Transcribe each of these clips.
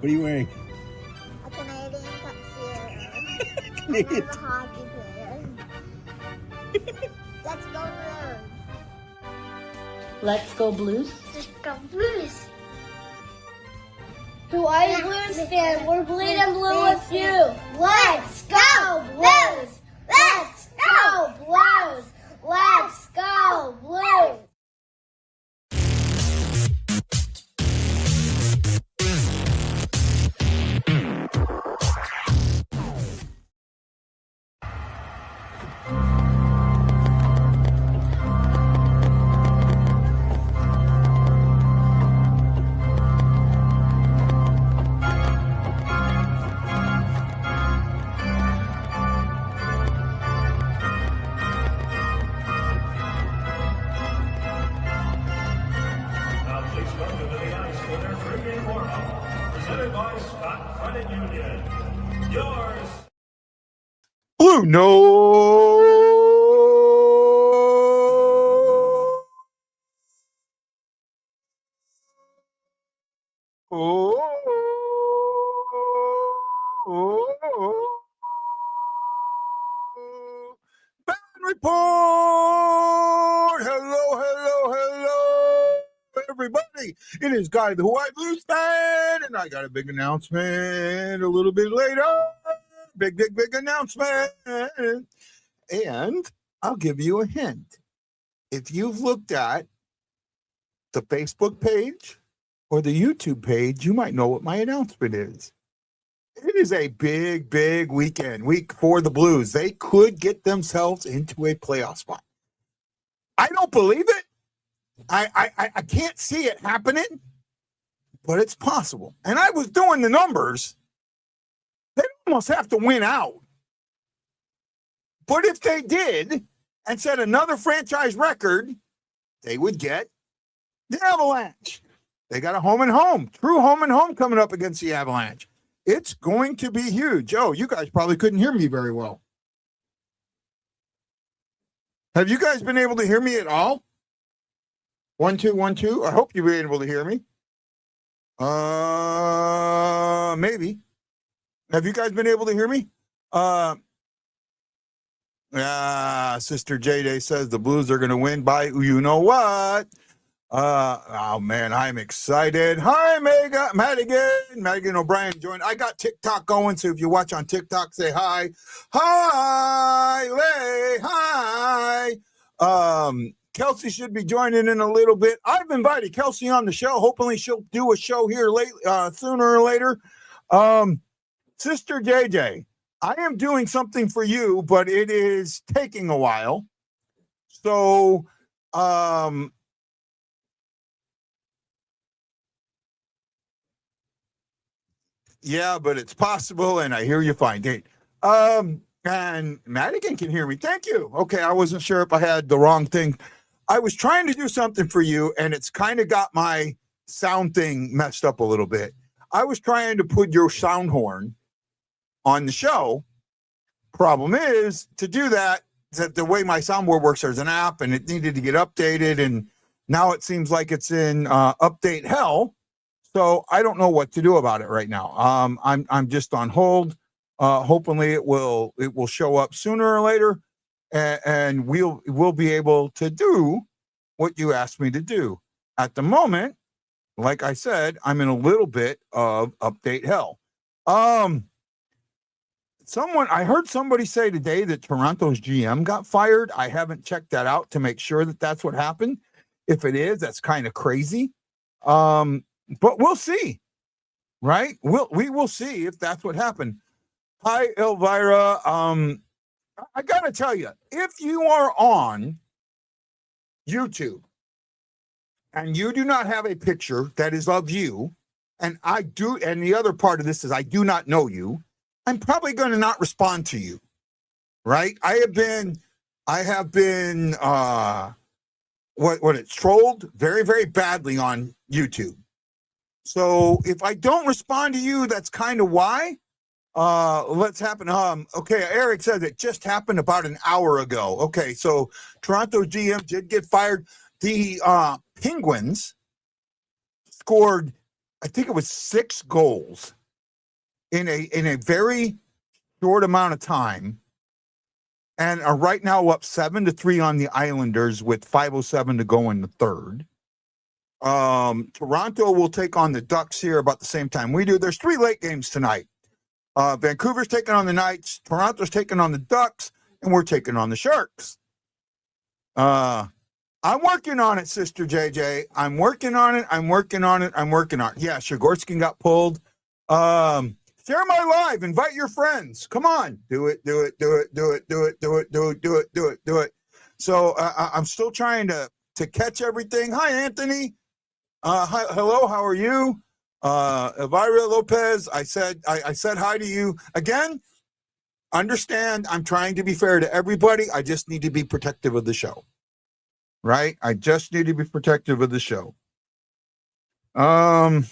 What are you wearing? A Canadian tuxedo. Canadian. I'm a hockey player. Let's go Blues. Let's go Blues. Let's go Blues. To all you Blues fans, we're bleeding blue with you. Let's go Blues. Let's go Blues. Let's go Blues. BlueNote. Fan Report. Hello, everybody. It is Guy the White Blues fan, and I got a big announcement a little bit later. Big announcement. And I'll give you a hint. If you've looked at the Facebook page or the YouTube page, you might know what my announcement is. It is a big week for the Blues. They could get themselves into a playoff spot. I don't believe it. I can't see it happening, but it's possible. And I was doing the numbers. They almost have to win out. But if they did and set another franchise record, they would get the Avalanche. They got a true home and home coming up against the Avalanche. It's going to be huge. Oh, you guys probably couldn't hear me very well. Have you guys been able to hear me at all? 1, 2, 1, 2. I hope you've been able to hear me. Maybe. Have you guys been able to hear me? Sister J-Day says the Blues are going to win by you know what. Oh, man, I'm excited. Hi, Madigan O'Brien joined. I got TikTok going, so if you watch on TikTok, say hi. Hi, Lay, hi. Kelsey should be joining in a little bit. I've invited Kelsey on the show. Hopefully she'll do a show here sooner or later. Sister JJ, I am doing something for you, but it is taking a while. So, yeah, but it's possible, and I hear you fine, Dave. And Madigan can hear me. Thank you. Okay, I wasn't sure if I had the wrong thing. I was trying to do something for you, and it's kind of got my sound thing messed up a little bit. I was trying to put your sound horn on the show. Problem is, to do that the way my soundboard works, there's an app, and it needed to get updated, and now it seems like it's in update hell. So I don't know what to do about it right now. I'm just on hold. Hopefully it will show up sooner or later, and we'll be able to do what you asked me to do. At the moment, like I said, I'm in a little bit of update hell. I heard somebody say today that Toronto's GM got fired. I haven't checked that out to make sure that that's what happened. If it is, that's kind of crazy. But we'll see, right? We will see if that's what happened. Hi, Elvira. I got to tell you, if you are on YouTube and you do not have a picture that is of you, and I do, and the other part of this is I do not know you, I'm probably going to not respond to you, right? I have been it's trolled very, very badly on YouTube. So if I don't respond to you, that's kind of why. Let's happen. Okay, Eric says it just happened about an hour ago. Okay, so Toronto GM did get fired. The Penguins scored I think it was 6 goals in a very short amount of time, and are right now up 7-3 on the Islanders with 5:07 to go in the third. Toronto will take on the Ducks here about the same time we do. There's 3 late games tonight. Vancouver's taking on the Knights, Toronto's taking on the Ducks, and we're taking on the Sharks. I'm working on it, Sister JJ. I'm working on it. Yeah, Shigorsky got pulled. Share my live. Invite your friends. Come on. Do it. So I'm still trying to catch everything. Hi, Anthony. Hello, how are you? Elvira Lopez, I said hi to you. Again, understand, I'm trying to be fair to everybody. I just need to be protective of the show. Right? I just need to be protective of the show. Sorry,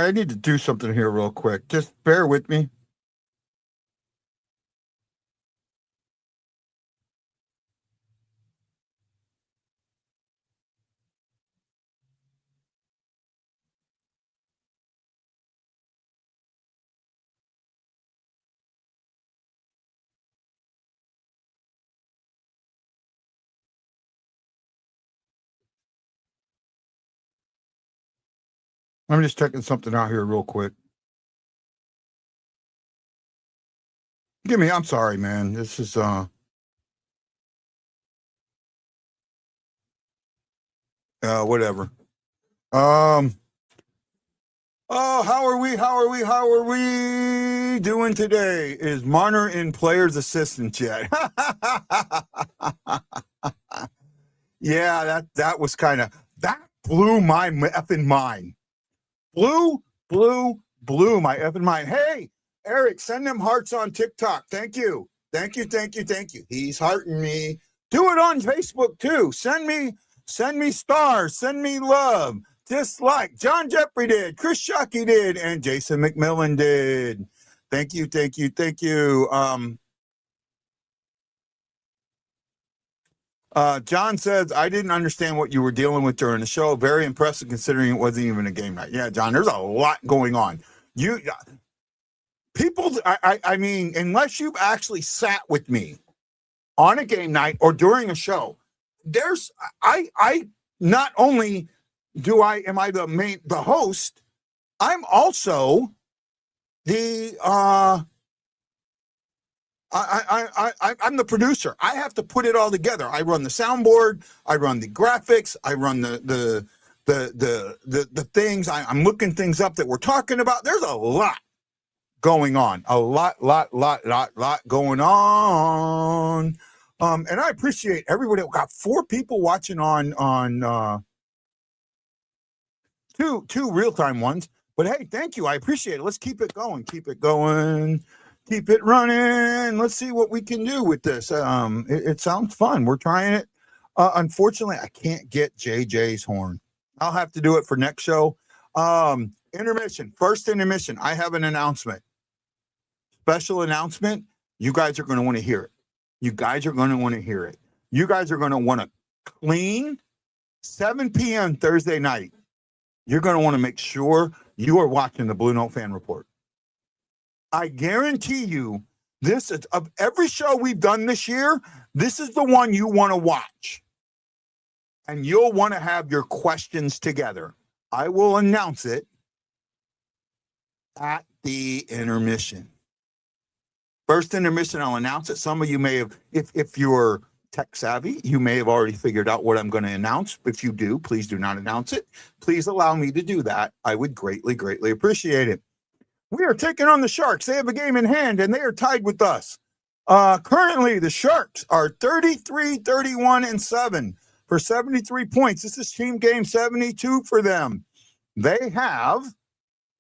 I need to do something here real quick. Just bear with me. I'm just checking something out here real quick. I'm sorry, man. This is whatever. Oh, how are we doing today? Is Marner in player's assistant yet? Yeah, that was that blew my effing mind. Blew my effing mind. Hey, Eric, send them hearts on TikTok. Thank you. He's hearting me. Do it on Facebook too. Send me stars. Send me love. Just like John Jeffrey did, Chris Shockey did, and Jason McMillan did. Thank you. John says, I didn't understand what you were dealing with during the show. Very impressive considering it wasn't even a game night. Yeah, John, there's a lot going on. I mean, unless you've actually sat with me on a game night or during a show, I not only am I the host, I'm also I'm the producer. I have to put it all together. I run the soundboard. I run the graphics. I run the things. I'm looking things up that we're talking about. There's a lot going on. A lot going on. And I appreciate everybody. We've got 4 people watching on two real-time ones. But hey, thank you. I appreciate it. Let's keep it going. Keep it running. Let's see what we can do with this. It sounds fun. We're trying it. Unfortunately, I can't get JJ's horn. I'll have to do it for next show. Intermission. First intermission. I have an announcement. Special announcement. You guys are going to want to hear it. You guys are going to want to clean 7 p.m. Thursday night. You're going to want to make sure you are watching the BlueNote Fan Report. I guarantee you, this is of every show we've done this year, this is the one you want to watch. And you'll want to have your questions together. I will announce it at the intermission. First intermission, I'll announce it. Some of you may have, if you're tech savvy, you may have already figured out what I'm going to announce. If you do, please do not announce it. Please allow me to do that. I would greatly appreciate it. We are taking on the Sharks. They have a game in hand, and they are tied with us. Currently, the Sharks are 33-31-7 for 73 points. This is team game 72 for them. They have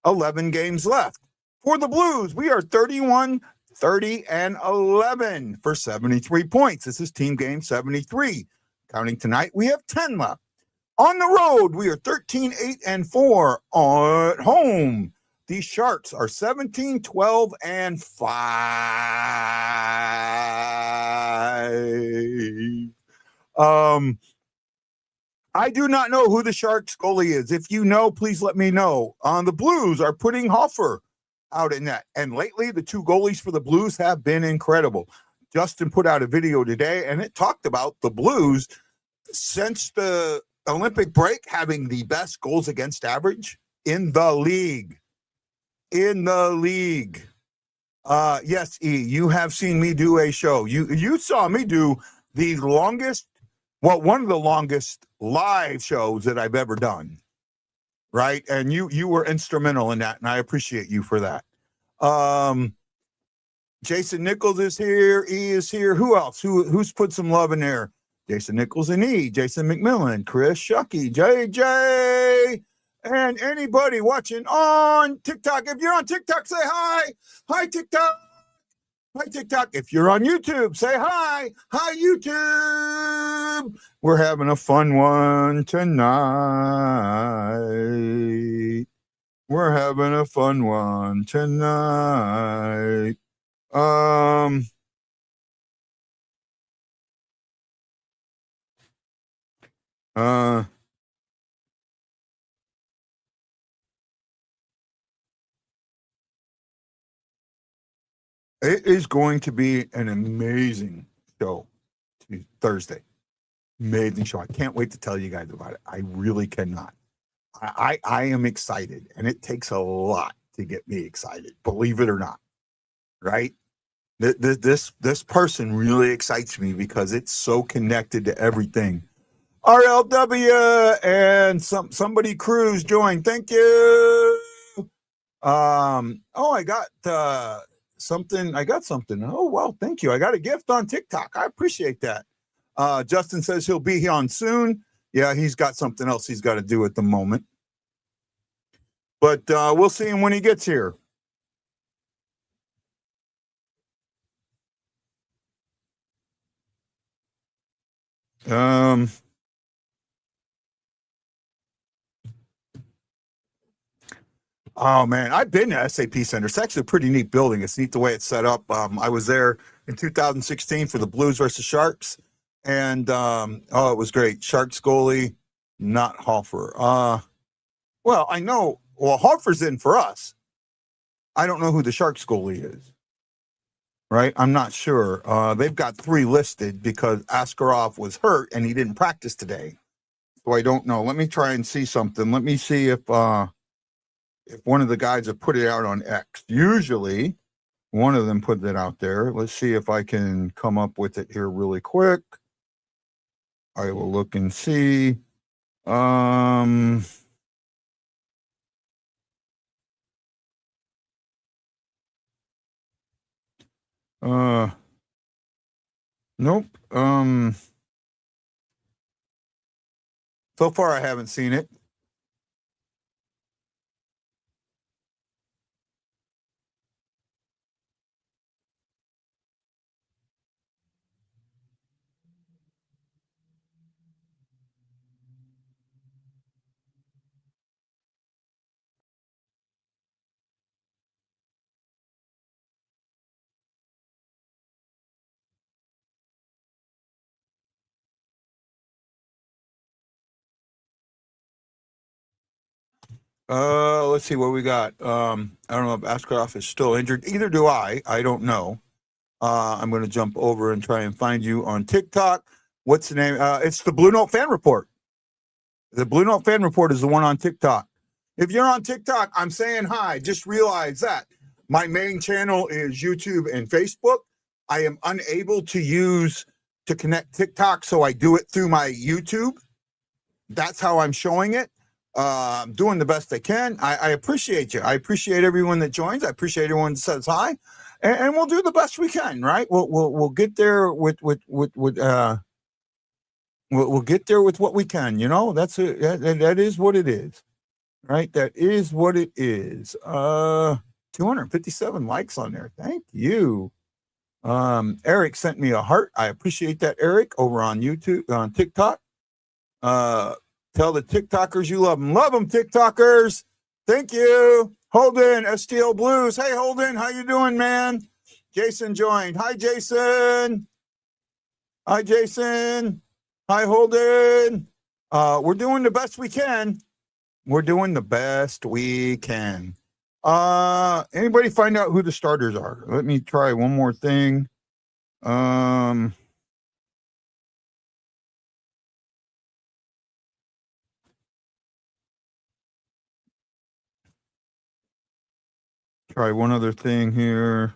11 games left. For the Blues, we are 31-30-11 for 73 points. This is team game 73. Counting tonight, we have 10 left. On the road, we are 13-8-4 at home. The Sharks are 17, 12, and 5. I do not know who the Sharks goalie is. If you know, please let me know. The Blues are putting Hofer out in net. And lately, the two goalies for the Blues have been incredible. Justin put out a video today, and it talked about the Blues since the Olympic break having the best goals against average in the league. Yes, E, you have seen me do a show. You saw me do the longest, one of the longest live shows that I've ever done, right? And you were instrumental in that, and I appreciate you for that. Jason Nichols is here. E is here. Who else? Who's put some love in there? Jason Nichols and E. Jason McMillan, Chris Shucky, JJ, and anybody watching on TikTok. If you're on TikTok, say hi. Hi, TikTok. Hi, TikTok. If you're on YouTube, say hi. Hi, YouTube. We're having a fun one tonight. It is going to be an amazing show Thursday. Amazing show. I can't wait to tell you guys about it. I really cannot. I am excited, and it takes a lot to get me excited, believe it or not. Right? This person really excites me because it's so connected to everything. RLW and somebody Cruz joined. Thank you. I got something. Oh, well, thank you. I got a gift on TikTok. I appreciate that. Justin says he'll be on soon. Yeah, he's got something else he's got to do at the moment. But we'll see him when he gets here. Oh, man, I've been to SAP Center. It's actually a pretty neat building. It's neat the way it's set up. I was there in 2016 for the Blues versus Sharks. And, it was great. Sharks goalie, not Hofer. Well, I know. Well, Hofer's in for us. I don't know who the Sharks goalie is. Right? I'm not sure. They've got 3 listed because Askarov was hurt and he didn't practice today. So I don't know. Let me try and see something. Let me see if one of the guys have put it out on X. Usually, one of them put it out there. Let's see if I can come up with it here really quick. I will look and see. Nope. So far I haven't seen it. Let's see what we got. I don't know if Askarov is still injured. Either do I. I don't know. I'm going to jump over and try and find you on TikTok. What's the name? It's the BlueNote Fan Report. The BlueNote Fan Report is the one on TikTok. If you're on TikTok, I'm saying hi. Just realize that my main channel is YouTube and Facebook. I am unable to connect TikTok, so I do it through my YouTube. That's how I'm showing it. I'm doing the best I can. I appreciate you. I appreciate everyone that joins. I appreciate everyone that says hi, and we'll do the best we can. Right? We'll get there with we'll get there with what we can. You know, that is what it is. Right? That is what it is. 257 likes on there. Thank you. Eric sent me a heart. I appreciate that, Eric, over on YouTube, on TikTok. Tell the TikTokers you love them. Love them, TikTokers. Thank you. Holden, STL Blues. Hey, Holden, how you doing, man? Jason joined. Hi, Jason. Hi, Jason. Hi, Holden. We're doing the best we can. We're doing the best we can. Anybody find out who the starters are? Let me try one more thing. Try one other thing here.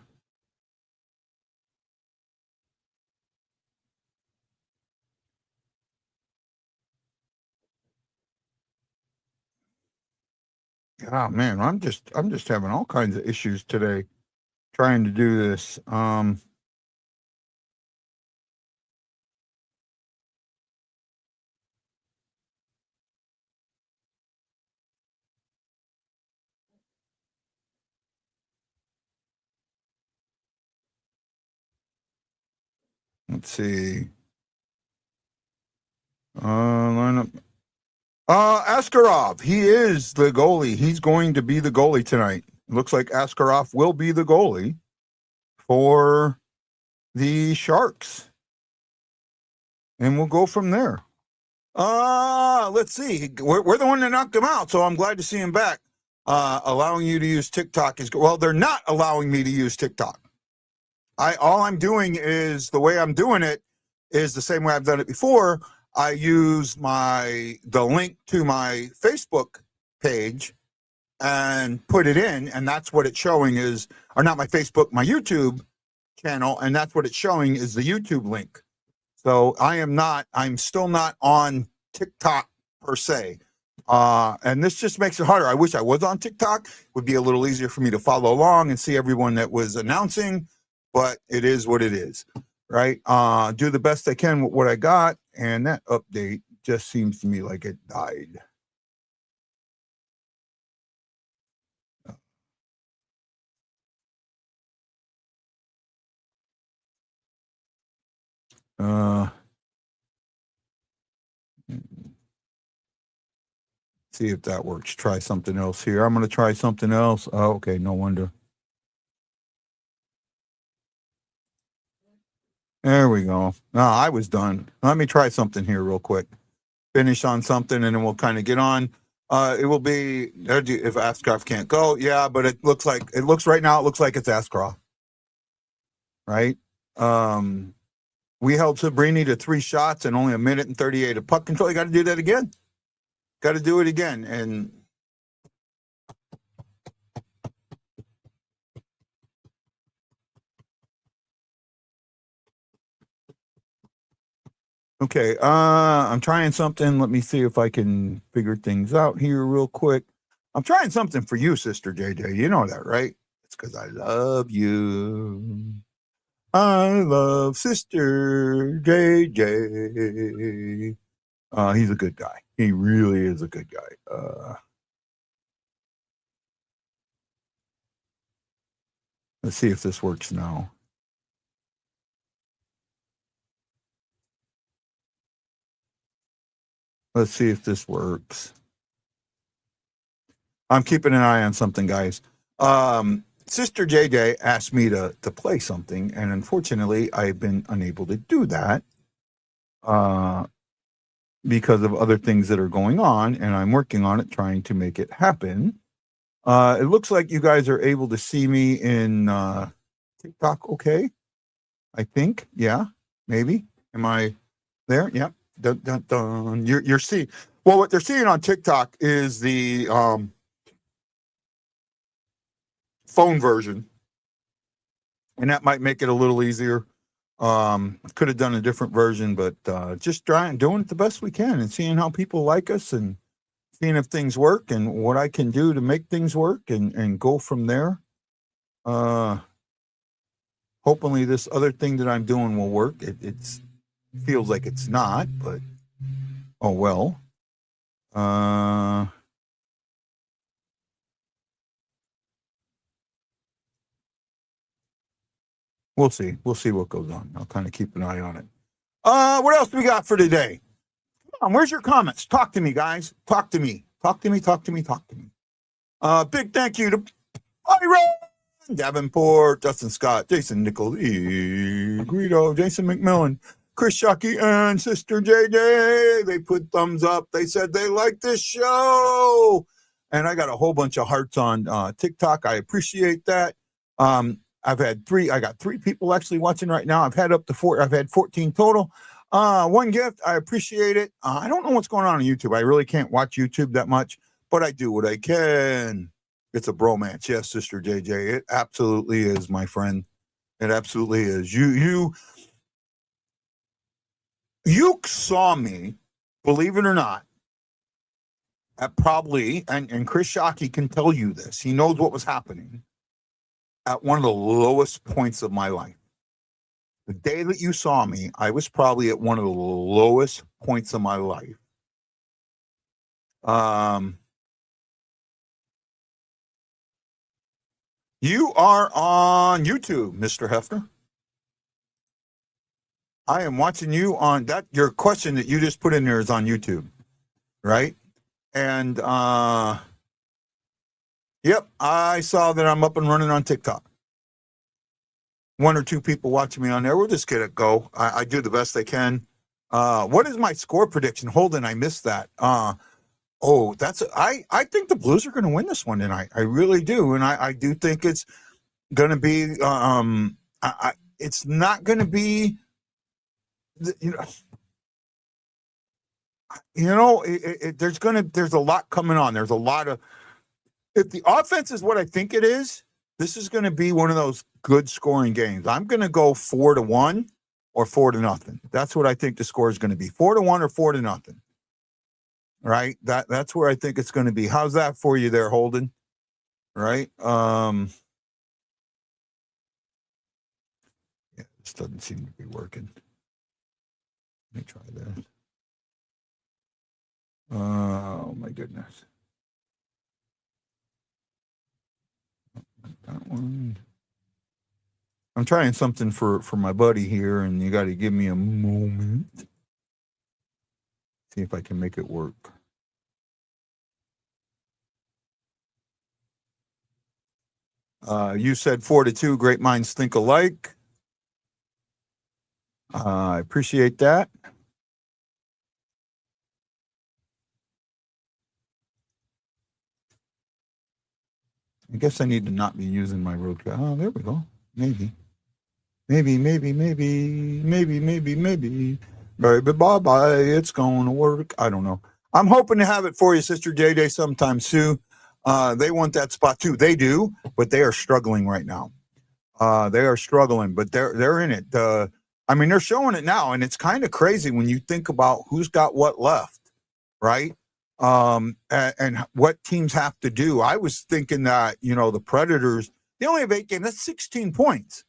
Oh man, I'm just having all kinds of issues today trying to do this. Let's see. Lineup. Askarov, he is the goalie. He's going to be the goalie tonight. Looks like Askarov will be the goalie for the Sharks. And we'll go from there. Let's see. We're the one that knocked him out, so I'm glad to see him back. Allowing you to use TikTok is well, they're not allowing me to use TikTok. All I'm doing is the way I'm doing it is the same way I've done it before. I use the link to my Facebook page and put it in, and that's what it's showing is, or not my Facebook, my YouTube channel, and that's what it's showing is the YouTube link. So I'm still not on TikTok per se. And this just makes it harder. I wish I was on TikTok. It would be a little easier for me to follow along and see everyone that was announcing, but it is what it is, right? Do the best I can with what I got, and that update just seems to me like it died. See if that works. Try something else here. I'm going to try something else. Oh, okay, no wonder. There we go. No, I was done. Let me try something here real quick. Finish on something, and then we'll kind of get on. It will be if Askarov can't go. Yeah, but it looks like it's Askarov, right? We held Sabrini to 3 shots and only 1 minute and 38 of puck control. You got to do that again. Got to do it again. And okay, I'm trying something. Let me see if I can figure things out here real quick. I'm trying something for you, Sister JJ. You know that, right? It's because I love you. I love Sister JJ. He's a good guy. He really is a good guy. Let's see if this works now. Let's see if this works. I'm keeping an eye on something, guys. Sister JJ asked me to play something, and unfortunately, I've been unable to do that because of other things that are going on, and I'm working on it, trying to make it happen. It looks like you guys are able to see me in TikTok, okay? I think, yeah, maybe. Am I there? Yeah. Dun, dun, dun. You're seeing. Well, what they're seeing on TikTok is the phone version, and that might make it a little easier. Could have done a different version, but just doing it the best we can and seeing how people like us and seeing if things work and what I can do to make things work and go from there. Hopefully this other thing that I'm doing will work. It feels like it's not, but oh well. We'll see. We'll see what goes on. I'll kind of keep an eye on it. What else do we got for today? Come on, where's your comments? Talk to me, guys. Talk to me. Talk to me. Talk to me. Talk to me. Big thank you to Iron Davenport, Justin Scott, Jason Nichols, Guido, Jason McMillan, Chris Shockey, and Sister JJ. They put thumbs up. They said they like this show. And I got a whole bunch of hearts on TikTok. I appreciate that. I got 3 people actually watching right now. I've had 14 total. One gift. I appreciate it. I don't know what's going on YouTube. I really can't watch YouTube that much, but I do what I can. It's a bromance. Yes, Sister JJ. It absolutely is, my friend. It absolutely is. You saw me, believe it or not, at probably, and Chris Shockey can tell you this. He knows what was happening at one of the lowest points of my life. The day that you saw me, I was probably at one of the lowest points of my life. You are on YouTube, Mr. Hefner. I am watching you on that. Your question that you just put in there is on YouTube, right? And yep, I saw that I'm up and running on TikTok. 1 or 2 people watching me on there. We'll just get it go. I do the best I can. What is my score prediction? Holden, I missed that. I think the Blues are going to win this one tonight. I really do, and I do think it's going to be. It's not going to be. There's a lot coming on. There's a lot of. If the offense is what I think it is, this is going to be one of those good scoring games. I'm going to go 4-1 or 4-0. That's what I think the score is going to be. 4-1 or 4-0. Right? That's where I think it's going to be. How's that for you there, Holden? Right? Yeah, this doesn't seem to be working. Let me try that. Oh my goodness. That one. I'm trying something for my buddy here, and you got to give me a moment. See if I can make it work. You said 4-2. Great minds think alike. I appreciate that. I guess I need to not be using my roadcaster. Oh, there we go. Maybe. Baby, bye-bye. It's going to work. I don't know. I'm hoping to have it for you, Sister Day sometime soon. They want that spot too. They do, but they are struggling right now. They are struggling, but they're in it. They're showing it now, and it's kind of crazy when you think about who's got what left, right? And what teams have to do. I was thinking that, the Predators, they only have 8 games. That's 16 points.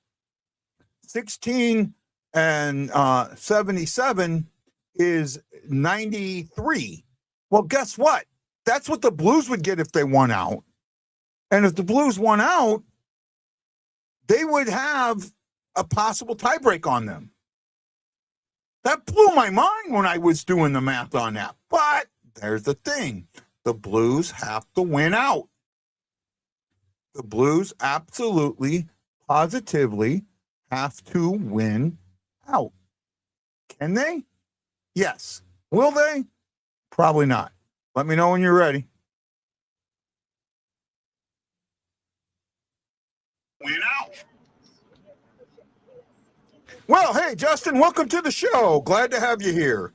16 and 77 is 93. Well, guess what? That's what the Blues would get if they won out. And if the Blues won out, they would have a possible tiebreak on them. That blew my mind when I was doing the math on that. But there's the thing. The Blues have to win out. The Blues absolutely, positively have to win out. Can they? Yes. Will they? Probably not. Let me know when you're ready. Win out. Well, hey, Justin, welcome to the show. Glad to have you here.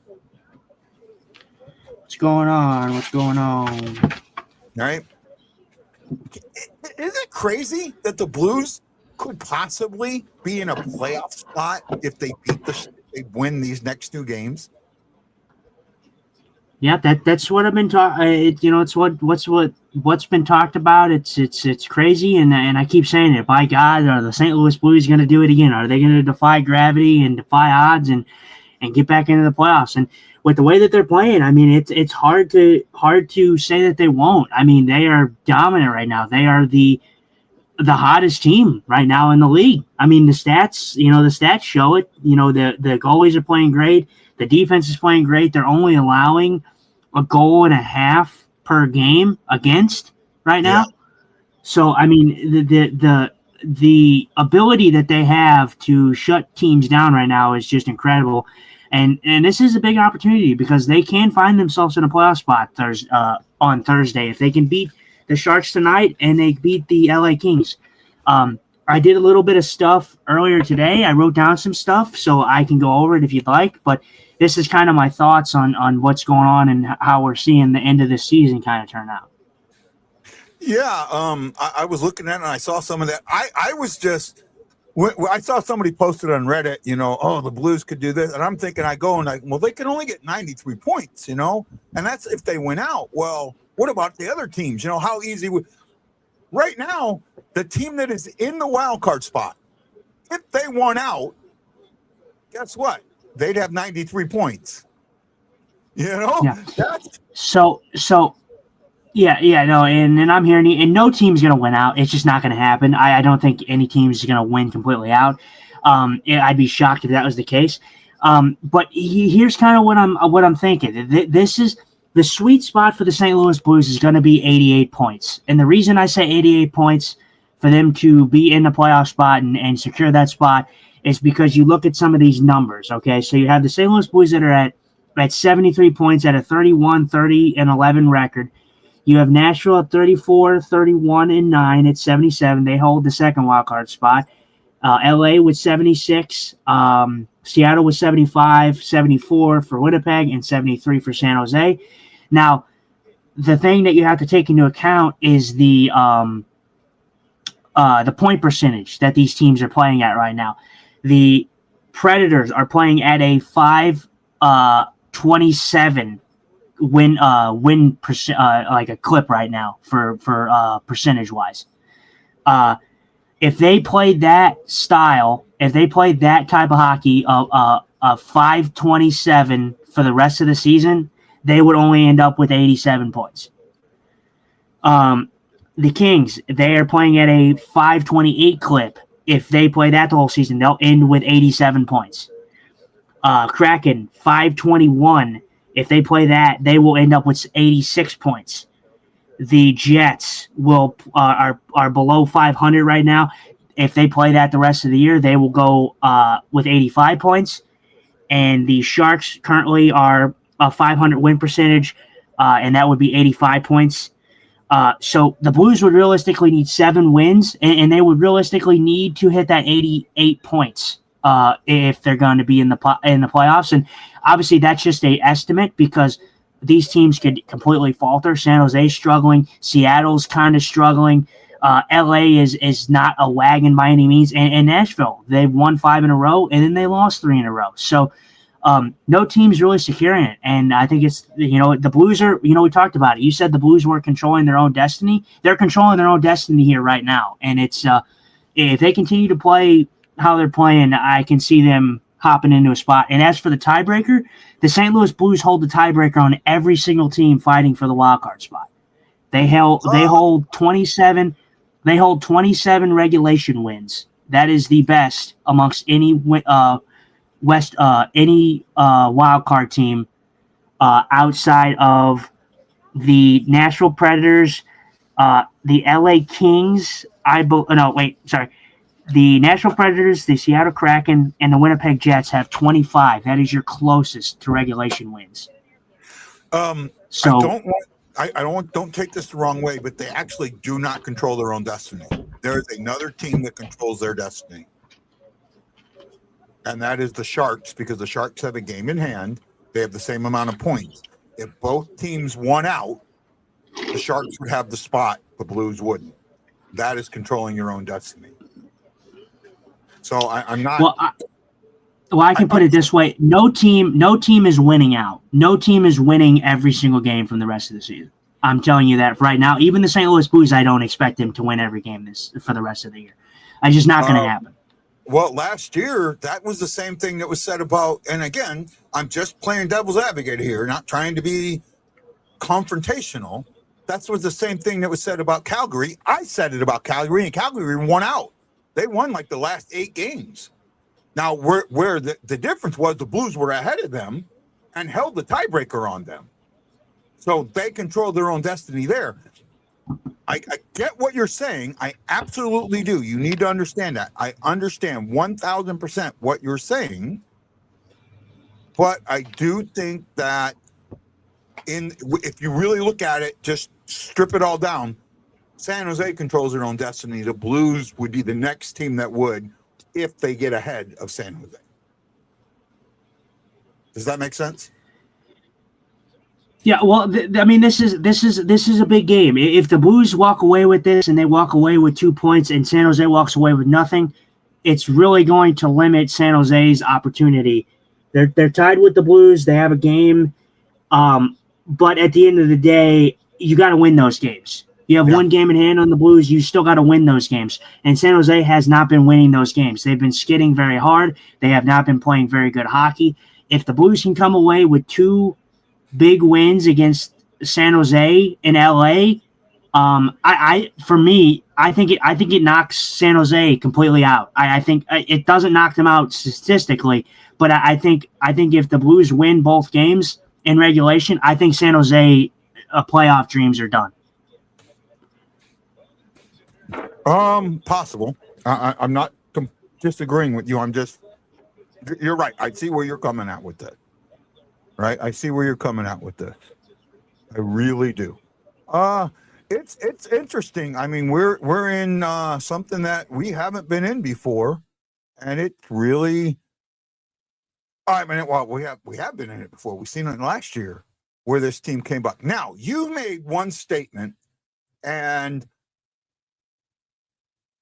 What's going on? All right. Is it crazy that the Blues could possibly be in a playoff spot if they they win these next 2 games? Yeah, that's what I've been talking. It's what's been talked about. It's crazy, and I keep saying it. By God, are the St. Louis Blues going to do it again? Are they going to defy gravity and defy odds and get back into the playoffs? And with the way that they're playing, it's hard to say that they won't. They are dominant right now. They are the hottest team right now in the league. The stats show it. The goalies are playing great. The defense is playing great. They're only allowing a goal and a half per game against right now. So I mean, the ability that they have to shut teams down right now is just incredible, and this is a big opportunity because they can find themselves in a playoff spot on Thursday if they can beat the Sharks tonight and they beat the LA Kings. I did a little bit of stuff earlier today. I wrote down some stuff so I can go over it if you'd like, but this is kind of my thoughts on what's going on and how we're seeing the end of this season kind of turn out. Yeah, I was looking at it and I saw some of that. I was just when I saw somebody posted on Reddit, oh, the Blues could do this, and I'm thinking, well, they can only get 93 points, and that's if they win out. Well, what about the other teams? How easy would right now the team that is in the wild card spot, if they won out, guess what? They'd have 93 points. Yeah. That's So yeah, no, and I'm hearing and no team's gonna win out. It's just not gonna happen. I don't think any team is gonna win completely out. I'd be shocked if that was the case. But here's kind of what I'm thinking. This is the sweet spot for the St. Louis Blues is going to be 88 points, and the reason I say 88 points for them to be in the playoff spot and secure that spot is because you look at some of these numbers. Okay, so you have the St. Louis Blues that are at 73 points at a 31-30-11 record. You have Nashville at 34-31-9 at 77. They hold the second wild card spot. LA with 76. Seattle with 75, 74 for Winnipeg, and 73 for San Jose. Now, the thing that you have to take into account is the point percentage that these teams are playing at right now. The Predators are playing at a 5.27 win percent, like a clip right now for percentage wise. If they played that style, if they played that type of hockey, 5.27 for the rest of the season, they would only end up with 87 points. The Kings, they are playing at a 5.28 clip. If they play that the whole season, they'll end with 87 points. Kraken, 5.21. If they play that, they will end up with 86 points. The Jets are below 500 right now. If they play that the rest of the year, they will go with 85 points. And the Sharks currently are a 500 win percentage, and that would be 85 points. So the Blues would realistically need 7 wins, and they would realistically need to hit that 88 points if they're going to be in the playoffs. And obviously, that's just an estimate because these teams could completely falter. San Jose's struggling. Seattle's kind of struggling. LA is not a wagon by any means. And Nashville, they've won 5 in a row, and then they lost 3 in a row. So no team's really securing it. And I think it's, the Blues are, we talked about it. You said the Blues weren't controlling their own destiny. They're controlling their own destiny here right now. And it's if they continue to play how they're playing, I can see them hopping into a spot. And as for the tiebreaker, the St. Louis Blues hold the tiebreaker on every single team fighting for the wild card spot. They hold 27. They hold 27 regulation wins. That is the best amongst any wild card team outside of the Nashville Predators, the LA Kings. The Nashville Predators, the Seattle Kraken, and the Winnipeg Jets have 25. That is your closest to regulation wins. Don't take this the wrong way, but they actually do not control their own destiny. There is another team that controls their destiny, and that is the Sharks, because the Sharks have a game in hand. They have the same amount of points. If both teams won out, the Sharks would have the spot. The Blues wouldn't. That is controlling your own destiny. So I'm not. Well, I can put it this way: no team is winning out. No team is winning every single game from the rest of the season. I'm telling you that right now. Even the St. Louis Blues, I don't expect them to win every game for the rest of the year. It's just not going to happen. Well, last year that was the same thing that was said about. And again, I'm just playing devil's advocate here, not trying to be confrontational. That was the same thing that was said about Calgary. I said it about Calgary, and Calgary won out. They won like the last 8 games. Now, where the difference was, the Blues were ahead of them and held the tiebreaker on them. So they control their own destiny there. I get what you're saying. I absolutely do. You need to understand that. I understand 1,000% what you're saying. But I do think that if you really look at it, just strip it all down, San Jose controls their own destiny. The Blues would be the next team that would if they get ahead of San Jose. Does that make sense? Yeah, well, I mean, this is a big game. If the Blues walk away with this and they walk away with 2 points, and San Jose walks away with nothing, it's really going to limit San Jose's opportunity. They're tied with the Blues. They have a game, but at the end of the day, you got to win those games. You have one game in hand on the Blues. You still got to win those games. And San Jose has not been winning those games. They've been skidding very hard. They have not been playing very good hockey. If the Blues can come away with 2 big wins against San Jose in LA, I think it knocks San Jose completely out. I think it doesn't knock them out statistically, but I think if the Blues win both games in regulation, I think San Jose playoff dreams are done. Possible. I'm not disagreeing with you. You're right. I see where you're coming at with that. Right. I see where you're coming at with this. I really do. It's interesting. I mean, we're in something that we haven't been in before, and it's really. I mean, well, we have been in it before. We've seen it last year where this team came back. Now, you made one statement, and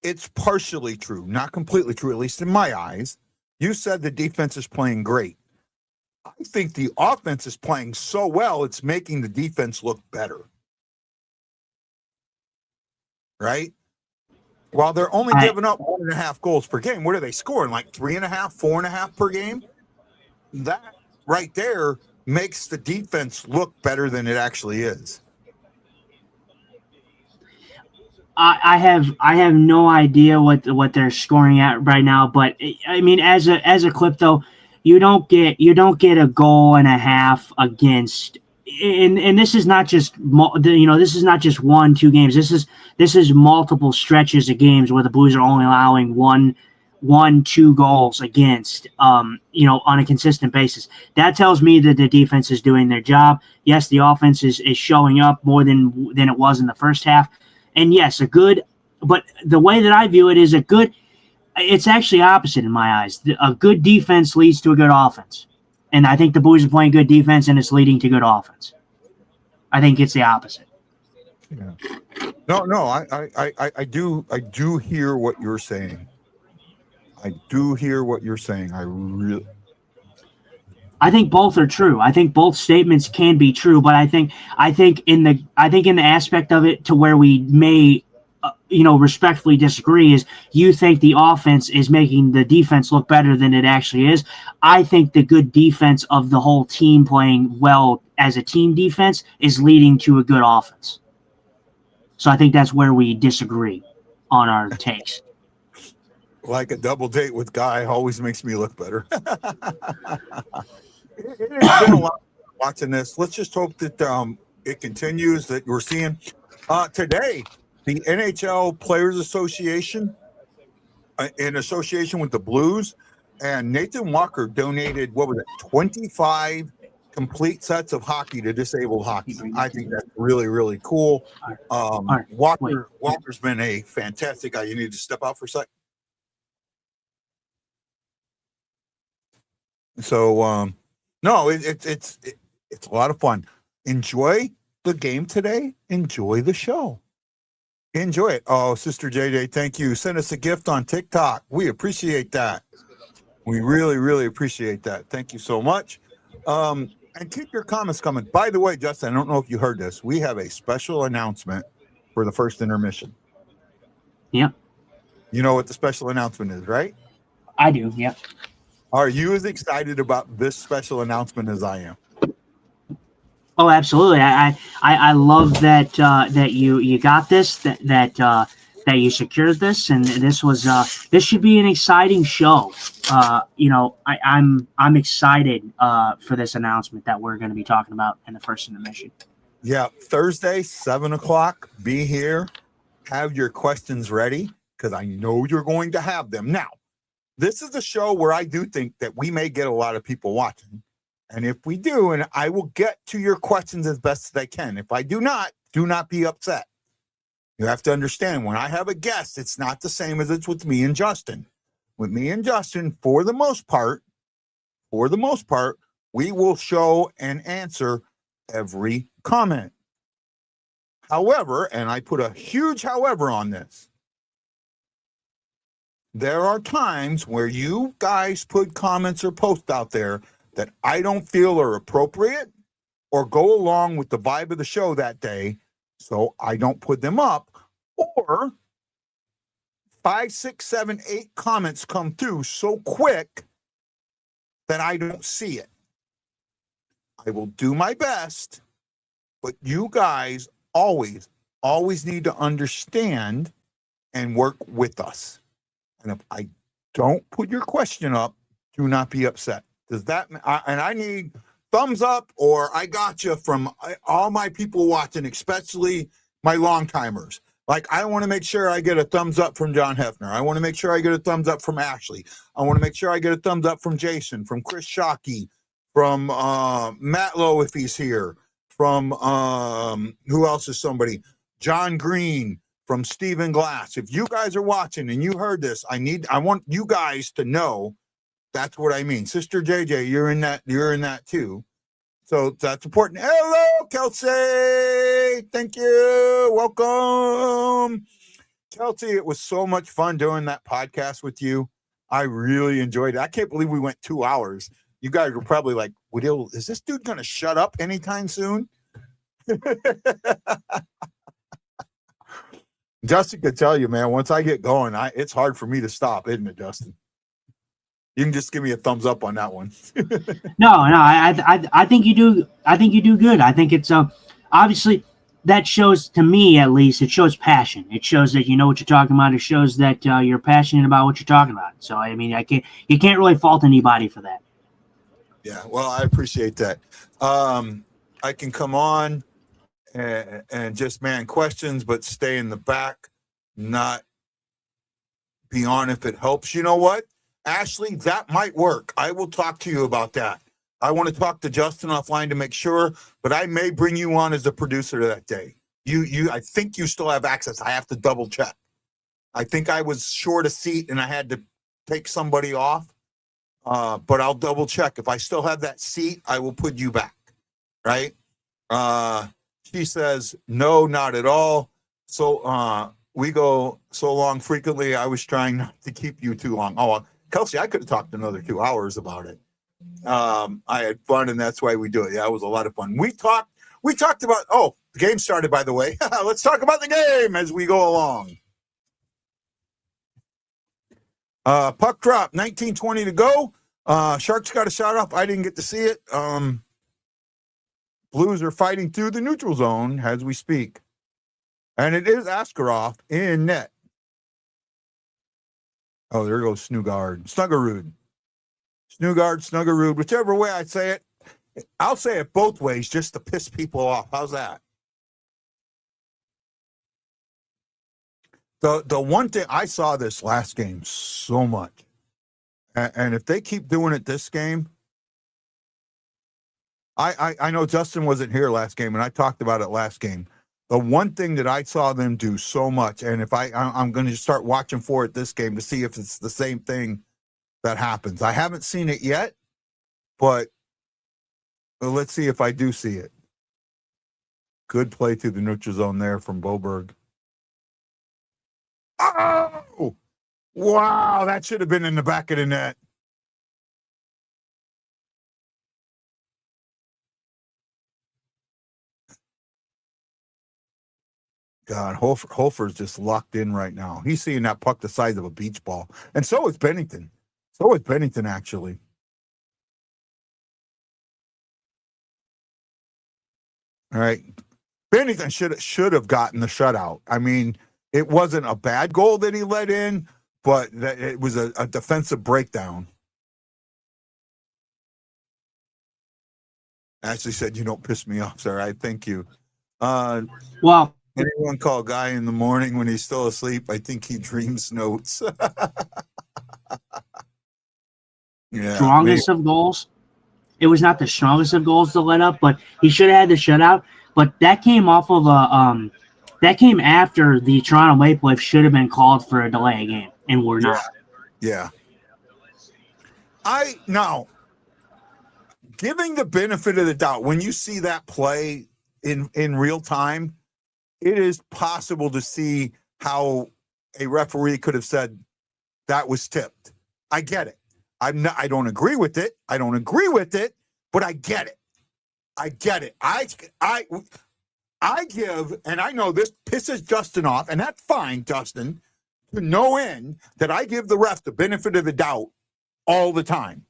it's partially true, not completely true, at least in my eyes. You said the defense is playing great. I think the offense is playing so well, it's making the defense look better. Right? While they're only giving up 1.5 goals per game, what are they scoring? Like 3.5, 4.5 per game? That right there makes the defense look better than it actually is. I have no idea what they're scoring at right now, but I mean, as a clip though, you don't get a goal and a half against, and this is not just this is not just 1-2 games. This is multiple stretches of games where the Blues are only allowing 1-2 goals against on a consistent basis. That tells me that the defense is doing their job. Yes, the offense is showing up more than it was in the first half. And yes, but the way that I view it is it's actually opposite in my eyes. A good defense leads to a good offense. And I think the Blues are playing good defense and it's leading to good offense. I think it's the opposite. Yeah. No, I do hear what you're saying. I do hear what you're saying. I think both are true. I think both statements can be true, but I think in the aspect of it to where we may respectfully disagree is you think the offense is making the defense look better than it actually is. I think the good defense of the whole team playing well as a team defense is leading to a good offense. So I think that's where we disagree on our takes. Like a double date with Guy always makes me look better. It has been a lot watching this. Let's just hope that it continues, that we're seeing. Today, the NHL Players Association, in association with the Blues, and Nathan Walker donated, 25 complete sets of hockey to disabled hockey. I think that's really, really cool. Walker's been a fantastic guy. You need to step out for a sec. So, no, it's a lot of fun. Enjoy the game today. Enjoy the show. Enjoy it. Oh, Sister JJ, thank you. Send us a gift on TikTok. We appreciate that. We really, really appreciate that. Thank you so much. And keep your comments coming. By the way, Justin, I don't know if you heard this. We have a special announcement for the first intermission. Yep. You know what the special announcement is, right? I do, yep. Are you as excited about this special announcement as I am? Oh, absolutely. I love that you got this, that you secured this, and this should be an exciting show. I'm excited for this announcement that we're going to be talking about in the first intermission. Yeah, Thursday, 7:00. Be here. have your questions ready because I know you're going to have them. Now, this is a show where I do think that we may get a lot of people watching. And if we do, and I will get to your questions as best as I can. If I do not be upset. You have to understand, when I have a guest, it's not the same as it's with me and Justin. With me and Justin, for the most part, we will show and answer every comment. However, and I put a huge however on this, there are times where you guys put comments or posts out there that I don't feel are appropriate or go along with the vibe of the show that day, so I don't put them up. Or 5, 6, 7, 8 comments come through so quick that I don't see it. I will do my best, but you guys always need to understand and work with us. And if I don't put your question up, do not be upset. Does that, and I need thumbs up or I got you from all my people watching, especially my long timers. Like, I want to make sure I get a thumbs up from John Hefner. I want to make sure I get a thumbs up from Ashley. I want to make sure I get a thumbs up from Jason, from Chris Shockey, from Matt Lowe if he's here, from who else is somebody? John Green, from Stephen Glass. If you guys are watching and you heard this, I want you guys to know that's what I mean. Sister JJ, you're in that too. So that's important. Hello, Kelsey. Thank you. Welcome. Kelsey, it was so much fun doing that podcast with you. I really enjoyed it. I can't believe we went 2 hours. You guys were probably like, is this dude going to shut up anytime soon? Justin could tell you, man, once I get going, it's hard for me to stop, isn't it, Justin? You can just give me a thumbs up on that one. No, I think you do. I think you do good. I think it's obviously that shows, to me at least, it shows passion. It shows that you know what you're talking about. It shows that you're passionate about what you're talking about. So I mean, you can't really fault anybody for that. Yeah, well, I appreciate that. I can come on and just man questions, but stay in the back, not be on if it helps. You know what? Ashley, that might work. I will talk to you about that. I want to talk to Justin offline to make sure, but I may bring you on as a producer that day. I think you still have access. I have to double check. I think I was short a seat and I had to take somebody off, but I'll double check. If I still have that seat, I will put you back, right? She says, no, not at all. So we go so long frequently, I was trying not to keep you too long. Oh, Kelsey, I could have talked another 2 hours about it. I had fun, and that's why we do it. Yeah, it was a lot of fun. We talked about, the game started, by the way. Let's talk about the game as we go along. Puck drop, 19:20 to go. Sharks got a shot off. I didn't get to see it. Blues are fighting through the neutral zone as we speak. And it is Askarov in net. Oh, there goes Snuggerud, whichever way I say it. I'll say it both ways just to piss people off. How's that? The one thing, I saw this last game so much. And if they keep doing it this game, I know Justin wasn't here last game, and I talked about it last game. The one thing that I saw them do so much, and if I'm going to start watching for it this game to see if it's the same thing that happens. I haven't seen it yet, but let's see if I do see it. Good play through the neutral zone there from Boberg. Oh, wow, that should have been in the back of the net. God, Hofer's just locked in right now. He's seeing that puck the size of a beach ball. And so is Bennington. Actually. All right. Bennington should have gotten the shutout. I mean, it wasn't a bad goal that he let in, but it was a defensive breakdown. Ashley said, "You don't piss me off, sir." I thank you. Well, Anyone call Guy in the morning when he's still asleep? I think he dreams notes. Yeah, Strongest of goals. It was not the strongest of goals to let up, but he should have had the shutout. But that came off of that came after the Toronto Maple Leafs should have been called for a delay game, and we're not. Yeah. Now, giving the benefit of the doubt, when you see that play in real time, it is possible to see how a referee could have said that was tipped. I get it. I don't agree with it. But I get it. I give, and I know this pisses Justin off, and that's fine, Justin, to no end, that I give the ref the benefit of the doubt all the time.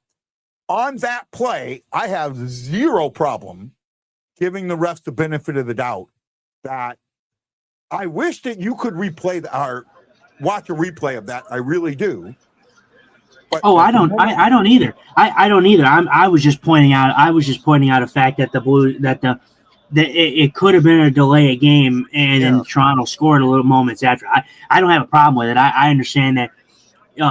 On that play, I have zero problem giving the refs the benefit of the doubt. That I wish that you could watch a replay of that. I really do. But I don't either. I don't either. I was just pointing out a fact that it could have been a delay of game, and then Toronto scored a little moments after. I don't have a problem with it. I understand that,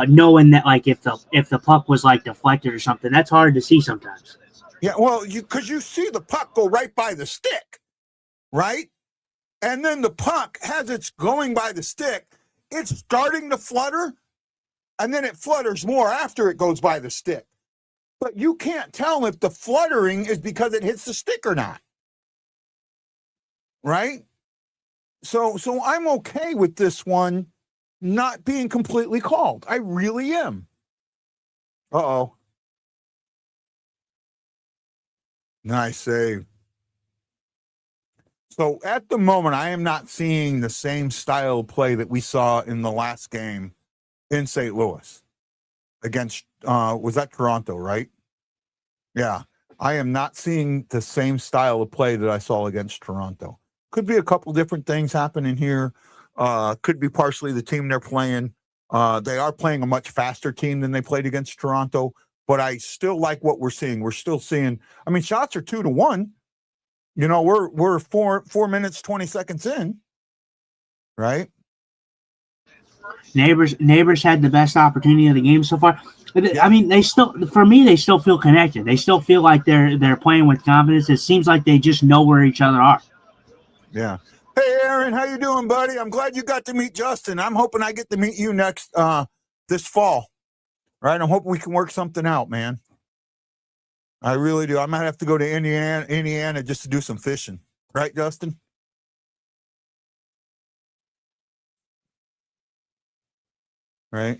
knowing that, like, if the puck was like deflected or something, that's hard to see sometimes. Yeah, well, because you see the puck go right by the stick, right? And then the puck, as it's going by the stick, it's starting to flutter, and then it flutters more after it goes by the stick. But you can't tell if the fluttering is because it hits the stick or not. Right? So I'm okay with this one not being completely called. I really am. Uh-oh. Nice save. So at the moment, I am not seeing the same style of play that we saw in the last game in St. Louis against, was that Toronto, right? Yeah. I am not seeing the same style of play that I saw against Toronto. Could be a couple different things happening here. Could be partially the team they're playing. They are playing a much faster team than they played against Toronto, but I still like what we're seeing. We're still seeing, I mean, shots are 2-1. You know, we're 4 minutes, 20 seconds in, right? Neighbors had the best opportunity of the game so far. Yeah. I mean, they still feel connected. They still feel like they're playing with confidence. It seems like they just know where each other are. Yeah. Hey, Aaron, how you doing, buddy? I'm glad you got to meet Justin. I'm hoping I get to meet you next this fall. Right? I'm hoping we can work something out, man. I really do. I might have to go to Indiana just to do some fishing. Right, Justin? Right?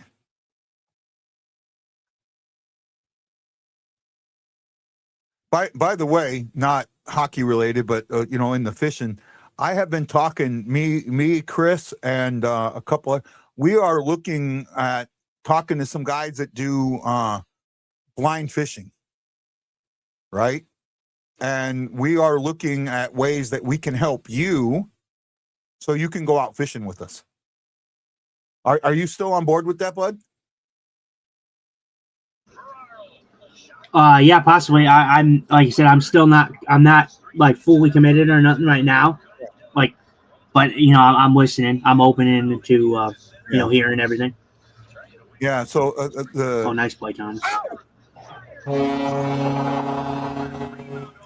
By the way, not hockey related, but in the fishing, I have been talking, me, Chris, and a couple of, we are looking at talking to some guys that do blind fishing, right? And we are looking at ways that we can help you so you can go out fishing with us. Are you still on board with that, bud? Yeah, possibly. I'm like you said, I'm not like fully committed or nothing right now. Like, but I'm listening. I'm opening to hearing everything. Yeah. So nice play, Thomas.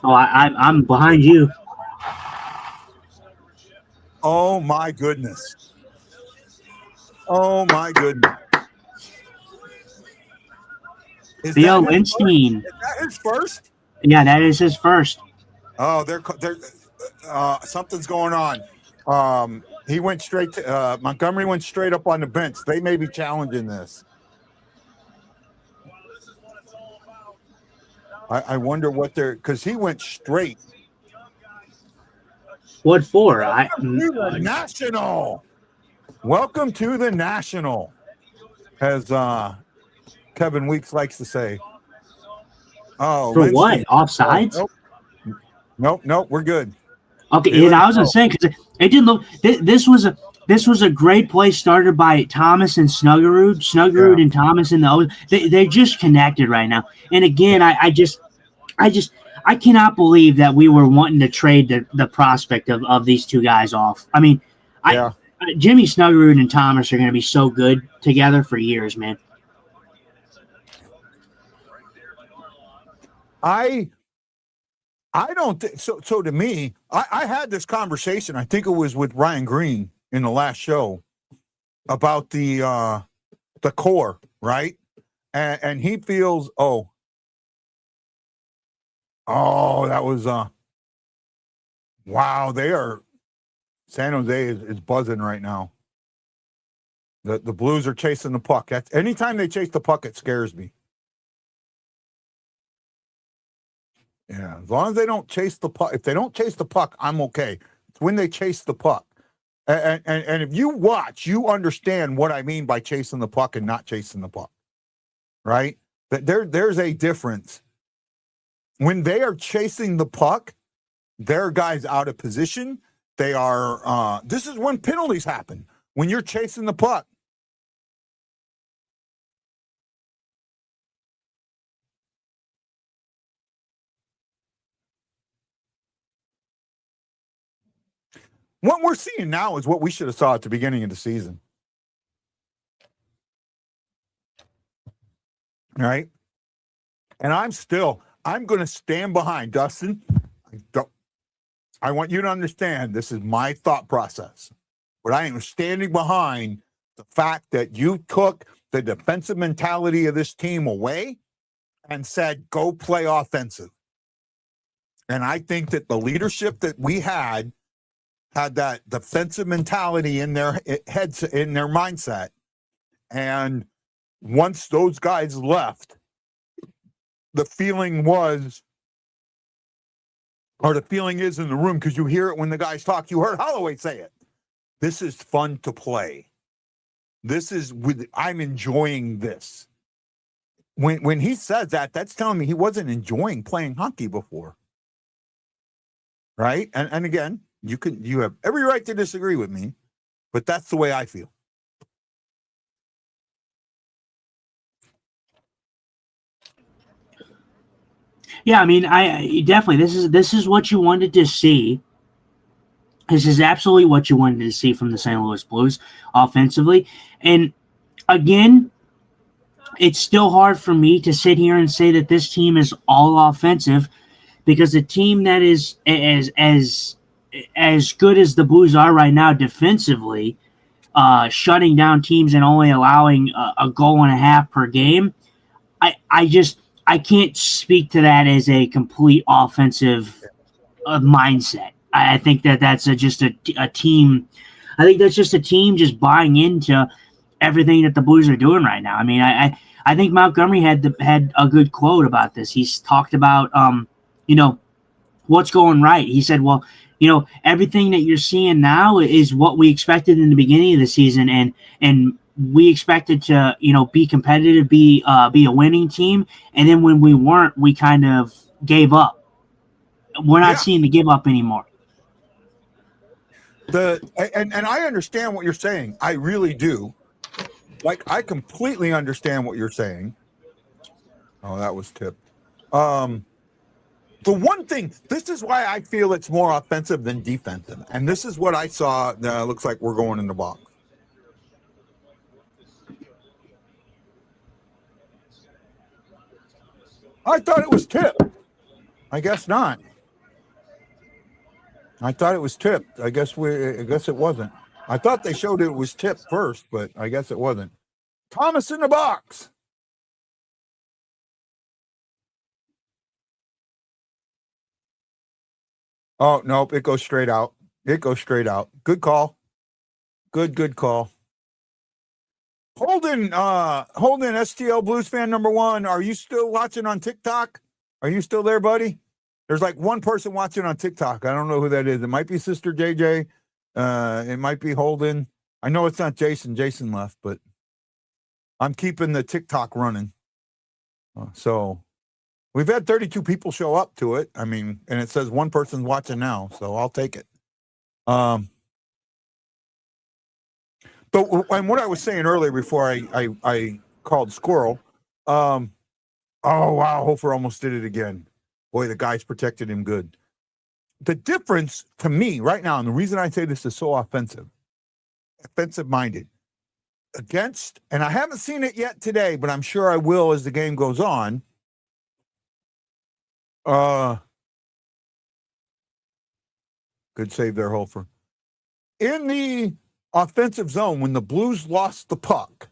I'm behind you. Oh my goodness. Oh my goodness. Theo Lindstein. Is that his first? Yeah, that is his first. Oh, they're something's going on. He went straight to Montgomery went straight up on the bench. They may be challenging this. I wonder what they're, because he went straight. What for? National. Welcome to the National, as Kevin Weeks likes to say. Oh, for what? Offsides? Nope. We're good. Okay, and I was gonna say, because it didn't look. This was a great play started by Thomas and Snuggerud and Thomas and they just connected right now. And again, I cannot believe that we were wanting to trade the prospect of these two guys off. I mean, Yeah. Jimmy Snuggerud and Thomas are going to be so good together for years, man. I don't think so. So to me, I had this conversation. I think it was with Ryan Green in the last show about the core, right? And he feels that was wow. They are San Jose is buzzing right now. The Blues are chasing the puck. Anytime they chase the puck, it scares me. Yeah, as long as they don't chase the puck. If they don't chase the puck, I'm okay. It's when they chase the puck. And if you watch, you understand what I mean by chasing the puck and not chasing the puck, right? That there's a difference. When they are chasing the puck, their guys out of position. They are. This is when penalties happen. When you're chasing the puck. What we're seeing now is what we should have saw at the beginning of the season. Right? And I'm going to stand behind Dustin. I want you to understand this is my thought process. But I am standing behind the fact that you took the defensive mentality of this team away and said, go play offensive. And I think that the leadership that we had that defensive mentality in their heads, in their mindset. And once those guys left, the feeling was, or the feeling is in the room, because you hear it when the guys talk. You heard Holloway say it. This is fun to play. I'm enjoying this. When he says that, that's telling me he wasn't enjoying playing hockey before. Right? And again, you have every right to disagree with me, but that's the way I feel. Yeah, I mean, I definitely this is what you wanted to see. This is absolutely what you wanted to see from the St. Louis Blues offensively. And again, it's still hard for me to sit here and say that this team is all offensive, because a team that is as good as the Blues are right now defensively, shutting down teams and only allowing a goal and a half per game, I can't speak to that as a complete offensive mindset. I think that's just a team. I think that's just a team just buying into everything that the Blues are doing right now. I mean, I think Montgomery had a good quote about this. He's talked about what's going right. He said, well, everything that you're seeing now is what we expected in the beginning of the season, and we expected to, be competitive, be a winning team, and then when we weren't, we kind of gave up. We're not seeing the give up anymore. And I understand what you're saying. I really do. Like, I completely understand what you're saying. Oh, that was tipped. The one thing, this is why I feel it's more offensive than defensive, and this is what I saw. Looks like we're going in the box. I thought it was tipped. I guess not. I thought it was tipped. I guess it wasn't. I thought they showed it was tipped first, but I guess it wasn't. Thomas in the box. Oh, nope, it goes straight out. It goes straight out. Good call. Good call. Holden, STL Blues fan number 1. Are you still watching on TikTok? Are you still there, buddy? There's like one person watching on TikTok. I don't know who that is. It might be Sister JJ. It might be Holden. I know it's not Jason. Jason left, but I'm keeping the TikTok running. So we've had 32 people show up to it. I mean, and it says one person's watching now, so I'll take it. But and what I was saying earlier before I called Squirrel, oh wow, Hofer almost did it again. Boy, the guys protected him good. The difference to me right now, and the reason I say this is so offensive-minded, against, and I haven't seen it yet today, but I'm sure I will as the game goes on. Good save there, Hofer. In the offensive zone, when the Blues lost the puck,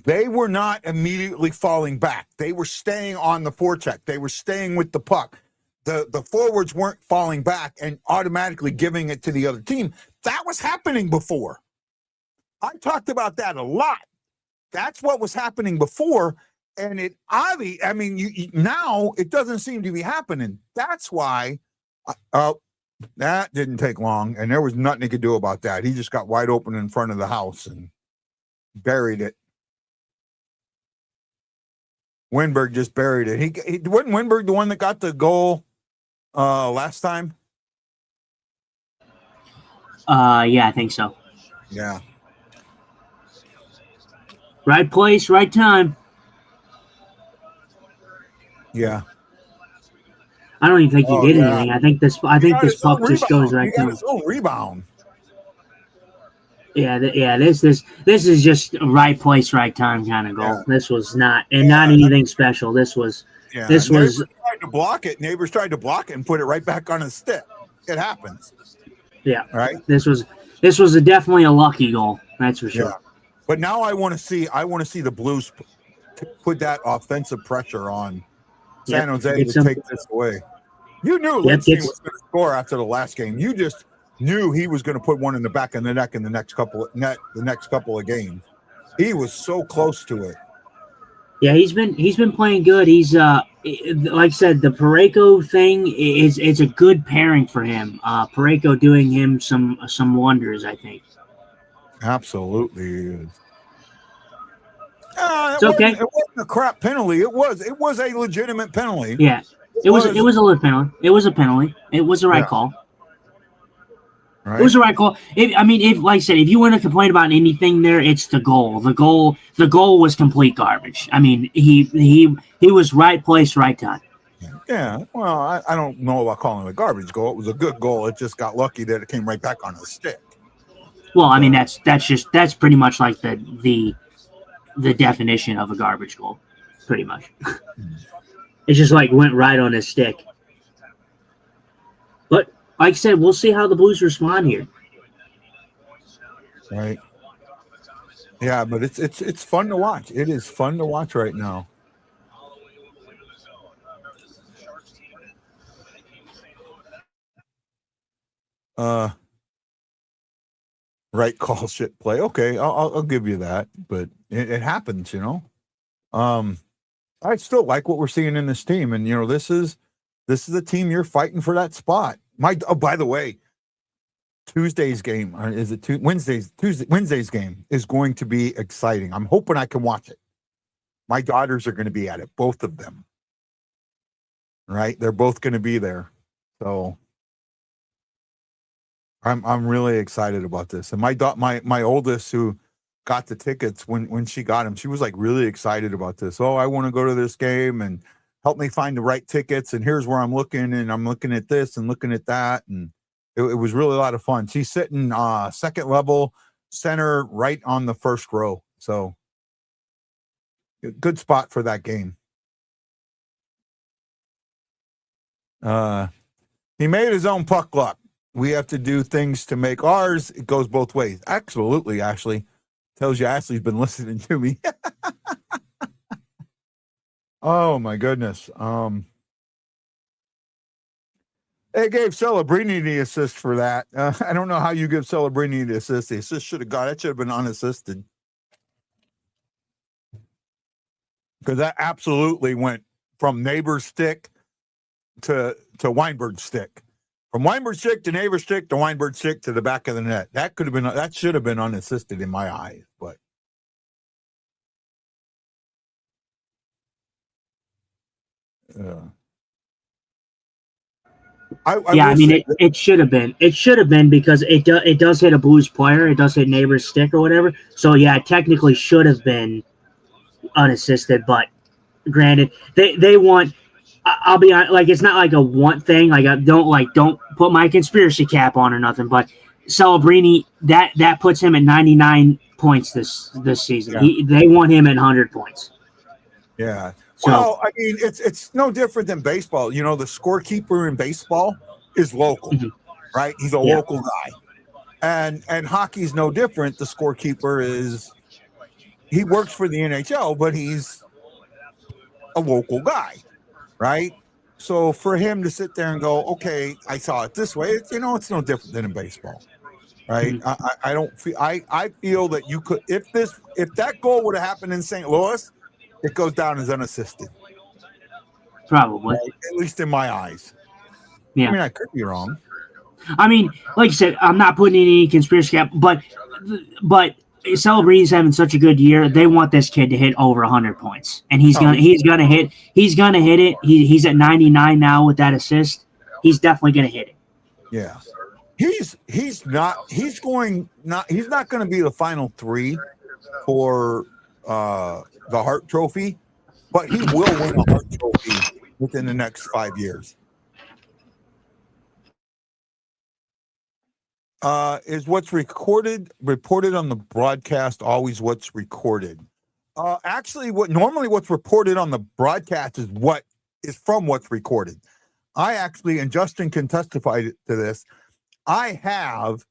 they were not immediately falling back. They were staying on the forecheck. They were staying with the puck. The forwards weren't falling back and automatically giving it to the other team. That was happening before. I talked about that a lot. That's what was happening before, and now it doesn't seem to be happening. That's why that didn't take long, and there was nothing he could do about that. He just got wide open in front of the house and buried it. Winberg just buried it. He wasn't Winberg the one that got the goal last time? Yeah, I think so. Yeah. Right place, right time. Yeah. I don't even think he did anything. I think this puck just goes right through. through. His own rebound. Yeah, this is just a right place, right time kind of goal. Yeah. This was not anything special. This was Neighbors tried to block it. Neighbors tried to block it and put it right back on his stick. It happens. Yeah. Right. This was definitely a lucky goal. That's for sure. Yeah. But now I want to see the Blues put that offensive pressure on San Jose to take this away. You knew Lindsay was going to score after the last game. You just knew he was going to put one in the back of the neck in the next couple of games. He was so close to it. Yeah, he's been playing good. He's like I said, the Parayko thing is a good pairing for him. Parayko doing him some wonders, I think. Absolutely is. It's okay. It wasn't a crap penalty. It was a legitimate penalty. Yeah, it was a little penalty. It was a penalty. It was the right call. Right. It was the right call. If like I said, if you want to complain about anything there, it's the goal. The goal was complete garbage. I mean, he was right place, right time. Yeah. Well, I don't know about calling it a garbage goal. It was a good goal. It just got lucky that it came right back on his stick. Well, I mean, that's pretty much like the definition of a garbage goal, pretty much. It just like went right on his stick. But like I said, we'll see how the Blues respond here. Right. Yeah, but it's fun to watch. It is fun to watch right now. Right call, shit play. Okay, I'll give you that, but it happens, you know. I still like what we're seeing in this team, and this is a team you're fighting for that spot. By the way, Tuesday's game, or is it Wednesday's game is going to be exciting. I'm hoping I can watch it. My daughters are going to be at it, both of them. Right, they're both going to be there, so. I'm really excited about this. And my oldest, who got the tickets when she got them, she was like really excited about this. Oh, I want to go to this game and help me find the right tickets. And here's where I'm looking, and I'm looking at this and looking at that. And it was really a lot of fun. She's sitting second level center right on the first row. So good spot for that game. He made his own puck luck. We have to do things to make ours. It goes both ways. Absolutely, Ashley. Tells you Ashley's been listening to me. Oh, my goodness. They gave Celebrini the assist for that. I don't know how you give Celebrini the assist. The assist should have been unassisted. Because that absolutely went from Neighbor's stick to Weinberg's stick. From Weinberg's stick to Neighbor's stick to Weinberg's stick to the back of the net. That should have been unassisted in my eyes, but it should have been. It should have been because it does hit a Blues player. It does hit Neighbor's stick or whatever. So yeah, it technically should have been unassisted. But granted, they want. I'll be honest, like it's not like a one thing. Like I don't put my conspiracy cap on or nothing. But Celebrini, that puts him at 99 points this season. Yeah. They want him at 100 points. Yeah. So, Well, I mean, it's no different than baseball. You know, the scorekeeper in baseball is local, right? He's a local guy. And hockey's no different. The scorekeeper he works for the NHL, but he's a local guy, right? So for him to sit there and go, okay, I saw it this way, it's no different than in baseball, right? I don't feel I feel that you could if that goal would have happened in St. Louis, it goes down as unassisted. Probably. Right? At least in my eyes. Yeah. I mean, I could be wrong. I mean, like I said, I'm not putting in any conspiracy cap, but Celebrini's having such a good year. They want this kid to hit over 100 points, and he's gonna hit it. He's at 99 now with that assist. He's definitely gonna hit it. Yeah, he's not going to be the final three for the Hart Trophy, but he will win a Hart Trophy within the next 5 years. Is what's reported on the broadcast always what's recorded? Actually, what's reported on the broadcast is from what's recorded. I actually, and Justin can testify to this, I have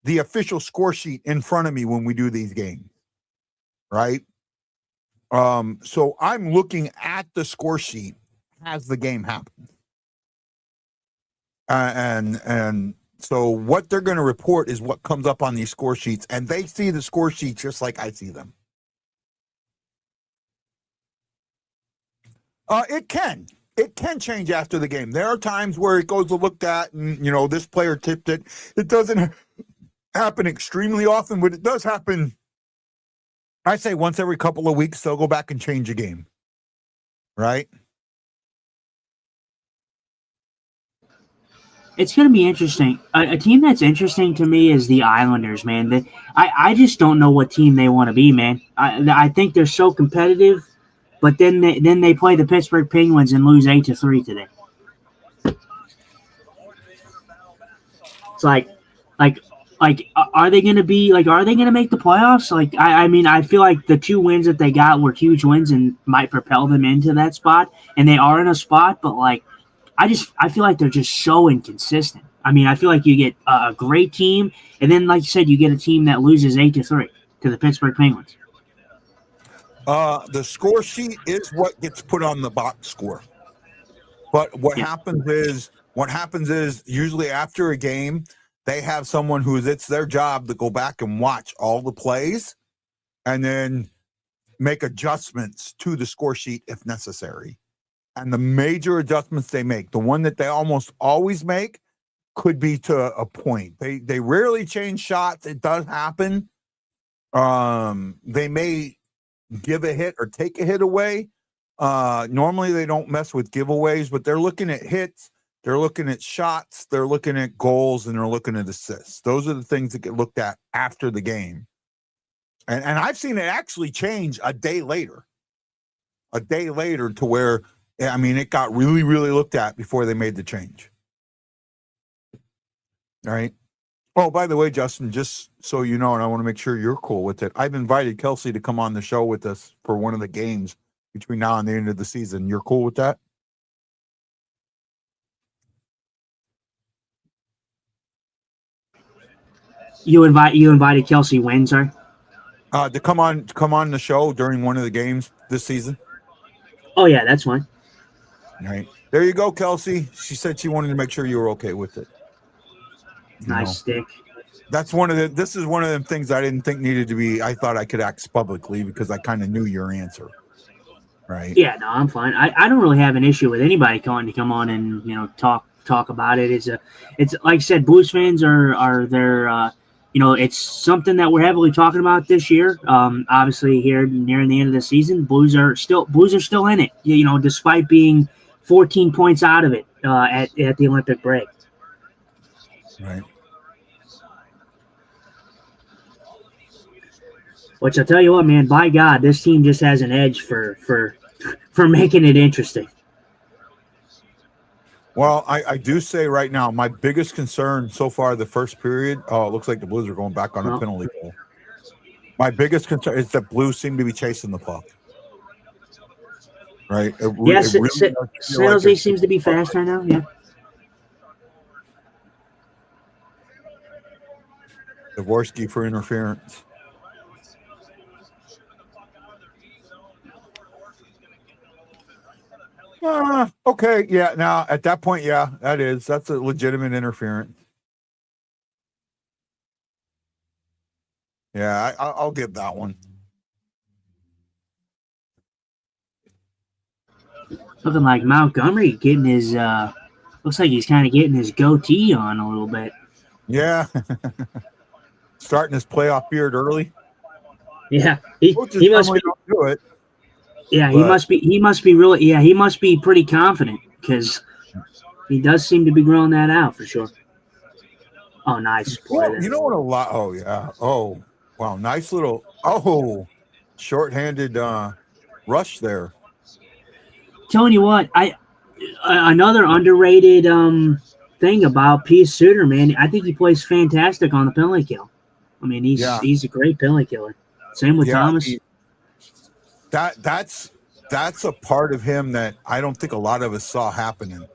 the official score sheet in front of me when we do these games, right? So I'm looking at the score sheet as the game happens, and so what they're going to report is what comes up on these score sheets, and they see the score sheets just like I see them. It can change after the game. There are times where it goes to look at, and this player tipped it. It doesn't happen extremely often, but it does happen. I say once every couple of weeks, they'll go back and change a game, right? It's going to be interesting. A team that's interesting to me is the Islanders, man. I just don't know what team they want to be, man. I think they're so competitive, but then they play the Pittsburgh Penguins and lose 8-3 today. It's like, are they going to be like? Are they going to make the playoffs? Like, I mean, I feel like the 2 wins that they got were huge wins and might propel them into that spot, and they are in a spot, but like. I feel like they're just so inconsistent. I mean, I feel like you get a great team, and then, like you said, you get a team that loses 8-3 to the Pittsburgh Penguins. The score sheet is what gets put on the box score. But what happens is usually after a game, they have someone it's their job to go back and watch all the plays and then make adjustments to the score sheet if necessary. And the major adjustments they make, the one that they almost always make, could be to a point. They rarely change shots. It does happen. They may give a hit or take a hit away. Normally they don't mess with giveaways, but they're looking at hits, they're looking at shots, they're looking at goals, and they're looking at assists. Those are the things that get looked at after the game. And I've seen it actually change a day later to where, I mean, it got really, really looked at before they made the change. All right. Oh, by the way, Justin, just so you know, and I want to make sure you're cool with it, I've invited Kelsey to come on the show with us for one of the games between now and the end of the season. You're cool with that? You invited Kelsey Windsor To come on the show during one of the games this season. Oh yeah, that's fine. All right. There you go, Kelsey. She said she wanted to make sure you were okay with it. Nice stick. This is one of them things I didn't think needed to be. I thought I could ask publicly because I kind of knew your answer. Right. Yeah, no, I'm fine. I don't really have an issue with anybody come on and talk about it. It's like I said, Blues fans are their it's something that we're heavily talking about this year. Obviously here nearing the end of the season, Blues are still in it. Despite being 14 points out of it at the Olympic break. Right. Which I'll tell you what, man, by God, this team just has an edge for making it interesting. Well, I do say right now, my biggest concern so far the first period. Oh, it looks like the Blues are going back on a Well, penalty goal. My biggest concern is that Blues seem to be chasing the puck. Right? It yes, really does feel San like Jose they're seems to be fast right now. Yeah. Dvorsky for interference. Okay, yeah. Now at that point, yeah, that's a legitimate interference. Yeah, I'll give that one. Looking like Montgomery getting his. Looks like he's kind of getting his goatee on a little bit. Yeah, starting his playoff beard early. Yeah, Coaches he must normally be. don't do it. Yeah, But he must be really. Yeah, he must be pretty confident because he does seem to be growing that out for sure. Oh, nice play well, there. you know what a lot. Oh yeah. Oh wow, nice little. Short-handed rush there. Telling you what, another underrated thing about Peace Suter, man. I think he plays fantastic on the penalty kill. I mean, Yeah, he's a great penalty killer. Same with yeah. Thomas. That's a part of him that I don't think a lot of us saw happening.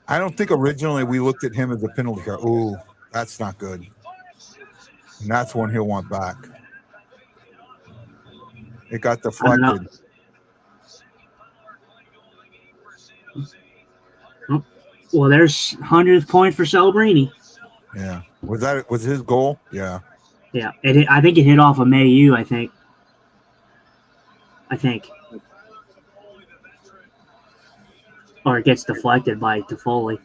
I don't think originally we looked at him as a penalty killer. Ooh, that's not good. And that's one he'll want back. It got I don't know. deflected. Oh, well, there's 100th point for Celebrini. Yeah. Was his goal? Yeah. Yeah, I think it hit off of Mayu. I think, or it gets deflected by Toffoli.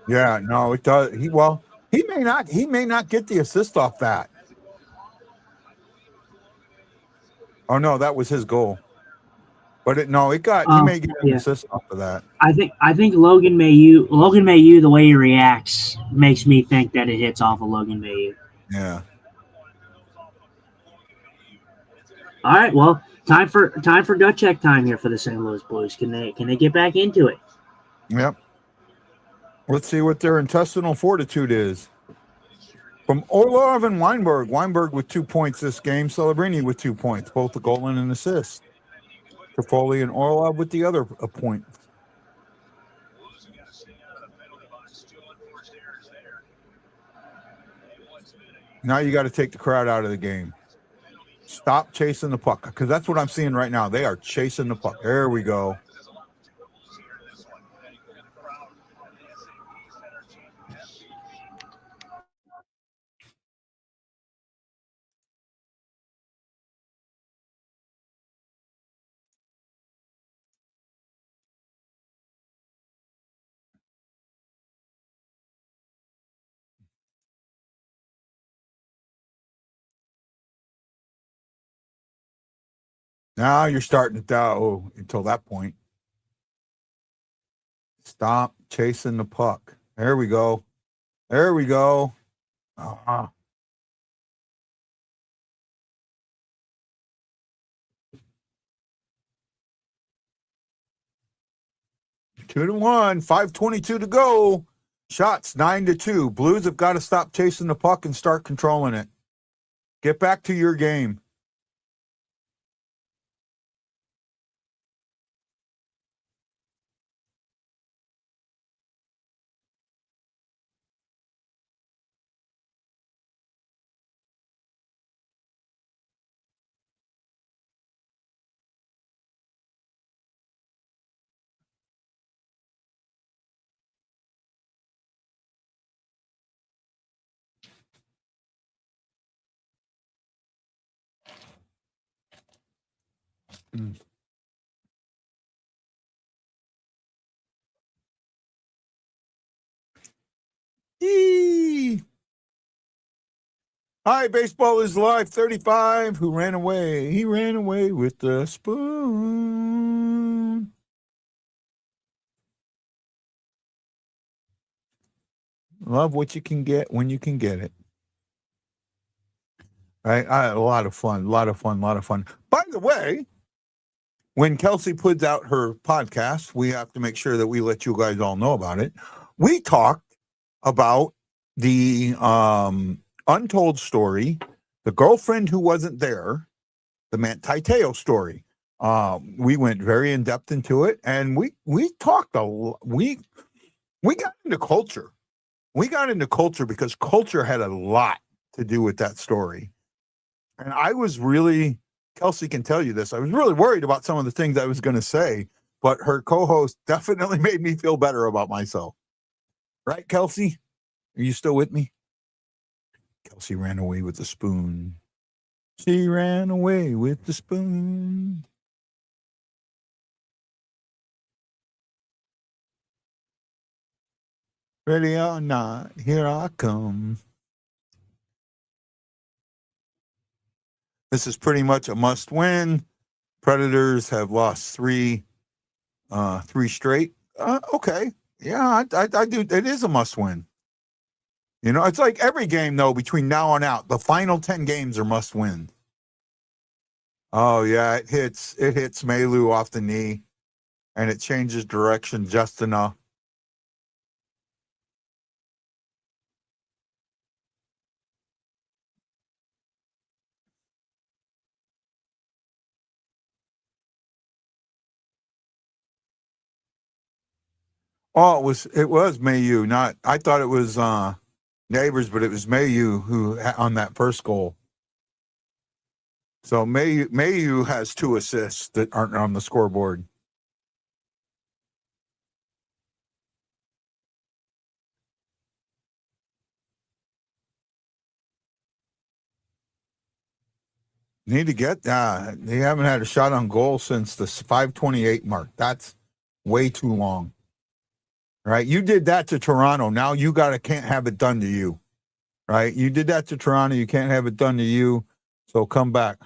Yeah, no, it does. He may not get the assist off that. Oh no, that was his goal. But he may get an Yeah, assist off of that. I think Logan Mayu, the way he reacts makes me think that it hits off of Logan Mayu. Yeah. All right, well, time for gut check time here for the St. Louis Blues. Can they get back into it? Yep. Let's see what their intestinal fortitude is. From Orlov and Weinberg. Weinberg with 2 points this game. Celebrini with 2 points, both a goal and an assist. Toffoli and Orlov with the other point. Now you got to take the crowd out of the game. Stop chasing the puck, because that's what I'm seeing right now. They are chasing the puck. There we go. Now you're starting to until that point. Stop chasing the puck. There we go. There we go. Uh-huh. Two to one, 5:22 to go. Shots 9-2. Blues have got to stop chasing the puck and start controlling it. Get back to your game. Mm. Yee. Hi, baseball is live. 35. Who ran away? He ran away with the spoon. Love what you can get when you can get it. Right? I had a lot of fun. By the way, when Kelsey puts out her podcast, we have to make sure that we let you guys all know about it. We talked about the untold story, the girlfriend who wasn't there, the Manti-Teo story. We went very in depth into it, and we talked we got into culture. We got into culture because culture had a lot to do with that story. And I was really, Kelsey can tell you this, I was really worried about some of the things I was going to say, but her co-host definitely made me feel better about myself. Right, Kelsey? Are you still with me? Kelsey ran away with the spoon. She ran away with the spoon. Ready or not, here I come. This is pretty much a must win. Predators have lost three straight. Okay. Yeah, I do. It is a must win. You know, it's like every game, though, between now and out, the final 10 games are must win. Oh, yeah, it hits Malu off the knee, and it changes direction just enough. Oh, it was Mayu, not, I thought it was Neighbors, but it was Mayu who on that first goal. So Mayu has 2 assists that aren't on the scoreboard. Need to get they haven't had a shot on goal since the 5:28 mark. That's way too long. Right? You did that to Toronto. Now you can't have it done to you. Right? You did that to Toronto. You can't have it done to you. So come back.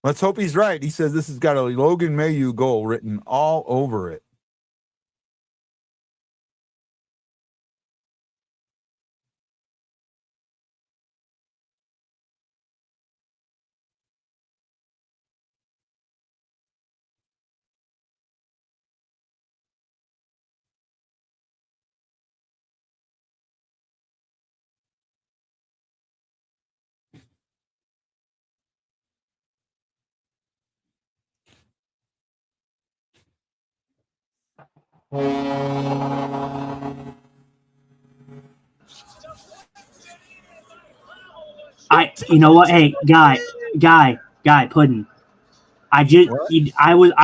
Let's hope he's right. He says this has got a Logan Mayu goal written all over it. You know what? Hey, guy, Puddin'. I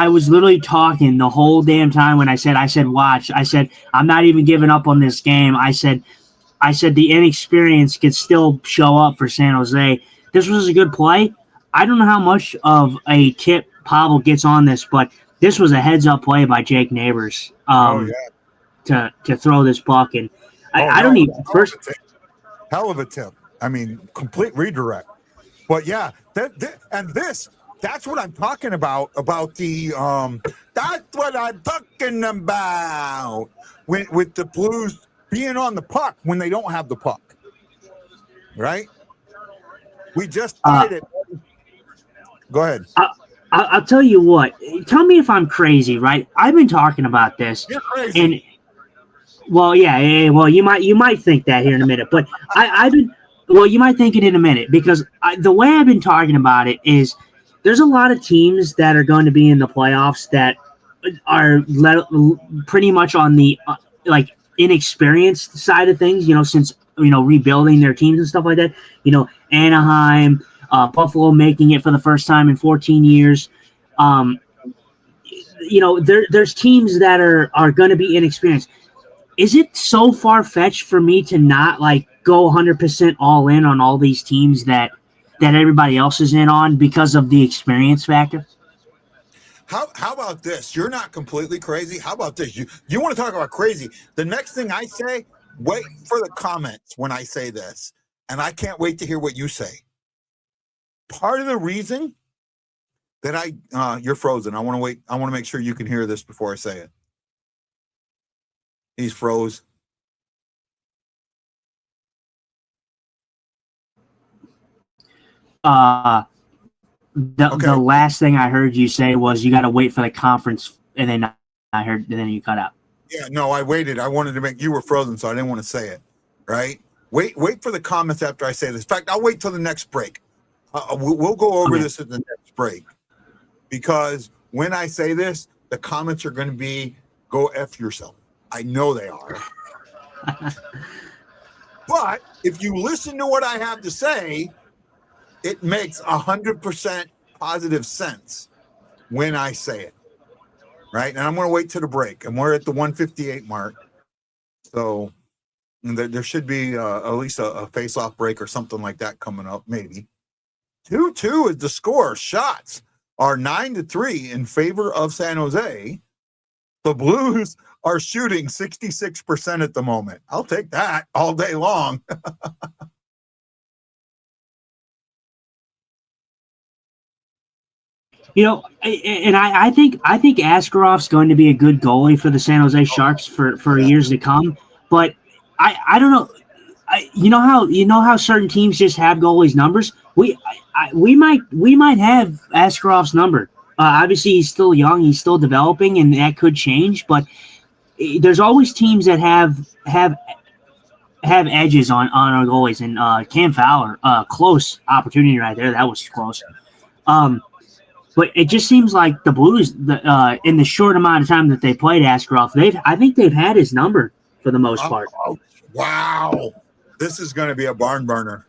was literally talking the whole damn time when I said watch. I said I'm not even giving up on this game. I said the inexperience could still show up for San Jose. This was a good play. I don't know how much of a tip Pavel gets on this, but this was a heads up play by Jake Neighbors to throw this puck, and I don't even first. Hell of a tip. I mean, complete redirect. But yeah, that's what I'm talking about the that's what I'm talking about with the Blues being on the puck when they don't have the puck. Right? We just tried it. Go ahead. I'll tell you what. Tell me if I'm crazy, right? I've been talking about this. You're crazy. And well, yeah. Well, you might think that here in a minute, but I've been. Well, you might think it in a minute because the way I've been talking about it is there's a lot of teams that are going to be in the playoffs that are pretty much on the inexperienced side of things, since, rebuilding their teams and stuff like that. Anaheim, Buffalo making it for the first time in 14 years. There's teams that are going to be inexperienced. Is it so far-fetched for me to not go 100% all in on all these teams that everybody else is in on because of the experience factor? How about this? You're not completely crazy. How about this? You want to talk about crazy? The next thing I say, wait for the comments when I say this, and I can't wait to hear what you say. Part of the reason that you're frozen. I want to wait. I want to make sure you can hear this before I say it. He's froze. The last thing I heard you say was you got to wait for the conference, and then and then you cut out. Yeah, no, I waited. I wanted to make you were frozen, so I didn't want to say it. Right? Wait for the comments after I say this. In fact, I'll wait till the next break. We'll go over this at the next break, because when I say this, the comments are going to be "Go F yourself." I know they are. But if you listen to what I have to say, it makes 100% positive sense when I say it, right? And I'm going to wait to the break, and we're at the 158 mark. So there should be at least a face-off break or something like that coming up, maybe. 2-2 is the score. Shots are 9-3 in favor of San Jose. The Blues are shooting 66% at the moment. I'll take that all day long. You know, and I think Askarov's going to be a good goalie for the San Jose Sharks for years to come. But I don't know. You know how certain teams just have goalies' numbers. We might have Askarov's number. Obviously, he's still young. He's still developing, and that could change. But there's always teams that have edges on our goalies. And Cam Fowler, close opportunity right there. That was close. But it just seems like the Blues, in the short amount of time that they played Askarov, I think they've had his number for the most part. Wow. This is going to be a barn burner.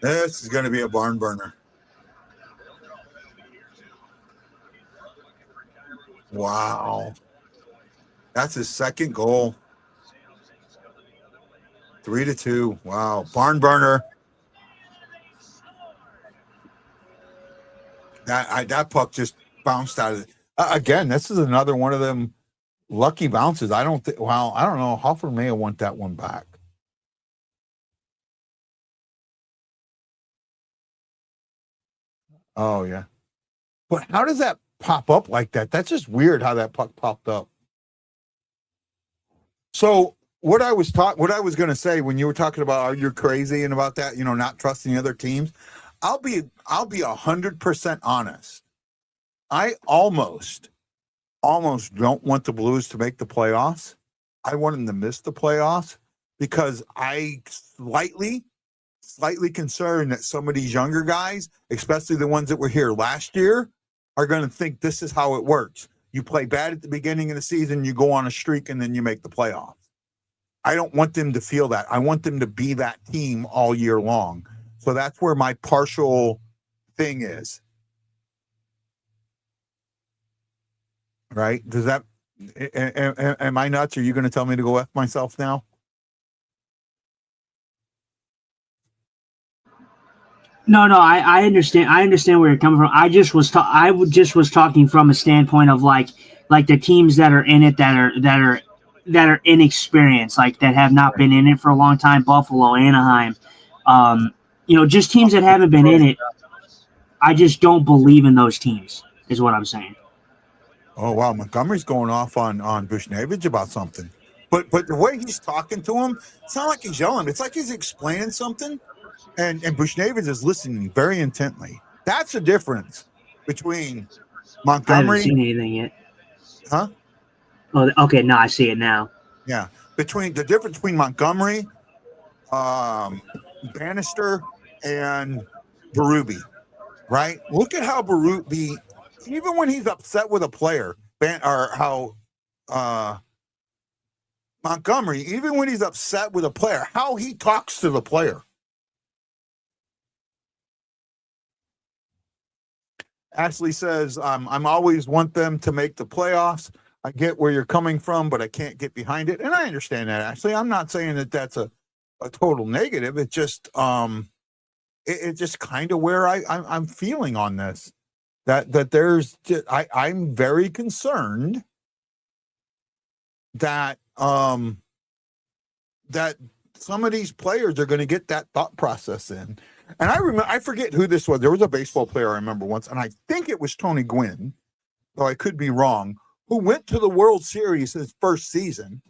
This is going to be a barn burner. Wow. That's his second goal. 3-2. Wow. Barn burner. That puck just bounced out of it. Again, this is another one of them lucky bounces. I don't know. Hoffer may have want that one back. Oh, yeah. But how does that pop up like that? That's just weird how that puck popped up. So what I was going to say when you were talking about are you crazy and about that, not trusting other teams, I'll be 100% honest. I almost don't want the Blues to make the playoffs. I want them to miss the playoffs because I slightly concerned that some of these younger guys, especially the ones that were here last year, are going to think this is how it works. You play bad at the beginning of the season, you go on a streak, and then you make the playoffs. I don't want them to feel that. I want them to be that team all year long. So that's where my partial thing is. Right? Does that, am I nuts? Are you going to tell me to go F myself now? No, I understand. I understand where you're coming from. I just was talking from a standpoint of like the teams that are in it that are inexperienced, like that have not been in it for a long time. Buffalo, Anaheim, just teams that haven't been in it. I just don't believe in those teams, is what I'm saying. Oh wow, Montgomery's going off on Buchnevich about something, but the way he's talking to him, it's not like he's yelling. It's like he's explaining something. And Buchnevich is listening very intently. That's the difference between Montgomery. I haven't seen anything yet. Huh? Oh, okay. No, I see it now. Yeah. The difference between Montgomery, Bannister, and Berube, right? Look at how Berube, even when he's upset with a player, Montgomery, even when he's upset with a player, how he talks to the player. Ashley says, I'm always want them to make the playoffs. I get where you're coming from, but I can't get behind it. And I understand that, Ashley. I'm not saying that that's a total negative. It's just it's just kind of where I'm feeling on this. That there's I'm very concerned that that some of these players are going to get that thought process in. And I forget who this was. There was a baseball player I remember once, and I think it was Tony Gwynn, though I could be wrong, who went to the World Series his first season.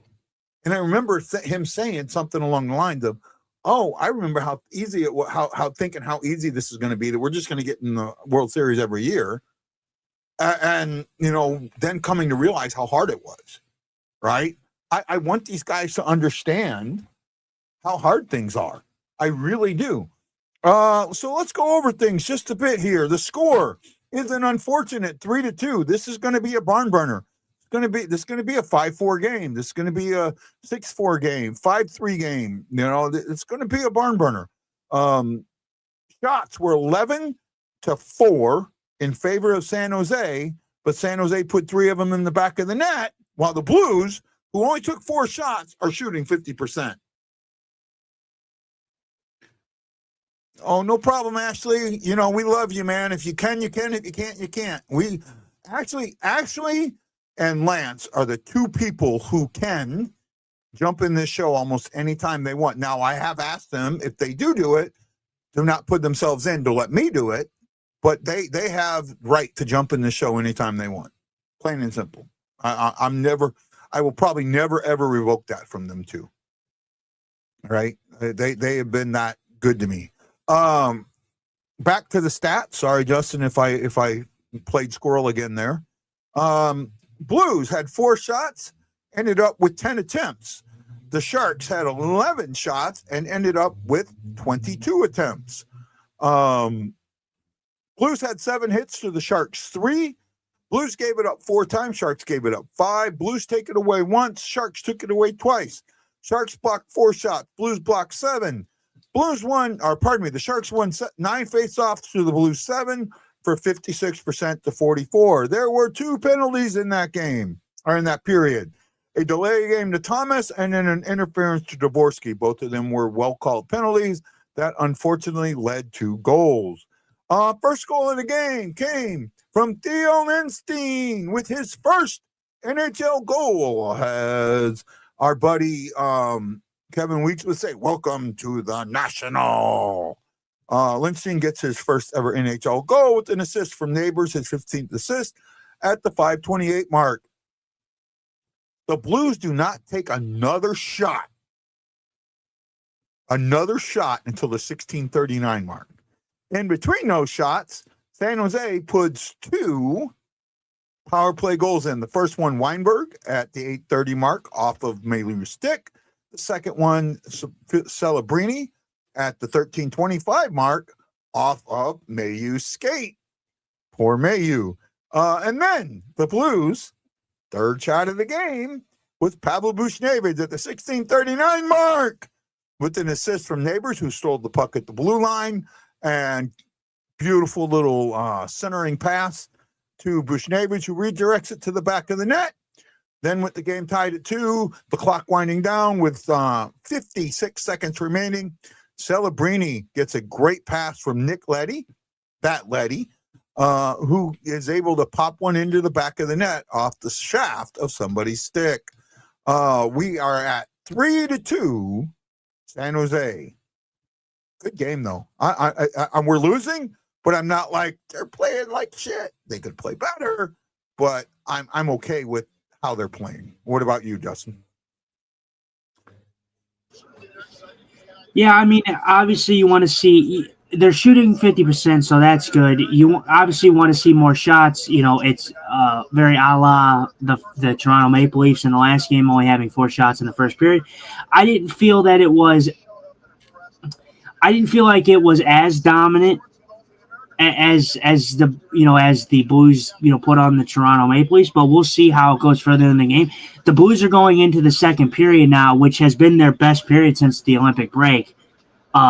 And I remember him saying something along the lines of, "Oh, I remember how easy it was, how easy this is going to be, that we're just going to get in the World Series every year." And, then coming to realize how hard it was, right? I want these guys to understand how hard things are. I really do. So let's go over things just a bit here. The score is an unfortunate 3-2. This is going to be a barn burner. This is going to be a 5-4 game. This is going to be a 6-4 game, 5-3 game. It's going to be a barn burner. Shots were 11-4 in favor of San Jose, but San Jose put 3 of them in the back of the net, while the Blues, who only took 4 shots, are shooting 50%. Oh, no problem, Ashley. We love you, man. If you can, you can. If you can't, you can't. We Ashley and Lance are the 2 people who can jump in this show almost anytime they want. Now, I have asked them, if they do it, do not put themselves in to let me do it, but they have right to jump in the show anytime they want. Plain and simple. I will probably never, ever revoke that from them too. Right? They have been that good to me. Back to the stats. Sorry, Justin, if I played squirrel again there. Blues had 4 shots, ended up with 10 attempts. The Sharks had 11 shots and ended up with 22 attempts. Blues had 7 hits to the Sharks 3. Blues gave it up 4 times. Sharks gave it up 5. Blues take it away once. Sharks took it away twice. Sharks blocked 4 shots. Blues blocked 7. The Sharks won 9 faceoffs to the Blues 7 for 56% to 44. There were 2 penalties in that game, or in that period. A delay game to Thomas and then an interference to Dvorsky. Both of them were well-called penalties that unfortunately led to goals. First goal of the game came from Theo Lindstein with his first NHL goal. As our buddy Kevin Weeks would say, "Welcome to the National." Lindstein gets his first ever NHL goal with an assist from Neighbors, his 15th assist at the 5:28 mark. The Blues do not take another shot until the 16:39 mark. In between those shots, San Jose puts 2 power play goals in. The first one, Weinberg, at the 8:30 mark off of Maillou's stick. The second one, Celebrini, at the 13:25 mark off of Maillou's skate. Poor Mailloux. And then the Blues, third shot of the game, with Pavel Buchnevich at the 16:39 mark with an assist from Neighbors, who stole the puck at the blue line, and beautiful little centering pass to Buchnevich, who redirects it to the back of the net. Then with the game tied at 2, the clock winding down with 56 seconds remaining, Celebrini gets a great pass from Nick Leddy, who is able to pop one into the back of the net off the shaft of somebody's stick. We are at 3-2, San Jose. Good game, though. We're losing, but I'm not like they're playing like shit. They could play better, but I'm okay with how they're playing. What about you, Justin? Yeah, I mean, obviously you want to see they're shooting 50%, so that's good. You obviously want to see more shots. It's very a la the Toronto Maple Leafs in the last game, only having 4 shots in the first period. I didn't feel like it was as dominant as the Blues put on the Toronto Maple Leafs, but we'll see how it goes further in the game. The Blues are going into the second period now, which has been their best period since the Olympic break,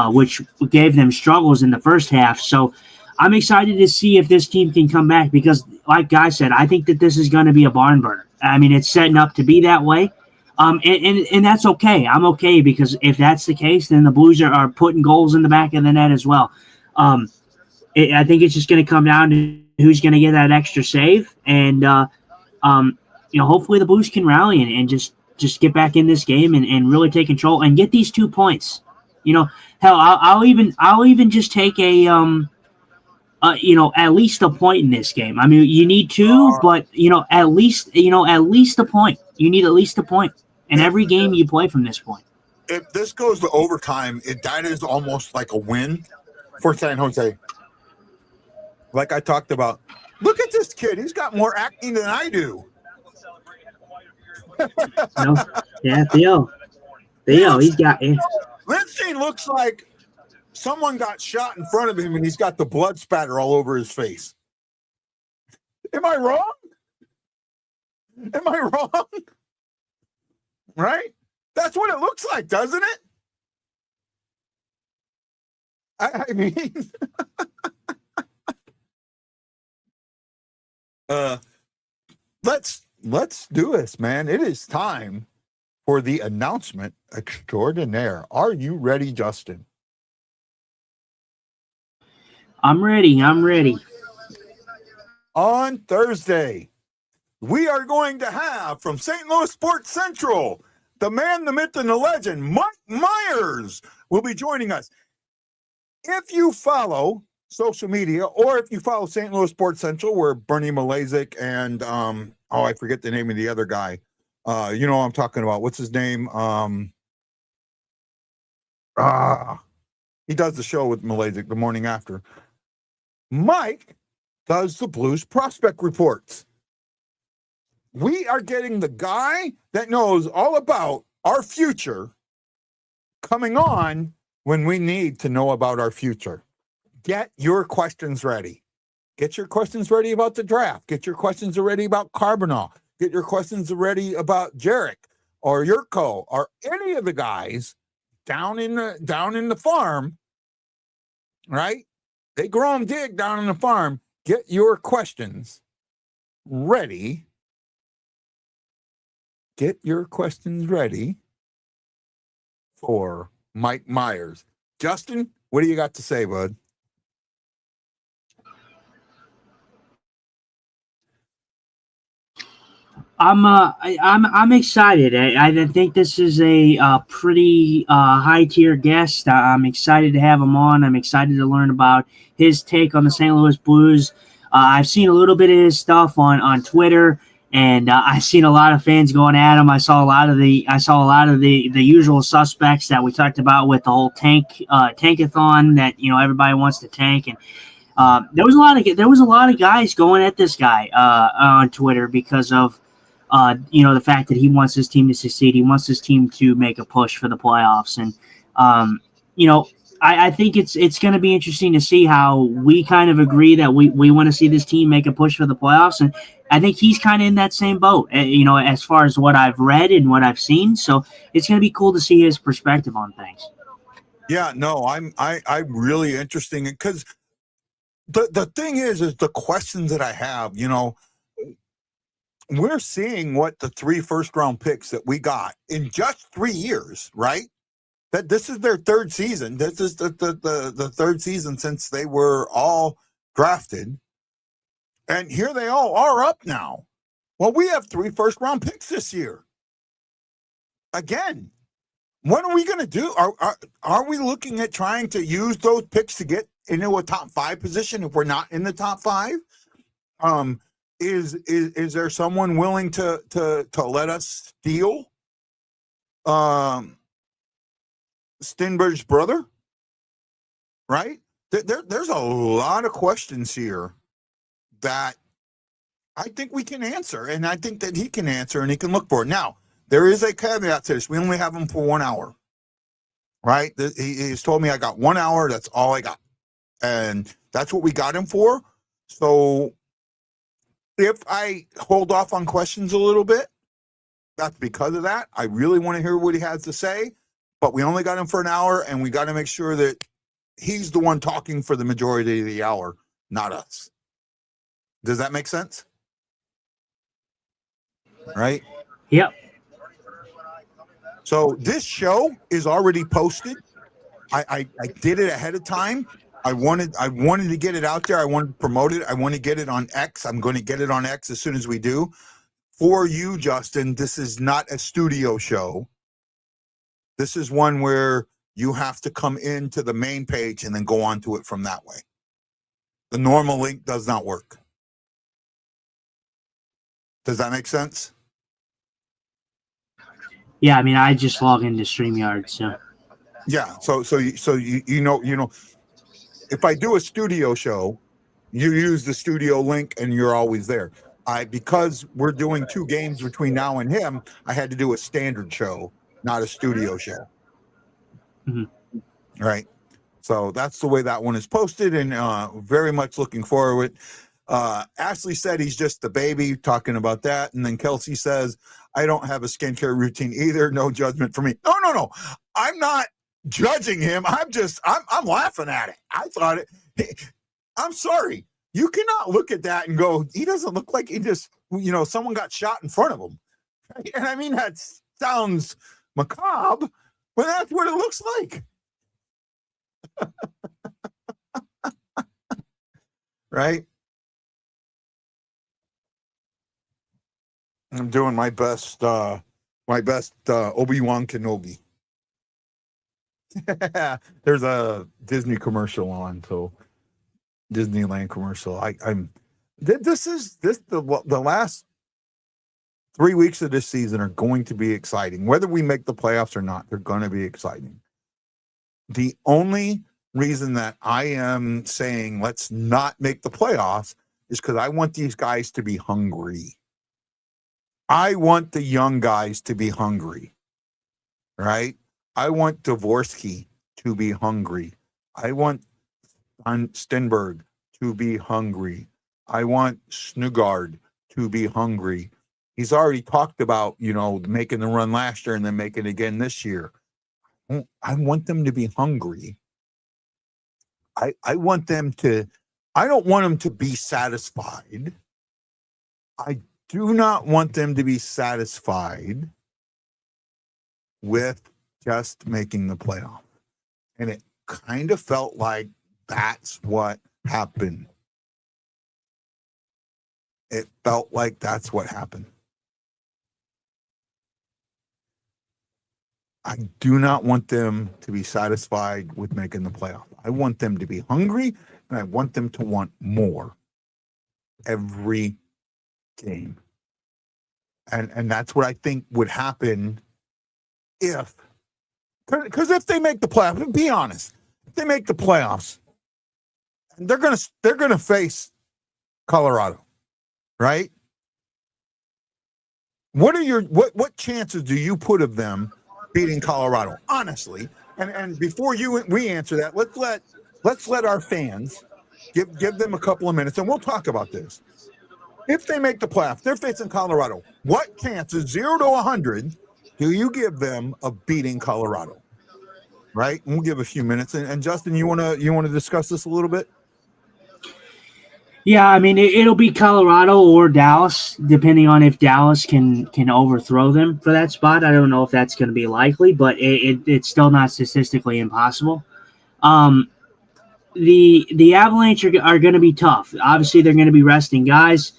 which gave them struggles in the first half. So I'm excited to see if this team can come back because, like Guy said, I think that this is going to be a barn burner. I mean, it's setting up to be that way. And that's okay. I'm okay because if that's the case, then the Blues are putting goals in the back of the net as well. I think it's just going to come down to who's going to get that extra save, and hopefully the Blues can rally and just get back in this game and really take control and get these 2 points. Hell, I'll even just take a at least a point in this game. I mean, you need 2, but at least a point. You need at least a point in every game you play from this point. If this goes to overtime, that is almost like a win for San Jose. Like I talked about, look at this kid. He's got more acting than I do. Yeah, Theo, he's got it. Lindsay looks like someone got shot in front of him and he's got the blood spatter all over his face. Am I wrong? Am I wrong? Right? That's what it looks like, doesn't it? I mean, let's do this, man. It is time for the announcement extraordinaire. Are you ready, Justin? I'm ready. On Thursday, we are going to have from St. Louis Sports Central, the man, the myth, and the legend, Mike Myers, will be joining us. If you follow social media or if you follow St. Louis Sports Central, where Bernie Malayzik and I forget the name of the other guy. You know what I'm talking about. What's his name? He does the show with Malayzik the morning after. Mike does the Blues prospect reports. We are getting the guy that knows all about our future coming on when we need to know about our future. Get your questions ready. Get your questions ready about the draft. Get your questions ready about Carbonell. Get your questions ready about Jarek or Yurko or any of the guys down in the farm, right? They grow them dig down in the farm. Get your questions ready. Get your questions ready for Mike Myers. Justin, what do you got to say, bud? I'm excited. I think this is a pretty high tier guest. I'm excited to have him on. I'm excited to learn about his take on the St. Louis Blues. I've seen a little bit of his stuff on Twitter, and I've seen a lot of fans going at him. I saw a lot of the usual suspects that we talked about with the whole tankathon that everybody wants to tank, and there was a lot of guys going at this guy on Twitter because of the fact that he wants his team to succeed. He wants his team to make a push for the playoffs. And, I think it's going to be interesting to see how we kind of agree that we want to see this team make a push for the playoffs. And I think he's kind of in that same boat, as far as what I've read and what I've seen. So it's going to be cool to see his perspective on things. Yeah, no, I'm really interesting because the thing is the questions that I have, we're seeing what the 3 first-round picks that we got in just 3 years, right? That this is their 3rd season. This is the 3rd season since they were all drafted. And here they all are up now. Well, we have 3 first-round picks this year. Again, what are we going to do? Are we looking at trying to use those picks to get into a top 5 position if we're not in the top 5? Is there someone willing to let us steal Stinberg's brother? Right? There's a lot of questions here that I think we can answer, and I think that he can answer, and he can look for it. Now, there is a caveat to this. We only have him for 1 hour, right? He's told me I got 1 hour. That's all I got, and that's what we got him for. So if I hold off on questions a little bit, that's because of that. I really want to hear what he has to say, but we only got him for an hour, and we got to make sure that he's the one talking for the majority of the hour, not us. Does that make sense? Right? Yep. So this show is already posted. I did it ahead of time. I wanted to get it out there. I wanted to promote it. I want to get it on X. I'm going to get it on X as soon as we do. For you, Justin, this is not a studio show. This is one where you have to come into the main page and then go onto it from that way. The normal link does not work. Does that make sense? Yeah, I mean, I just log into StreamYard, so. Yeah, so you know, if I do a studio show, you use the studio link and you're always there. Because we're doing 2 games between now and him, I had to do a standard show, not a studio show. Mm-hmm. Right. So that's the way that one is posted, and very much looking forward. Ashley said he's just the baby, talking about that. And then Kelsey says, I don't have a skincare routine either. No judgment for me. No. I'm not judging him. I'm laughing at it. I thought it. I'm sorry. You cannot look at that and go, he doesn't look like he just, someone got shot in front of him. And I mean, that sounds macabre, but that's what it looks like. Right? I'm doing my best Obi-Wan Kenobi. There's a Disney commercial on, so Disneyland commercial. The last 3 weeks of this season are going to be exciting. Whether we make the playoffs or not, they're going to be exciting. The only reason that I am saying let's not make the playoffs is because I want these guys to be hungry. I want the young guys to be hungry, right? I want Dvorsky to be hungry. I want Stenberg to be hungry. I want Snugard to be hungry. He's already talked about, making the run last year and then making it again this year. I want them to be hungry. I want them to, I don't want them to be satisfied. I do not want them to be satisfied with just making the playoff. And it kind of felt like that's what happened. It felt like that's what happened. I do not want them to be satisfied with making the playoff. I want them to be hungry, and I want them to want more every game. And that's what I think would happen because if they make the playoffs, be honest, if they make the playoffs, they're gonna face Colorado, right? What chances do you put of them beating Colorado, honestly? And before we answer that, let's let our fans give them a couple of minutes, and we'll talk about this. If they make the playoffs, they're facing Colorado. What chances, 0 to 100, do you give them of beating Colorado? Right? And we'll give a few minutes. And Justin, you wanna discuss this a little bit? Yeah, I mean, it'll be Colorado or Dallas, depending on if Dallas can overthrow them for that spot. I don't know if that's going to be likely, but it's still not statistically impossible. The Avalanche are going to be tough. Obviously, they're going to be resting guys.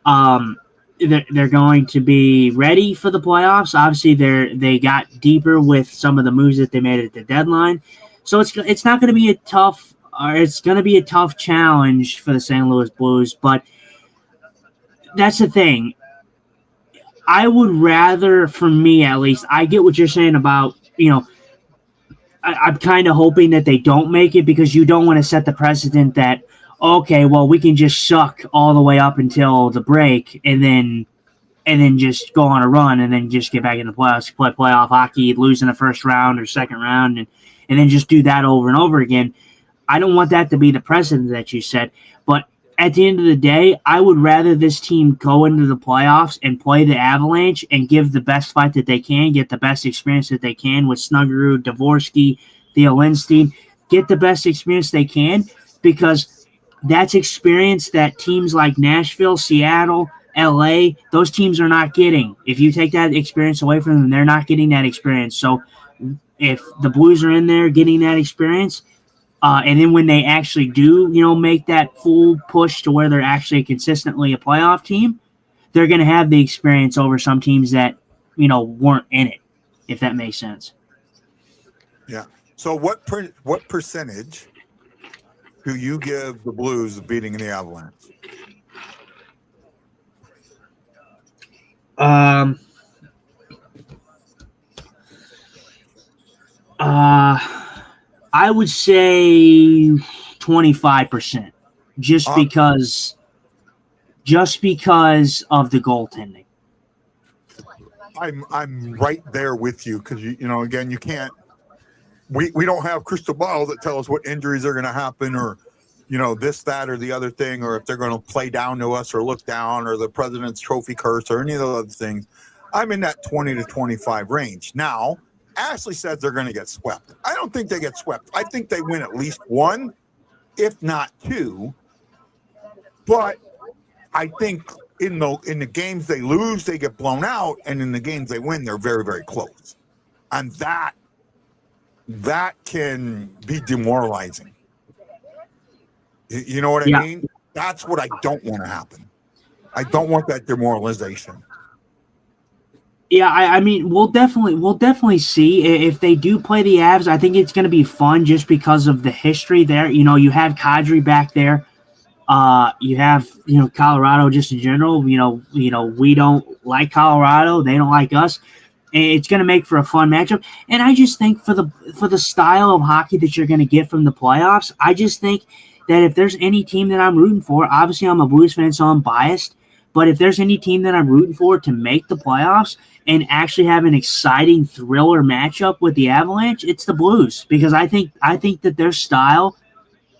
They're going to be ready for the playoffs. Obviously, they got deeper with some of the moves that they made at the deadline. So it's not going to be a tough. It's going to be a tough challenge for the St. Louis Blues, but that's the thing. I would rather, for me at least, I get what you're saying about, I'm kind of hoping that they don't make it because you don't want to set the precedent that, okay, well, we can just suck all the way up until the break and then just go on a run and then just get back in the playoffs, play playoff hockey, lose in the first round or second round, and then just do that over and over again. I don't want that to be the precedent that you set, but at the end of the day, I would rather this team go into the playoffs and play the Avalanche and give the best fight that they can, get the best experience that they can with Snuggerud, Dvorsky, Theo Lindstein, get the best experience they can, because that's experience that teams like Nashville, Seattle, LA, those teams are not getting. If you take that experience away from them, they're not getting that experience. So if the Blues are in there getting that experience, And then when they actually do, make that full push to where they're actually consistently a playoff team, they're going to have the experience over some teams that, weren't in it, if that makes sense. Yeah. So what percentage do you give the Blues beating the Avalanche? I would say 25%, just because of the goaltending. I'm right there with you because again, you can't. We don't have crystal balls that tell us what injuries are going to happen, or this, that, or the other thing, or if they're going to play down to us or look down, or the President's Trophy curse, or any of those other things. I'm in that 20 to 25 range. Now, Ashley says they're going to get swept. I don't think they get swept. I think they win at least one, if not two. But I think in the games they lose, they get blown out, and in the games they win, they're very, very close. And that can be demoralizing. You know what I mean? That's what I don't want to happen. I don't want that demoralization. Yeah, I mean, we'll definitely see if they do play the Avs. I think it's going to be fun just because of the history there. You have Kadri back there. You have Colorado just in general. We don't like Colorado. They don't like us. It's going to make for a fun matchup. And I just think for the style of hockey that you're going to get from the playoffs, I just think that if there's any team that I'm rooting for, obviously I'm a Blues fan, so I'm biased. But if there's any team that I'm rooting for to make the playoffs and actually have an exciting thriller matchup with the Avalanche, it's the Blues, because I think that their style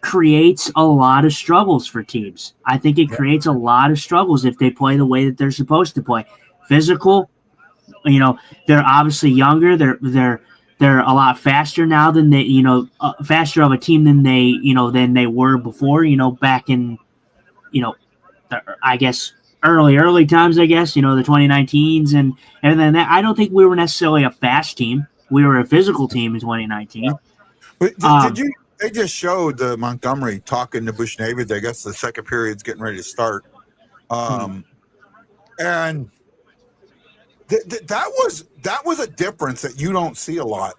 creates a lot of struggles for teams. I think it creates a lot of struggles if they play the way that they're supposed to play. Physical, they're obviously younger. They're a lot faster now than they, faster of a team than they were before. Back in, I guess early times. I guess the 2019s and everything like that. I don't think we were necessarily a fast team. We were a physical team in 2019. Yeah. But did you? They just showed Montgomery talking to Bushnavid. I guess the second period's getting ready to start, and that was a difference that you don't see a lot.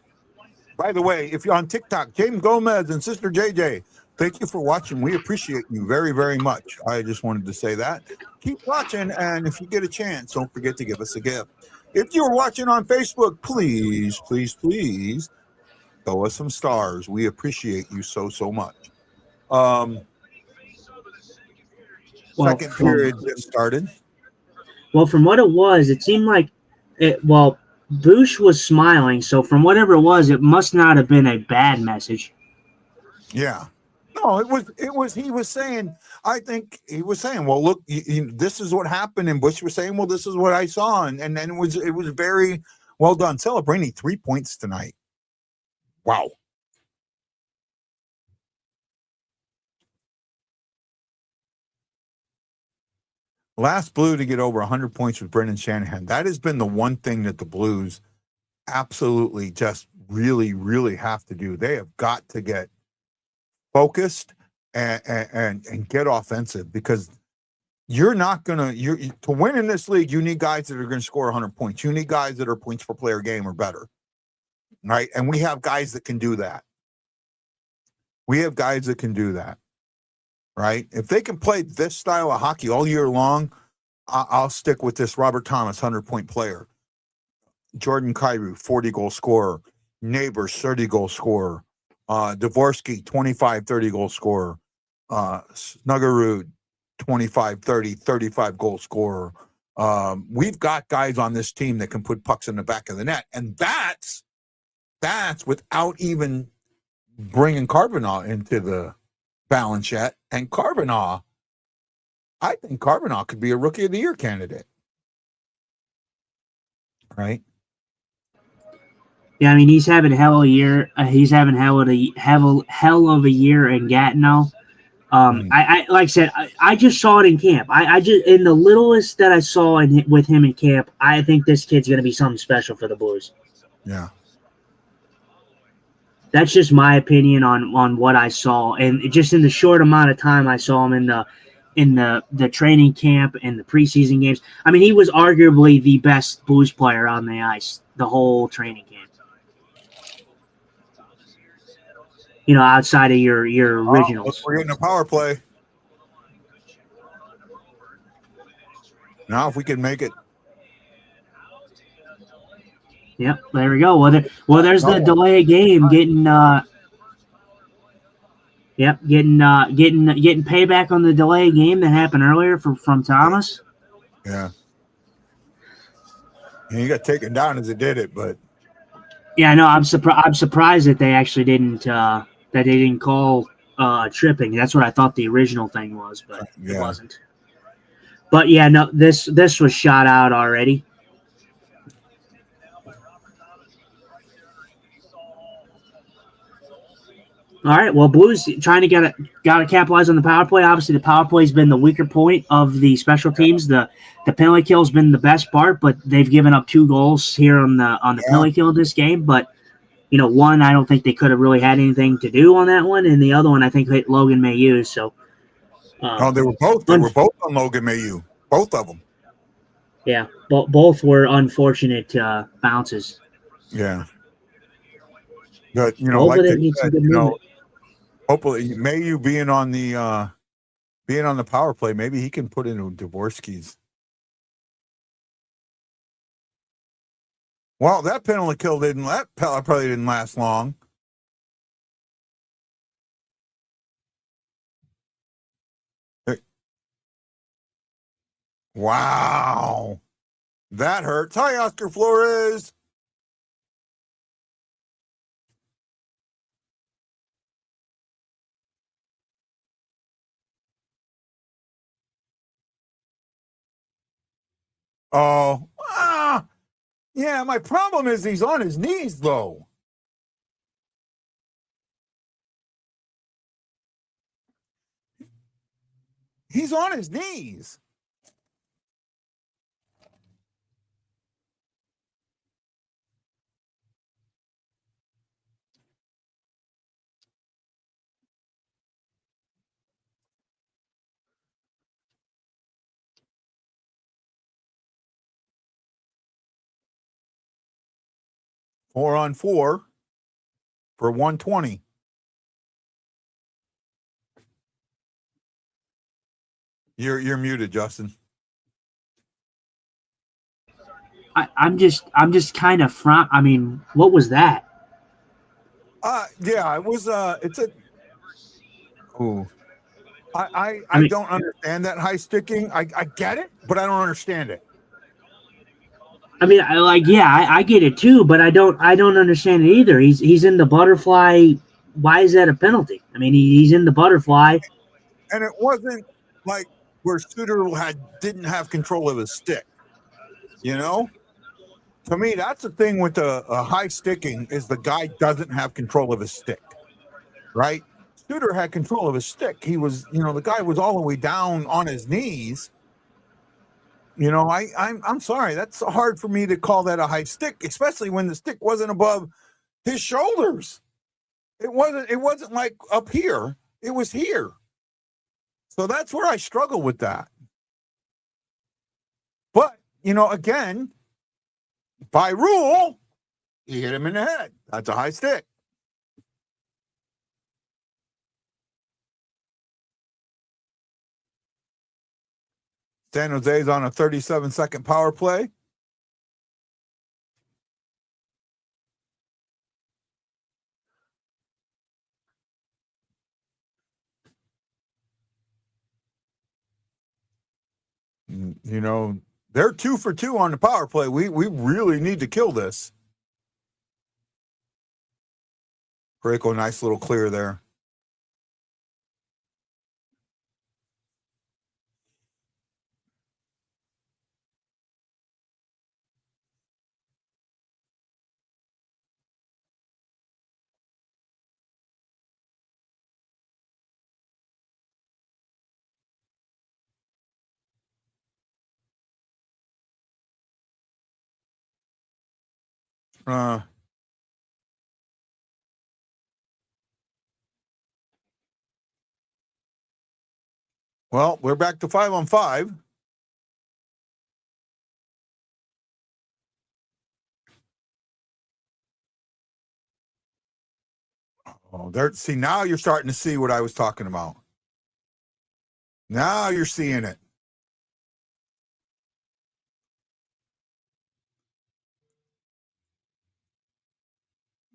By the way, if you're on TikTok, James Gomez and Sister JJ, thank you for watching. We appreciate you very, very much. I just wanted to say that. Keep watching, and if you get a chance, don't forget to give us a gift. If you're watching on Facebook, please, please, please throw us some stars. We appreciate you so, so much. Second period just started. Well, from what it seemed like Bush was smiling, so from whatever it was, it must not have been a bad message. Yeah. No, it was he was saying, I think he was saying, well, look, this is what happened, and Bush was saying, well, this is what I saw, and then it was very well done. Celebrini 3 points tonight. Wow. Last Blue to get over 100 points with Brendan Shanahan. That has been the one thing that the Blues absolutely just really, really have to do. They have got to get focused and get offensive, because you're not going to win in this league. You need guys that are going to score 100 points. You need guys that are points per player game or better. Right. And we have guys that can do that. Right. If they can play this style of hockey all year long, I'll stick with this Robert Thomas 100-point player. Jordan Kyrou, 40-goal scorer. Neighbors, 30-goal scorer. Dvorsky, 25-30-goal scorer. Snuggerud, 25-30, 35-goal scorer. We've got guys on this team that can put pucks in the back of the net. And that's without even bringing Carbonneau into the balance yet. And Carbonneau, I think Carbonneau could be a Rookie of the Year candidate. Right? Yeah, I mean, he's having a hell of a year. He's having hell of a year in Gatineau. I like I said, I just saw it in camp. I just, in the littlest that I saw with him in camp, I think this kid's going to be something special for the Blues. Yeah. That's just my opinion on what I saw, and just in the short amount of time I saw him in the training camp and the preseason games. I mean, he was arguably the best Blues player on the ice the whole training camp. You know, outside of your originals. We're getting a power play. Now, if we can make it. Yep, there we go. There's the delay game getting getting payback on the delay game that happened earlier from Thomas. Yeah. And he got taken down as it did it, but yeah, no, I'm surprised that they actually didn't call tripping. That's what I thought the original thing was, but it wasn't. But yeah, no, this was shot out already. All right, well, Blues trying to gotta capitalize on the power play. Obviously, the power play's been the weaker point of the special teams. The penalty kill's been the best part, but they've given up 2 goals here on the penalty kill of this game. But you know, one I don't think they could have really had anything to do on that one, and the other one I think hit Logan Mailloux. So, they were both on Logan Mailloux, both of them. Yeah, both were unfortunate bounces. Yeah, but you know, like they said, you know, hopefully Mailloux being on the power play, maybe he can put in Dvorsky's. Well, that penalty kill probably didn't last long. Wow, that hurts. Hi, Oscar Flores. Oh, yeah, my problem is he's on his knees, though. He's on his knees. Four on four for 120. You're muted, Justin. I'm just kind of front. I mean, what was that? Yeah, it was. It's a. Ooh, I don't understand that high sticking. I get it, but I don't understand it. I mean, I get it too, but I don't understand it either. He's in the butterfly. Why is that a penalty? I mean, he's in the butterfly, and it wasn't like where Suter didn't have control of his stick. You know, to me, that's the thing with a high sticking is the guy doesn't have control of his stick, right? Suter had control of his stick. He was, the guy was all the way down on his knees. You know, I'm sorry. That's hard for me to call that a high stick, especially when the stick wasn't above his shoulders. It wasn't like up here. It was here. So that's where I struggle with that. But, again, by rule, he hit him in the head. That's a high stick. San Jose's on a 37-second power play. They're 2 for 2 on the power play. We really need to kill this. Parayko, nice little clear there. Well, we're back to 5-on-5. Oh, there. See, now you're starting to see what I was talking about. Now you're seeing it.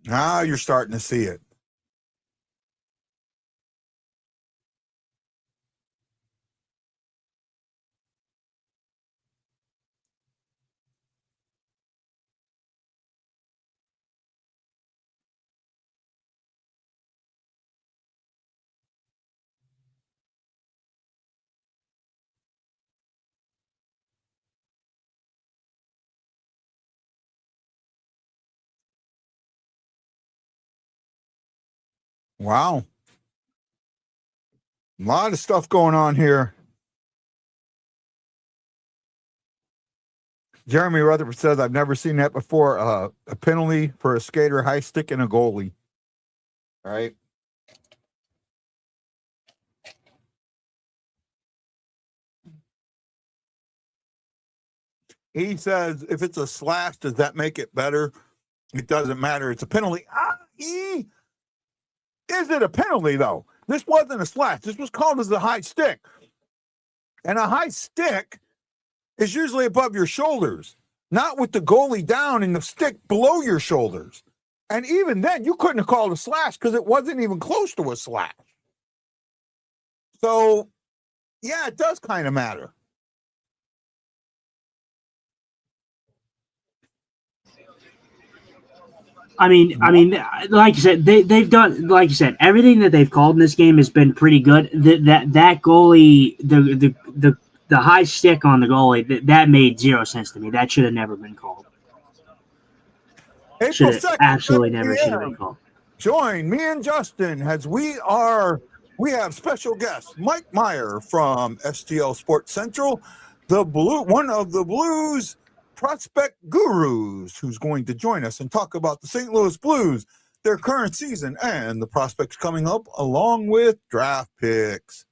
Now you're starting to see it. Wow. A lot of stuff going on here. Jeremy Rutherford says, I've never seen that before. A penalty for a skater, high stick, and a goalie. All right. He says, if it's a slash, does that make it better? It doesn't matter. It's a penalty. Is it a penalty, though? This wasn't a slash. This was called as a high stick. And a high stick is usually above your shoulders, not with the goalie down and the stick below your shoulders. And even then, you couldn't have called a slash because it wasn't even close to a slash. So, yeah, it does kind of matter. I mean, like you said, they've done, like you said, everything that they've called in this game has been pretty good. That goalie, the high stick on the goalie, that made zero sense to me. That should have never been called. April Should 2nd, absolutely never should have been called. Join me and Justin as we have special guests, Mike Meyer from STL Sports Central, one of the Blues prospect gurus, who's going to join us and talk about the St. Louis Blues, their current season, and the prospects coming up, along with draft picks.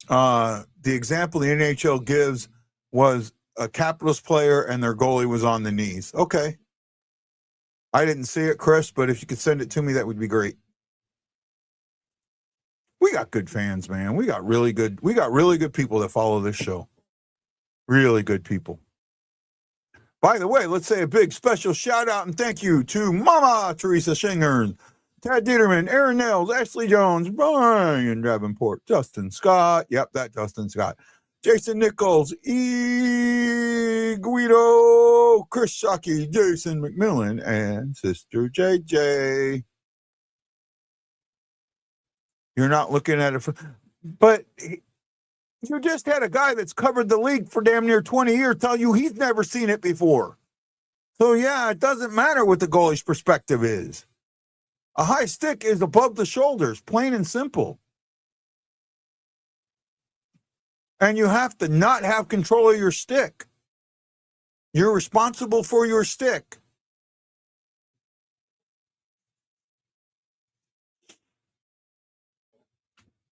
The example the NHL gives was a Capitals player and their goalie was on the knees. Okay. I didn't see it, Chris, but if you could send it to me, that would be great. We got good fans, man. We got really good people that follow this show. Really good people. By the way, let's say a big special shout out and thank you to Mama Teresa Shingers, Tad Dieterman, Aaron Nails, Ashley Jones, Brian Davenport, Justin Scott. Yep, that Justin Scott. Jason Nichols, E. Guido, Chris Shockey, Jason McMillan, and Sister JJ. You're not looking at it, but you just had a guy that's covered the league for damn near 20 years tell you he's never seen it before. So, yeah, it doesn't matter what the goalie's perspective is. A high stick is above the shoulders, plain and simple. And you have to not have control of your stick. You're responsible for your stick.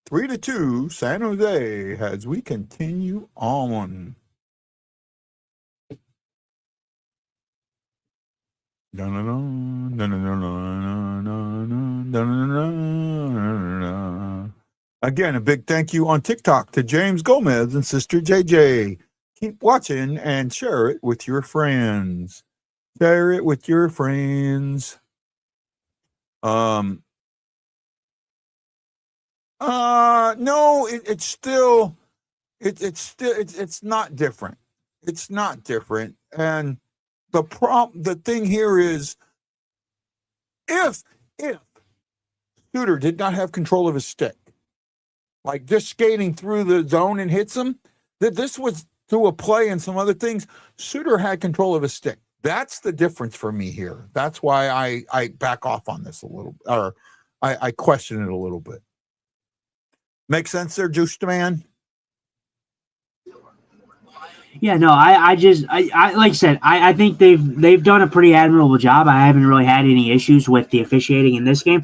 Three to 2, San Jose, as we continue on. Again, a big thank you on TikTok to James Gomez and Sister JJ. Keep watching and share it with your friends. Share it with your friends. No, it's not different. It's not different. And the thing here is, if Suter did not have control of his stick, like just skating through the zone and hits him, that this was through a play and some other things, Suter had control of his stick. That's the difference for me here. That's why I back off on this a little, or I question it a little bit. Make sense there, Juice Man? Yeah, no, I like I said, I think they've done a pretty admirable job. I haven't really had any issues with the officiating in this game.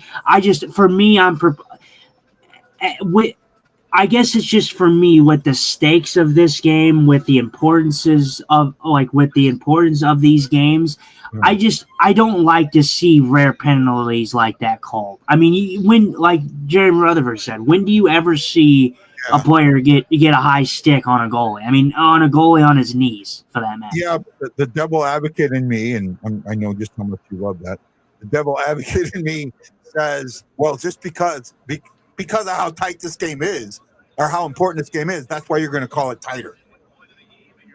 I guess it's just for me with the stakes of this game, with the importances of with the importance of these games. I don't like to see rare penalties like that called. I mean, when like Jeremy Rutherford said, when do you ever see a Yeah. player get a high stick on a goalie? I mean, on a goalie on his knees for that matter. Yeah, the devil advocate in me, and I know just how much you love that. The devil advocate in me says, well, just because of how tight this game is, or how important this game is, that's why you're going to call it tighter,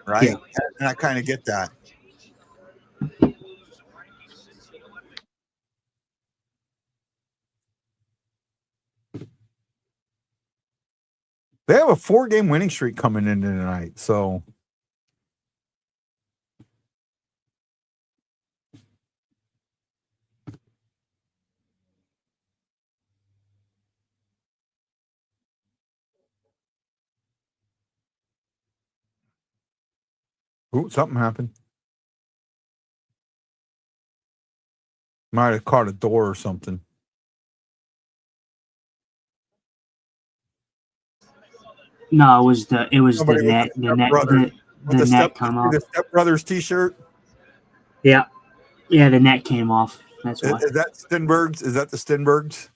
right? Yeah. And I kind of get that. They have a 4-game winning streak coming into tonight, so. Ooh, something happened. Might have caught a door or something. No, it was the Somebody with the net come off. The Step Brothers T-shirt. Yeah, yeah, the net came off. That's why. Is that Stenberg's? Is that the Stenbergs?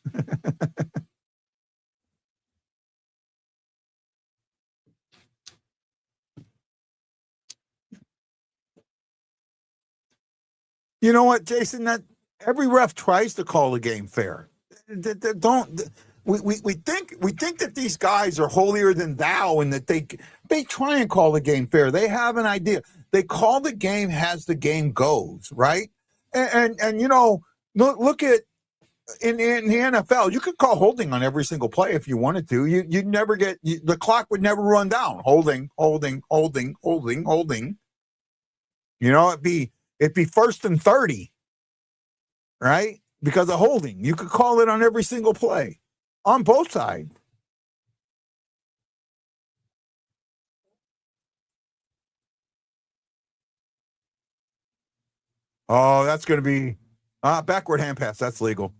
You know what, Jason? That every ref tries to call the game fair. Don't we think that these guys are holier than thou and that they try and call the game fair. They have an idea. They call the game as the game goes, right? And you know, look at in the NFL, you could call holding on every single play if you wanted to. You'd never get the clock would never run down. Holding. You know, it'd be 1st and 30, right? Because of holding. You could call it on every single play on both sides. Oh, that's going to be backward hand pass. That's legal.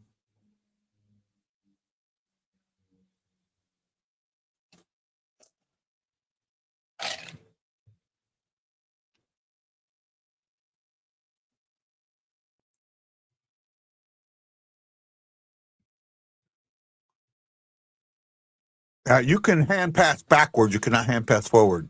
You can hand pass backwards. You cannot hand pass forward.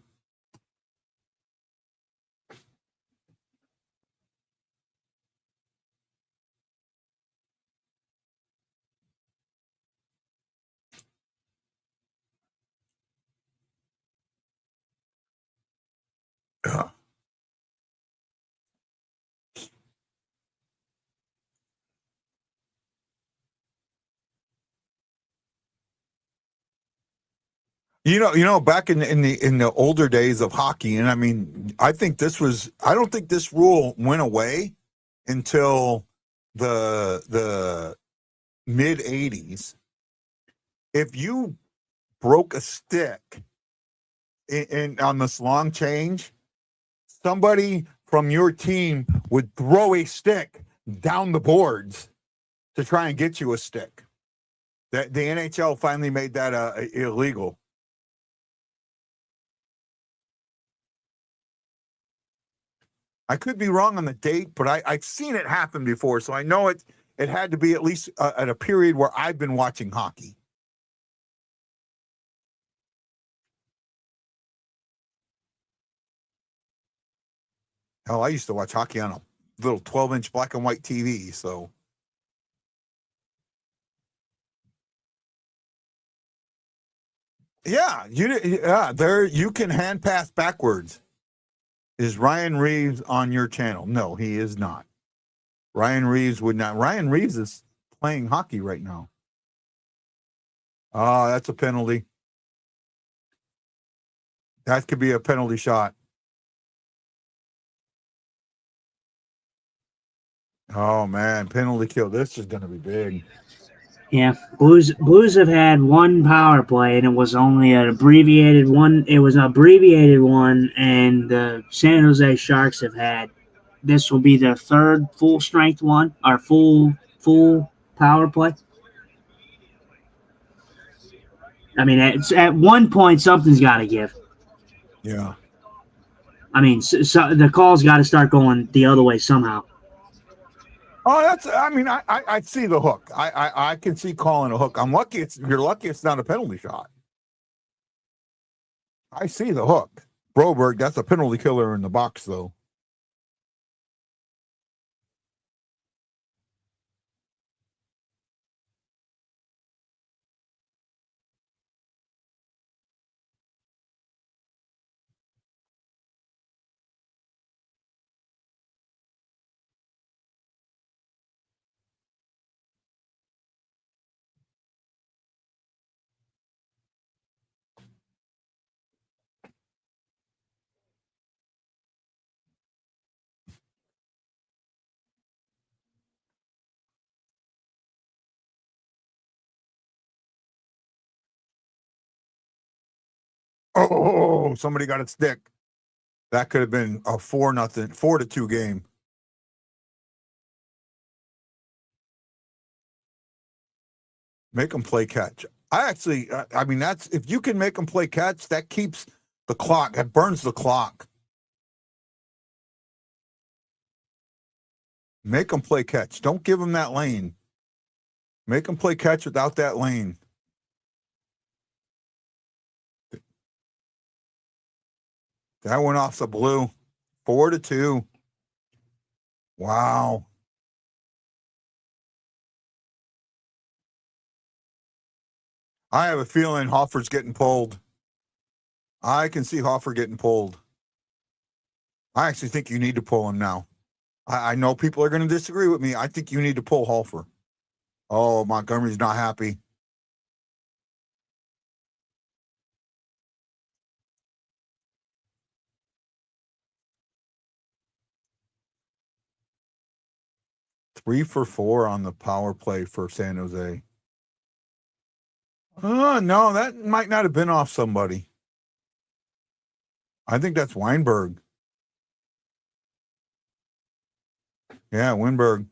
You know, back in the older days of hockey, and I mean, I don't think this rule went away until the mid 80s. If you broke a stick in on this long change, somebody from your team would throw a stick down the boards to try and get you a stick. That the NHL finally made that illegal. I could be wrong on the date, but I've seen it happen before, so I know it had to be at least at a period where I've been watching hockey. Hell, I used to watch hockey on a little 12-inch black and white TV, so. Yeah, there you can hand pass backwards. Is Ryan Reeves on your channel? No, he is not. Ryan Reeves would not. Ryan Reeves is playing hockey right now. Oh, that's a penalty. That could be a penalty shot. Oh man, penalty kill. This is going to be big. Yeah, Blues have had one power play, and it was only an abbreviated one. It was an abbreviated one, and the San Jose Sharks have had. This will be their third full strength one, or full power play. I mean, at one point, something's got to give. Yeah. I mean, so the call's got to start going the other way somehow. Oh, I mean, I see the hook. I can see calling a hook. You're lucky it's not a penalty shot. I see the hook. Broberg, that's a penalty killer in the box, though. Oh, somebody got a stick. That could have been a 4-2 game. Make them play catch. I mean, that's if you can make them play catch, that keeps the clock. That burns the clock. Make them play catch. Don't give them that lane. Make them play catch without that lane. That went off the blue. 4-2. Wow. I have a feeling Hoffer's getting pulled. I can see Hoffer getting pulled. I actually think you need to pull him now. I know people are going to disagree with me. I think you need to pull Hoffer. Oh, Montgomery's not happy. Three for 4 on the power play for San Jose. Oh, no, that might not have been off somebody. I think that's Weinberg. Yeah, Weinberg.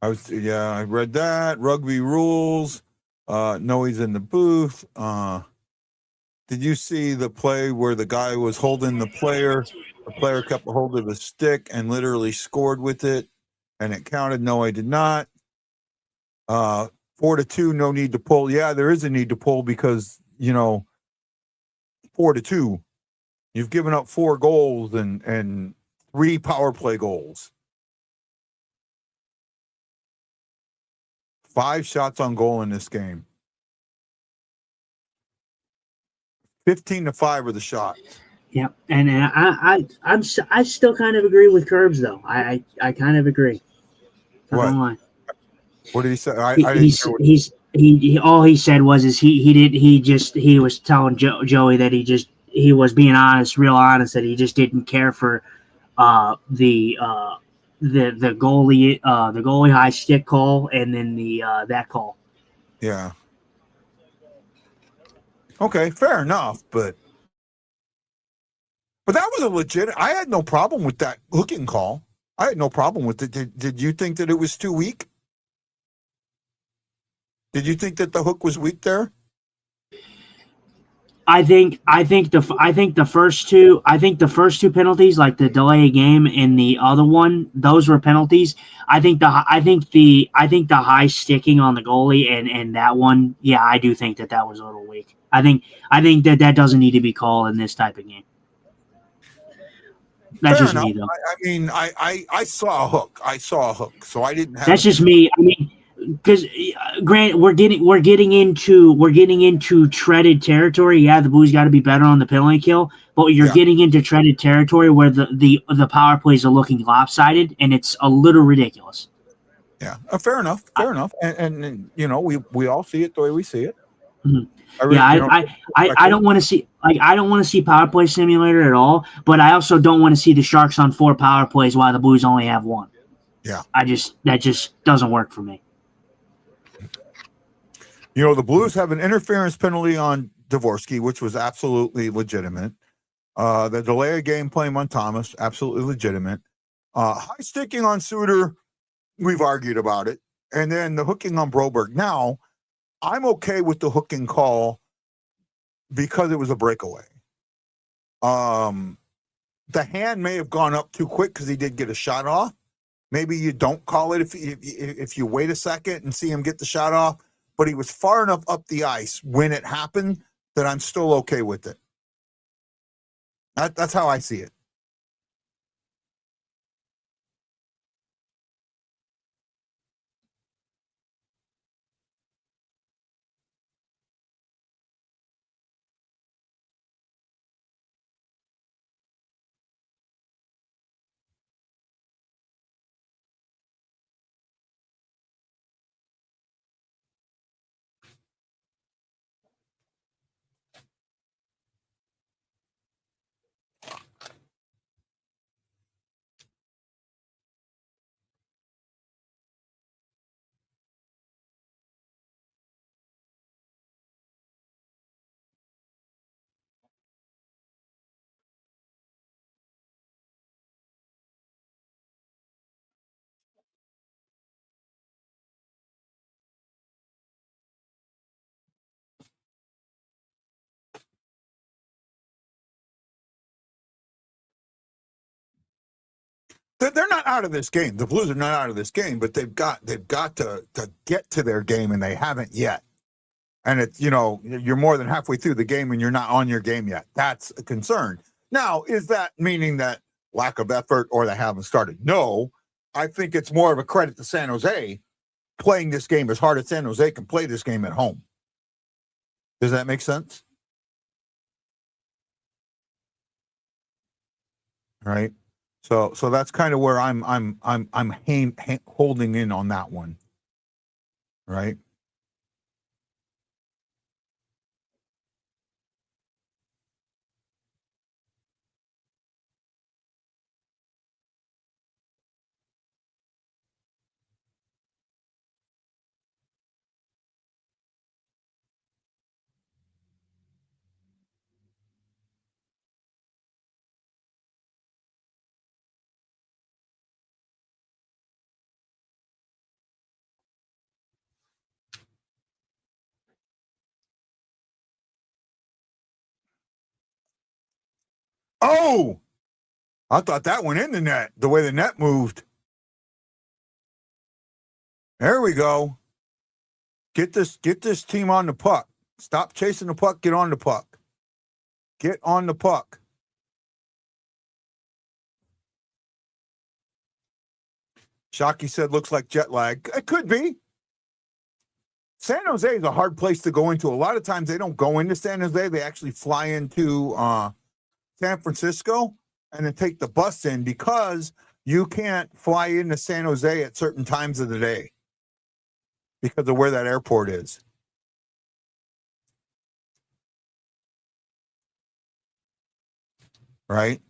I read that. Rugby rules. No, he's in the booth. Did you see the play where the guy was holding the player? The player kept a hold of the stick and literally scored with it, and it counted. No, I did not. 4-2, no need to pull. Yeah, there is a need to pull because, 4-2. You've given up 4 goals and 3 power play goals. 5 shots on goal in this game. 15-5 are the shots. Yeah, and I still kind of agree with Curbs though. I kind of agree. What? What did he say? All he said was he was telling Joey that he was being honest, real honest, that he just didn't care for the goalie high stick call and then the that call. Yeah. Okay, fair enough, but that was a legit. I had no problem with that hooking call. I had no problem with it. Did you think that it was too weak? Did you think that the hook was weak there? I think the first two penalties, like the delay of game and the other one, those were penalties. I think the high sticking on the goalie and that one, yeah, I do think that was a little weak. I think that doesn't need to be called in this type of game. That's Fair just enough. me, though. I mean, I saw a hook. So I didn't have. That's just me. I mean, because Grant, we're getting into treaded territory. Yeah, the Blues got to be better on the penalty kill, but you're getting into treaded territory where the power plays are looking lopsided, and it's a little ridiculous. Yeah, fair enough. And we all see it the way we see it. Mm-hmm. I don't want to see power play simulator at all, but I also don't want to see the Sharks on 4 power plays while the Blues only have 1. Yeah, that just doesn't work for me. You know, the Blues have an interference penalty on Dvorsky, which was absolutely legitimate. The delay of game playing on Thomas, absolutely legitimate. High sticking on Suter, we've argued about it. And then the hooking on Broberg. Now, I'm okay with the hooking call because it was a breakaway. The hand may have gone up too quick because he did get a shot off. Maybe you don't call it if you wait a second and see him get the shot off. But he was far enough up the ice when it happened that I'm still okay with it. That's how I see it. They're not out of this game. The Blues are not out of this game, but they've got to get to their game, and they haven't yet. And it's, you're more than halfway through the game and you're not on your game yet. That's a concern. Now, is that meaning that lack of effort or they haven't started? No, I think it's more of a credit to San Jose playing this game as hard as San Jose can play this game at home. Does that make sense? Right. So that's kind of where I'm holding in on that one. Right. Oh, I thought that went in the net, the way the net moved. There we go. Get this team on the puck. Stop chasing the puck. Get on the puck. Get on the puck. Shockey said, looks like jet lag. It could be. San Jose is a hard place to go into. A lot of times they don't go into San Jose. They actually fly into San Francisco and then take the bus in because you can't fly into San Jose at certain times of the day because of where that airport is. Right?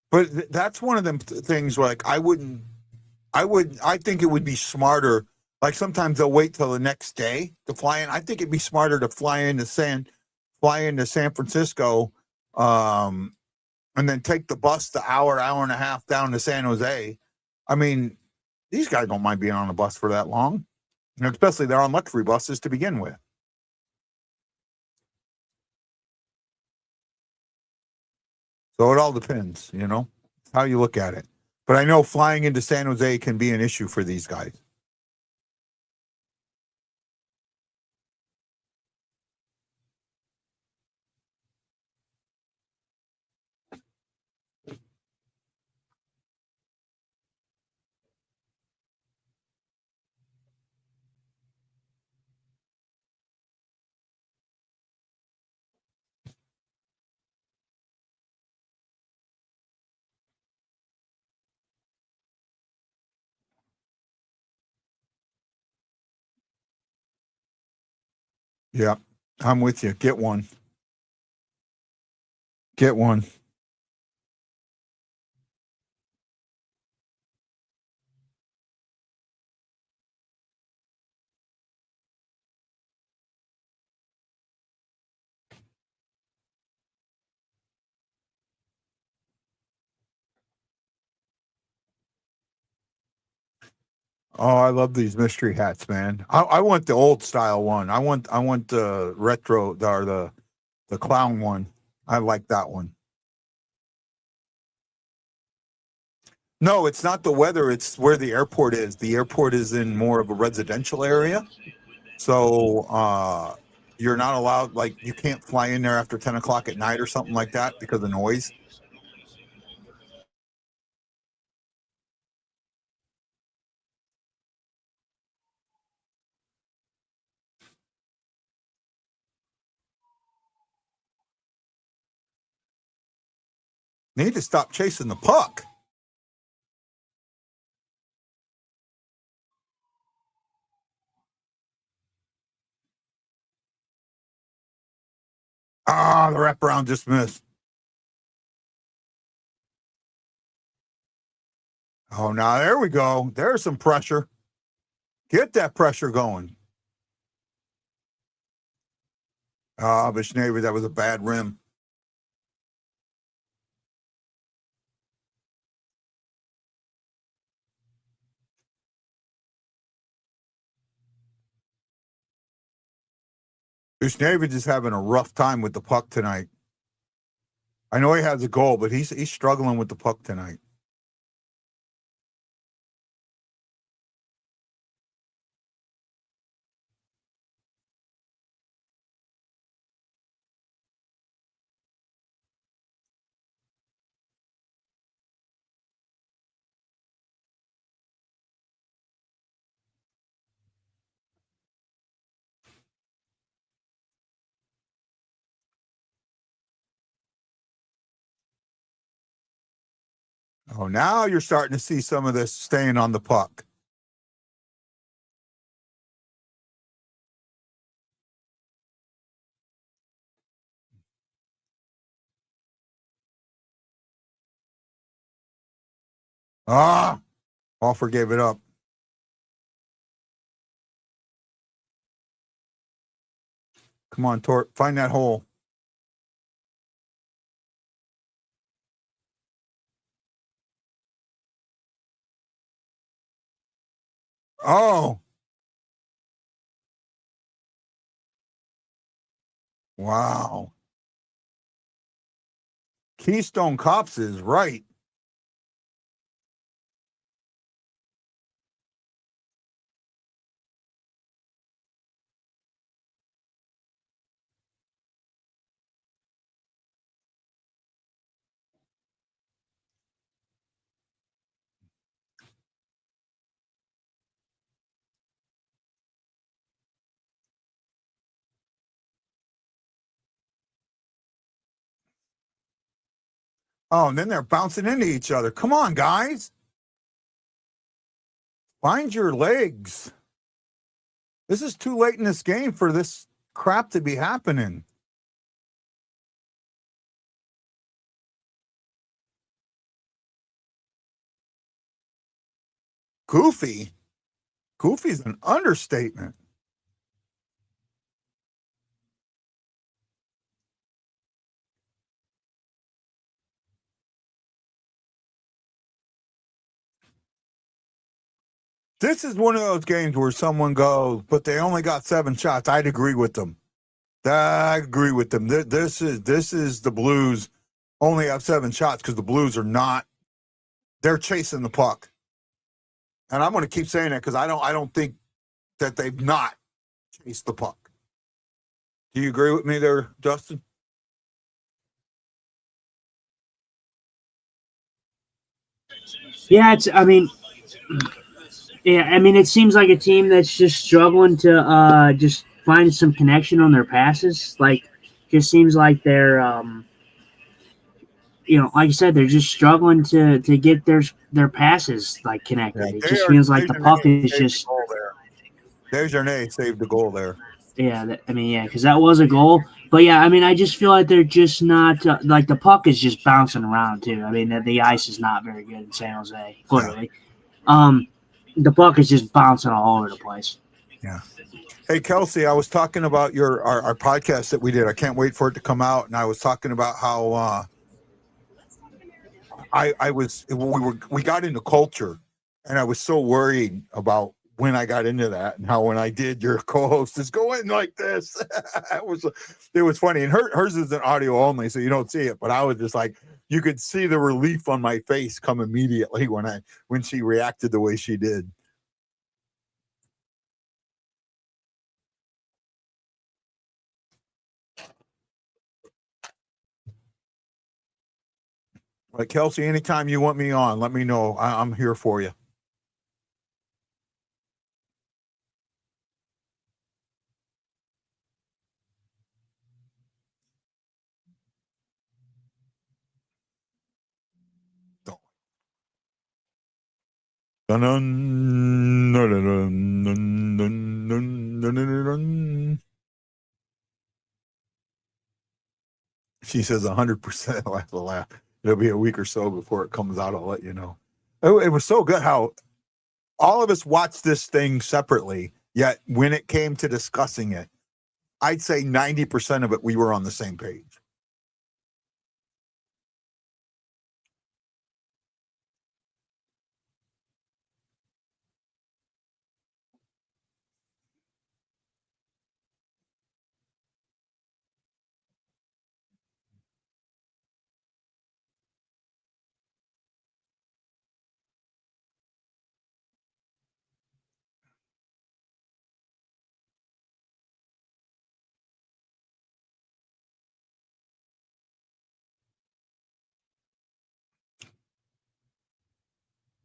But that's one of them things where, like, I think it would be smarter. Like, sometimes they'll wait till the next day to fly in. I think it'd be smarter to fly into San Francisco, and then take the bus the hour and a half down to San Jose. I mean, these guys don't mind being on a bus for that long, and especially they're on luxury buses to begin with. So it all depends, how you look at it. But I know flying into San Jose can be an issue for these guys. Yeah, I'm with you. Get one. Get one. Oh, I love these mystery hats, man. I want the old style one. I want the retro or the clown one. I like that one. No, it's not the weather. It's where the airport is. The airport is in more of a residential area. So you're not allowed, like, you can't fly in there after 10 o'clock at night or something like that because of noise. Need to stop chasing the puck. Ah, the wraparound just missed. Oh, now there we go. There's some pressure. Get that pressure going. Ah, Vishneva, that was a bad rim. Vishneva is having a rough time with the puck tonight. I know he has a goal, but he's struggling with the puck tonight. Oh, now you're starting to see some of this staying on the puck. Ah, Offer gave it up. Come on, Tort, find that hole. Oh. Wow. Keystone Cops is right. Oh, and then they're bouncing into each other. Come on, guys. Find your legs. This is too late in this game for this crap to be happening. Goofy? Goofy's an understatement. This is one of those games where someone goes, but they only got 7 shots. I'd agree with them. I agree with them. This is the Blues only have 7 shots because the Blues are not. They're chasing the puck, and I'm going to keep saying that because I don't think that they've not chased the puck. Do you agree with me there, Justin? Yeah, it seems like a team that's just struggling to just find some connection on their passes. Like, just seems like they're like I said, they're just struggling to get their passes like connected. It just feels like the puck is just. Desjardins saved the goal there. Yeah, because that was a goal. But yeah, I just feel like they're just not like the puck is just bouncing around too. The ice is not very good in San Jose, clearly. Yeah. The puck is just bouncing all over the place. Yeah. Hey, Kelsey, I was talking about our podcast that we did. I can't wait for it to come out. And I was talking about how we got into culture. And I was so worried about when I got into that and how when I did, your co-host is going like this. It was funny. And hers is an audio only, so you don't see it. But I was just like, you could see the relief on my face come immediately when she reacted the way she did. Like, Kelsey, anytime you want me on, let me know. I'm here for you. She says 100% laugh. It'll be a week or so before it comes out. I'll let you know. It was so good how all of us watched this thing separately, yet when it came to discussing it, I'd say 90% of it, we were on the same page.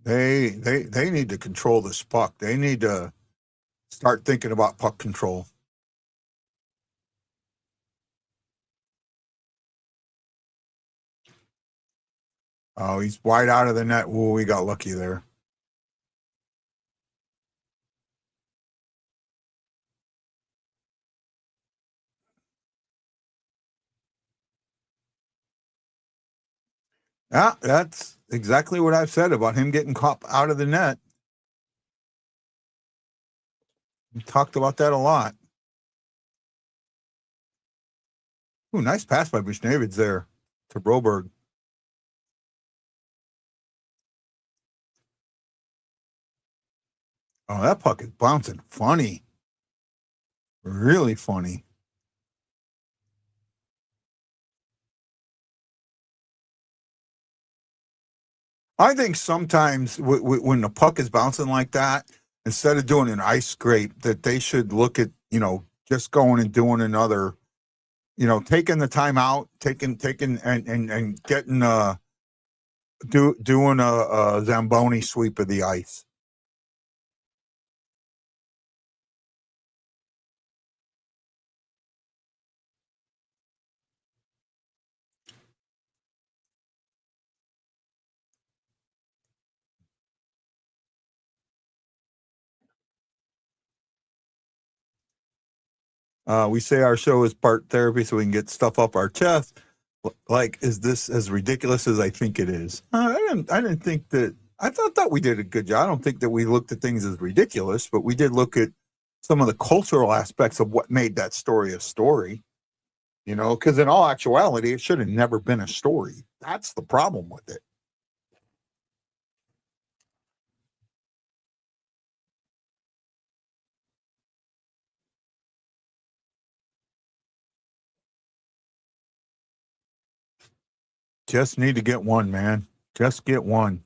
They need to control this puck. They need to start thinking about puck control. Oh, he's wide out of the net. Ooh, we got lucky there. Yeah, that's exactly what I've said about him getting caught out of the net. We talked about that a lot. Ooh, nice pass by Bushnavids there to Broberg. Oh, that puck is bouncing funny. Really funny. I think sometimes when the puck is bouncing like that, instead of doing an ice scrape, that they should look at, just going and doing another, taking the time out, taking and getting doing a Zamboni sweep of the ice. We say our show is part therapy so we can get stuff up our chest. Like, is this as ridiculous as I think it is? I didn't think that. I thought we did a good job. I don't think that we looked at things as ridiculous, but we did look at some of the cultural aspects of what made that story a story. Because in all actuality, it should have never been a story. That's the problem with it. Just need to get one, man. Just get one.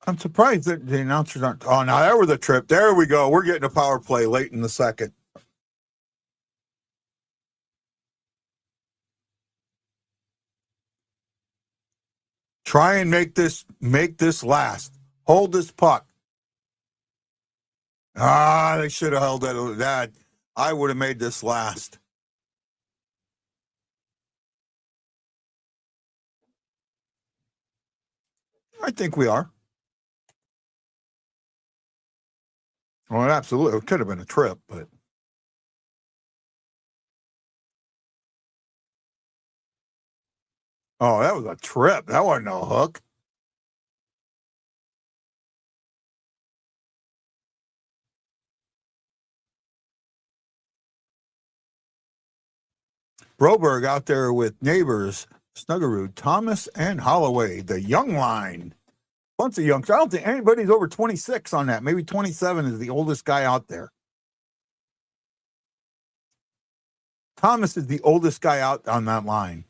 I'm surprised that the announcers aren't. Oh, now there was a trip. There we go. We're getting a power play late in the second. Try and make this last. Hold this puck. They should have held that. I would have made this last. I think we are. Well, absolutely. It could have been a trip, but Oh, that was a trip. That wasn't no hook. Broberg out there with neighbors, Snuggerud, Thomas, and Holloway, the young line. Bunch of youngsters. I don't think anybody's over 26 on that. Maybe 27 is the oldest guy out there. Thomas is the oldest guy out on that line.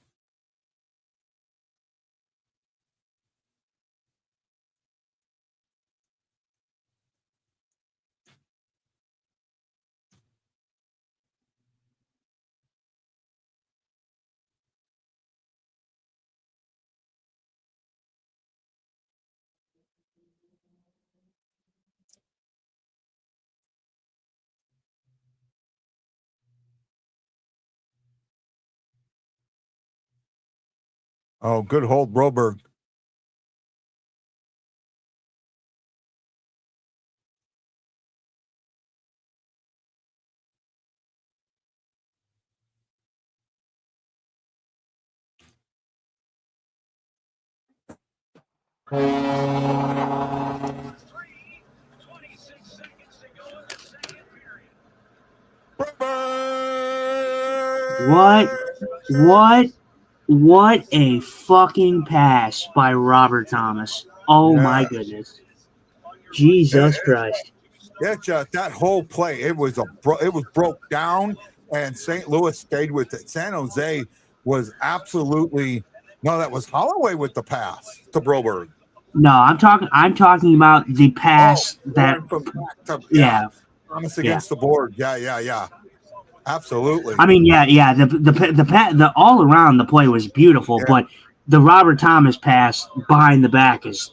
Oh, good hold, Broberg. What a fucking pass by Robert Thomas. Oh my goodness. Jesus Christ. Yeah, that whole play, it was broke down, and St. Louis stayed with it. San Jose was absolutely that was Holloway with the pass to Broberg. No, I'm talking about the pass that from back to, yeah. Thomas against the board. Yeah. Absolutely. I mean, yeah. The all around the play was beautiful, but the Robert Thomas pass behind the back is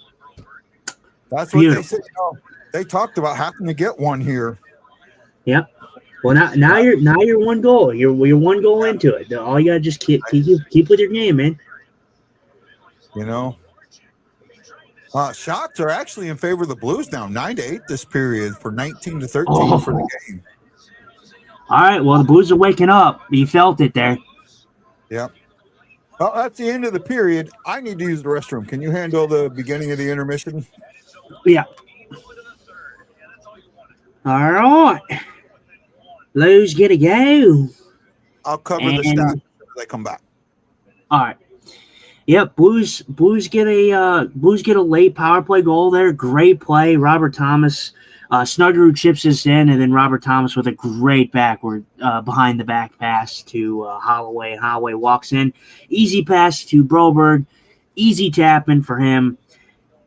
that's beautiful. What they said. They talked about having to get one here. Yep. Well, now you're one goal. You're one goal into it. All you gotta just keep with your game, man. Shots are actually in favor of the Blues now, 9-8 this period for 19-13 for the game. All right, well, the Blues are waking up. You felt it there. Yep. Well, that's the end of the period. I need to use the restroom. Can you handle the beginning of the intermission? Yeah. All right. Blues get a go. I'll cover the stats when they come back. All right. Yep, Blues get a late power play goal there. Great play. Robert Thomas, Snuggerud chips this in, and then Robert Thomas with a great backward behind the back pass to Holloway, and Holloway walks in. Easy pass to Broberg. Easy tap in for him.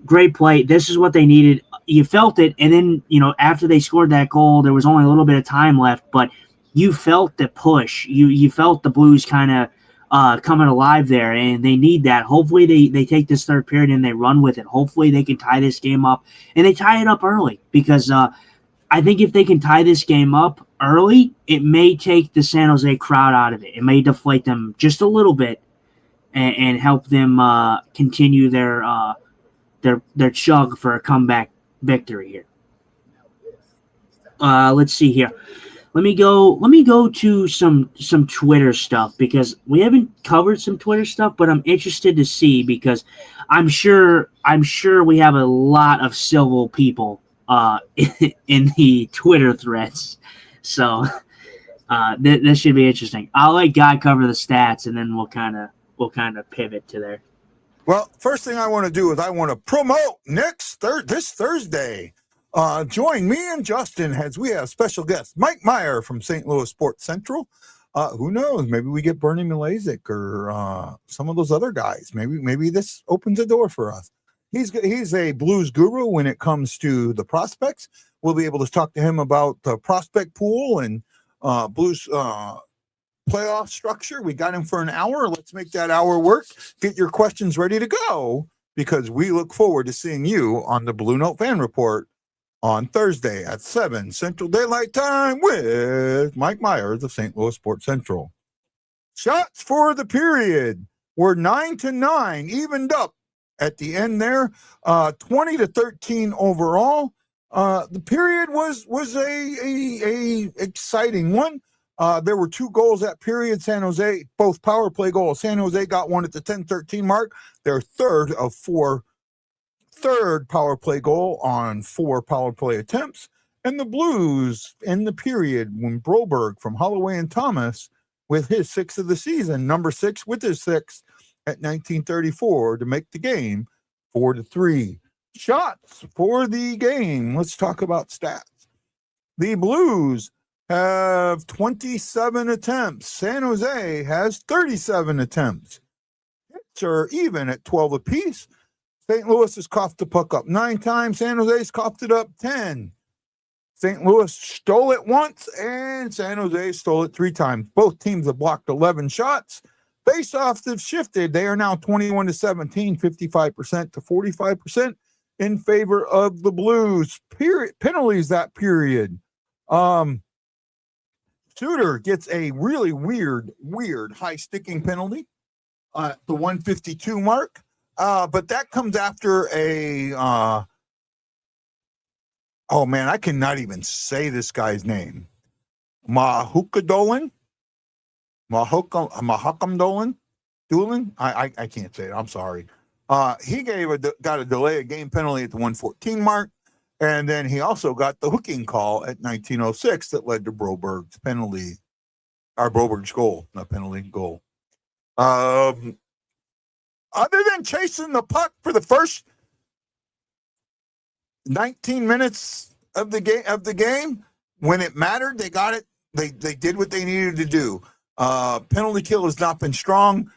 Great play. This is what they needed. You felt it, and then after they scored that goal, there was only a little bit of time left, but you felt the push. You felt the Blues kind of coming alive there, and they need that. Hopefully they take this third period and they run with it. Hopefully they can tie this game up, and they tie it up early, because I think if they can tie this game up early, it may take the San Jose crowd out of it. It may deflate them just a little bit and help them continue their chug for a comeback victory here. Let's see here. Let me go to some Twitter stuff, because we haven't covered some Twitter stuff, but I'm interested to see, because I'm sure we have a lot of civil people in the Twitter threads. So this should be interesting. I'll let Guy cover the stats, and then we'll kind of pivot to there. Well, first thing I want to do is I want to promote this Thursday. Join me and Justin as we have special guest Mike Meyer from St. Louis Sports Central. Who knows? Maybe we get Bernie Milazik or some of those other guys. Maybe this opens a door for us. He's a Blues guru when it comes to the prospects. We'll be able to talk to him about the prospect pool and Blues playoff structure. We got him for an hour. Let's make that hour work. Get your questions ready to go, because we look forward to seeing you on the BlueNote Fan Report on Thursday at 7 Central Daylight Time with Mike Myers of St. Louis Sports Central. Shots for the period were 9-9, evened up at the end there, 20-13 overall. The period was a exciting one. There were 2 goals that period. San Jose, both power play goals. San Jose got one at the 10:13 mark, their third power play goal on 4 power play attempts. And the Blues in the period when Broberg from Holloway and Thomas with his 6th of the season, number 6 with his 6th at 19:34 to make the game 4-3. Shots for the game. Let's talk about stats. The Blues have 27 attempts. San Jose has 37 attempts. Hits are even at 12 apiece. St. Louis has coughed the puck up 9 times. San Jose's coughed it up 10. St. Louis stole it once, and San Jose stole it 3 times. Both teams have blocked 11 shots. Face-offs have shifted. They are now 21-17, 55% to 45% in favor of the Blues. Penalties that period. Suter gets a really weird high sticking penalty at the 152 mark. But that comes after a oh man, I cannot even say this guy's name. Mahukam Dolan? I can't say it. I'm sorry. He got a delay of game penalty at the 114 mark, and then he also got the hooking call at 1906 that led to Broberg's goal, not penalty, goal. Other than chasing the puck for the first 19 minutes of the game, when it mattered, they got it. They did what they needed to do. Penalty kill has not been strong.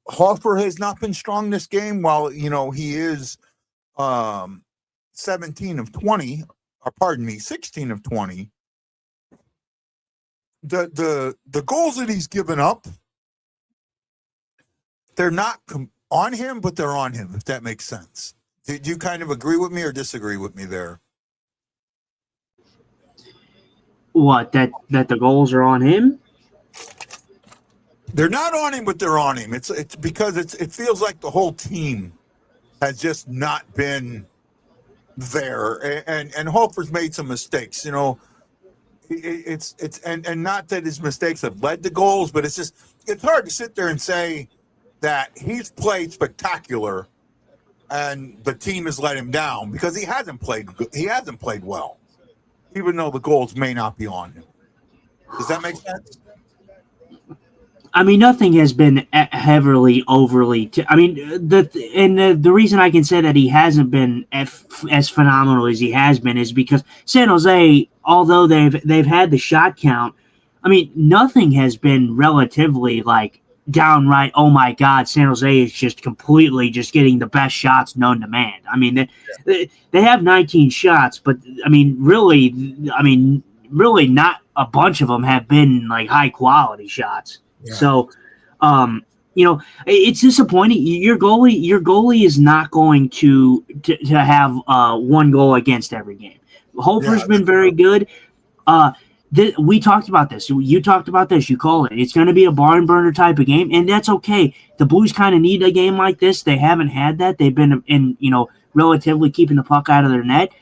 Hofer has not been strong this game. While he is 16 of 20. The goals that he's given up, they're not on him, but they're on him. If that makes sense. Did you kind of agree with me or disagree with me there? What, that the goals are on him? They're not on him, but they're on him. It's because it feels like the whole team has just not been there, and Hofer's made some mistakes. It's not that his mistakes have led to goals, but it's hard to sit there and say that he's played spectacular and the team has let him down because he hasn't played well, even though the goals may not be on him. Does that make sense? I mean, nothing has been heavily overly. The reason I can say that he hasn't been as phenomenal as he has been is because San Jose, although they've had the shot count, I mean, nothing has been relatively like downright. Oh my God, San Jose is just completely just getting the best shots known to man. I mean, they have 19 shots, but really not a bunch of them have been like high quality shots. Yeah. So, it's disappointing. Your goalie is not going to have one goal against every game. Hofer's been very good. We talked about this. You talked about this. You call it. It's going to be a barn burner type of game, and that's okay. The Blues kind of need a game like this. They haven't had that. They've been relatively keeping the puck out of their net.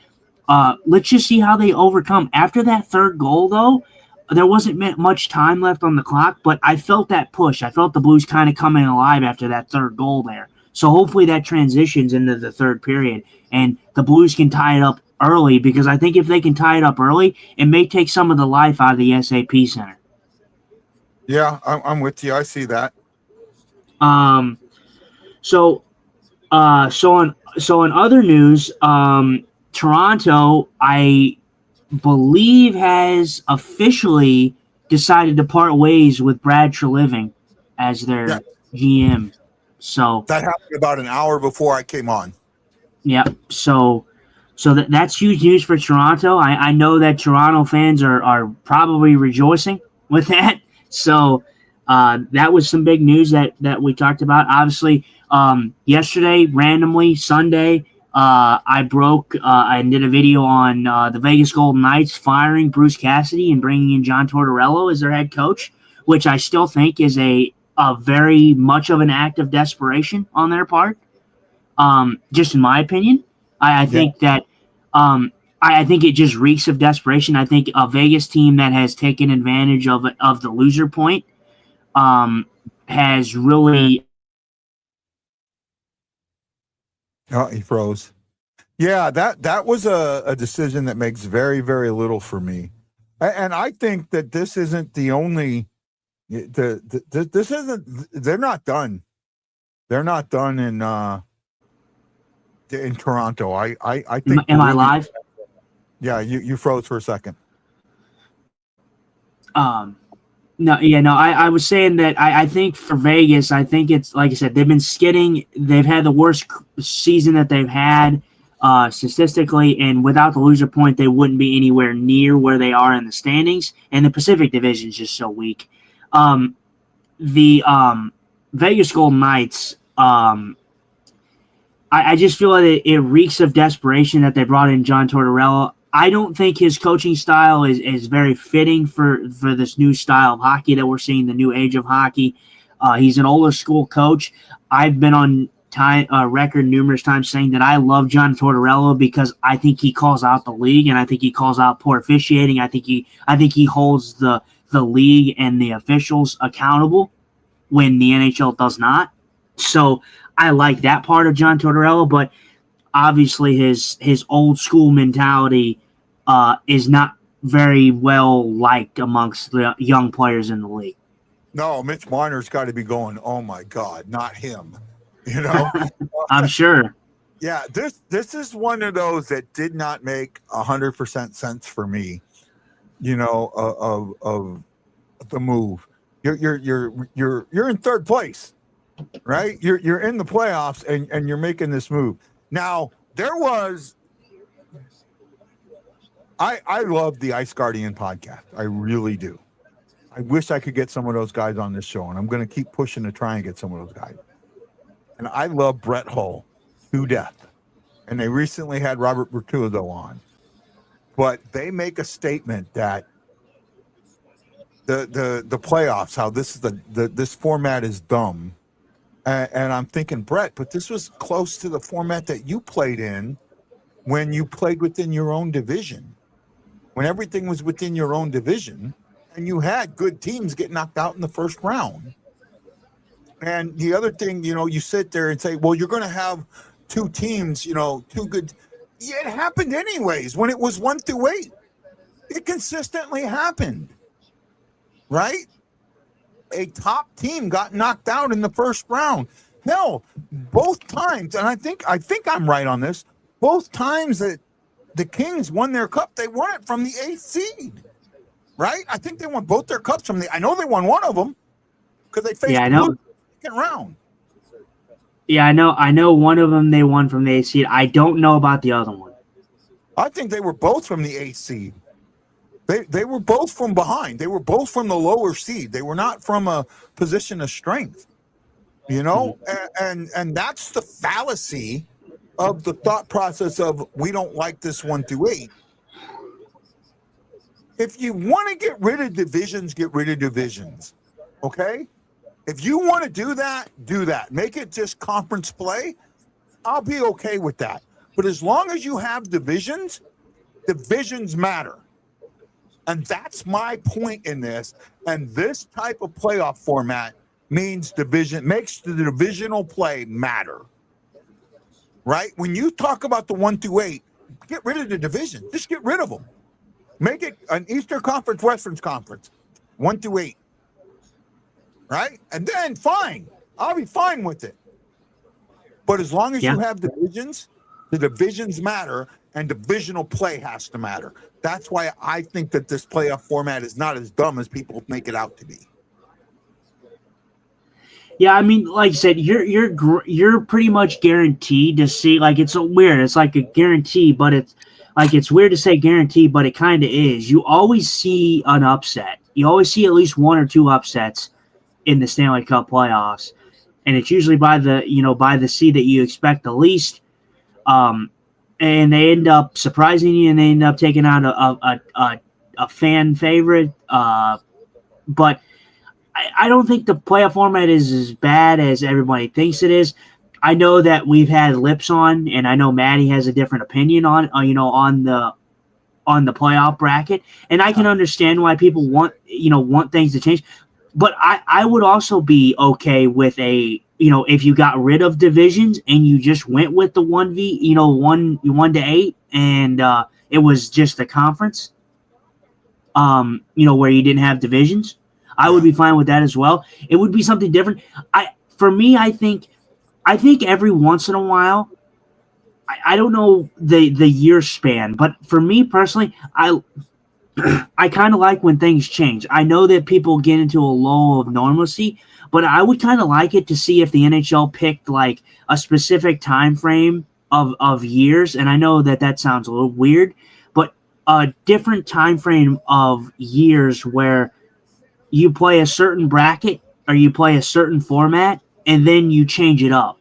Let's just see how they overcome. After that third goal, though, there wasn't much time left on the clock, but I felt that push. I felt the Blues kind of coming alive after that third goal there. So hopefully that transitions into the third period, and the Blues can tie it up early, because I think if they can tie it up early, it may take some of the life out of the SAP Center. Yeah, I'm with you. I see that. So in other news, Toronto, I believe, has officially decided to part ways with Brad Treliving as their GM. So that happened about an hour before I came on. Yeah. So that's huge news for Toronto. I know that Toronto fans are probably rejoicing with that. So that was some big news that we talked about. Obviously, yesterday, randomly, Sunday, I did a video on the Vegas Golden Knights firing Bruce Cassidy and bringing in John Tortorella as their head coach, which I still think is a very much of an act of desperation on their part. Just in my opinion, I think that I think it just reeks of desperation. I think a Vegas team that has taken advantage of the loser point has really. Oh, he froze. Yeah, that was a decision that makes very, very little for me. And I think that this isn't the only this isn't they're not done. They're not done in Toronto. I think Am I live? Yeah, you froze for a second. No, yeah, no. I was saying that I think for Vegas, I think it's like I said, they've been skidding. They've had the worst season that they've had statistically, and without the loser point, they wouldn't be anywhere near where they are in the standings. And the Pacific Division is just so weak. The Vegas Golden Knights. I just feel like it reeks of desperation that they brought in John Tortorella. I don't think his coaching style is very fitting for this new style of hockey that we're seeing, the new age of hockey. He's an older school coach. I've been on record numerous times saying that I love John Tortorella because I think he calls out the league and I think he calls out poor officiating. I think he holds the league and the officials accountable when the NHL does not. So I like that part of John Tortorella, but obviously his old school mentality is not very well liked amongst the young players in the league. No, Mitch Marner's got to be going, oh my God, not him. You know? I'm sure. Yeah, this is one of those that did not make 100% sense for me, you know, of the move. You're in third place, right? You're in the playoffs and you're making this move. Now, there was I love the Ice Guardian podcast. I really do. I wish I could get some of those guys on this show, and I'm going to keep pushing to try and get some of those guys. And I love Brett Hull to death. And they recently had Robert Bertuzzo on. But they make a statement that the playoffs, how this is this format is dumb. And I'm thinking, Brett, but this was close to the format that you played in when you played within your own division. When everything was within your own division, and you had good teams get knocked out in the first round. And the other thing, you know, you sit there and say, well, you're going to have two teams, you know, two good. Yeah, it happened anyways when it was 1 through 8. It consistently happened, right? A top team got knocked out in the first round. Hell, both times, and I think I'm right on this. Both times that the Kings won their cup, they won it from the 8th seed, right? I think they won both their cups from I know they won one of them because they faced the second round. Yeah, I know one of them they won from the 8th seed. I don't know about the other one. I think they were both from the 8th seed. They were both from behind. They were both from the lower seed. They were not from a position of strength, you know? And that's the fallacy of the thought process of we don't like this 1 through 8. If you want to get rid of divisions, get rid of divisions, okay? If you want to do that, do that. Make it just conference play. I'll be okay with that. But as long as you have divisions, divisions matter. And that's my point in this. And this type of playoff format makes the divisional play matter. Right? When you talk about the 1 through 8, get rid of the division. Just get rid of them. Make it an Eastern Conference, Western Conference, 1 through 8. Right? And then fine. I'll be fine with it. But as long as you have divisions, the divisions matter and divisional play has to matter. That's why I think that this playoff format is not as dumb as people make it out to be. Yeah, I mean, like I said, you're pretty much guaranteed to see. Like, it's weird. It's like a guarantee, but it's weird to say guarantee, but it kind of is. You always see an upset. You always see at least 1 or 2 upsets in the Stanley Cup playoffs, and it's usually by the seed that you expect the least. And they end up surprising you, and they end up taking out a fan favorite. But I don't think the playoff format is as bad as everybody thinks it is. I know that we've had lips on, and I know Maddie has a different opinion on on the playoff bracket, and I can understand why people want things to change. But I would also be okay with if you got rid of divisions and you just went with the 1 to 8, and it was just a conference, where you didn't have divisions. I would be fine with that as well. It would be something different. For me, I think every once in a while, I don't know the year span, but for me personally, I kind of like when things change. I know that people get into a lull of normalcy, but I would kind of like it to see if the NHL picked like a specific time frame of years. And I know that sounds a little weird, but a different time frame of years where you play a certain bracket or you play a certain format, and then you change it up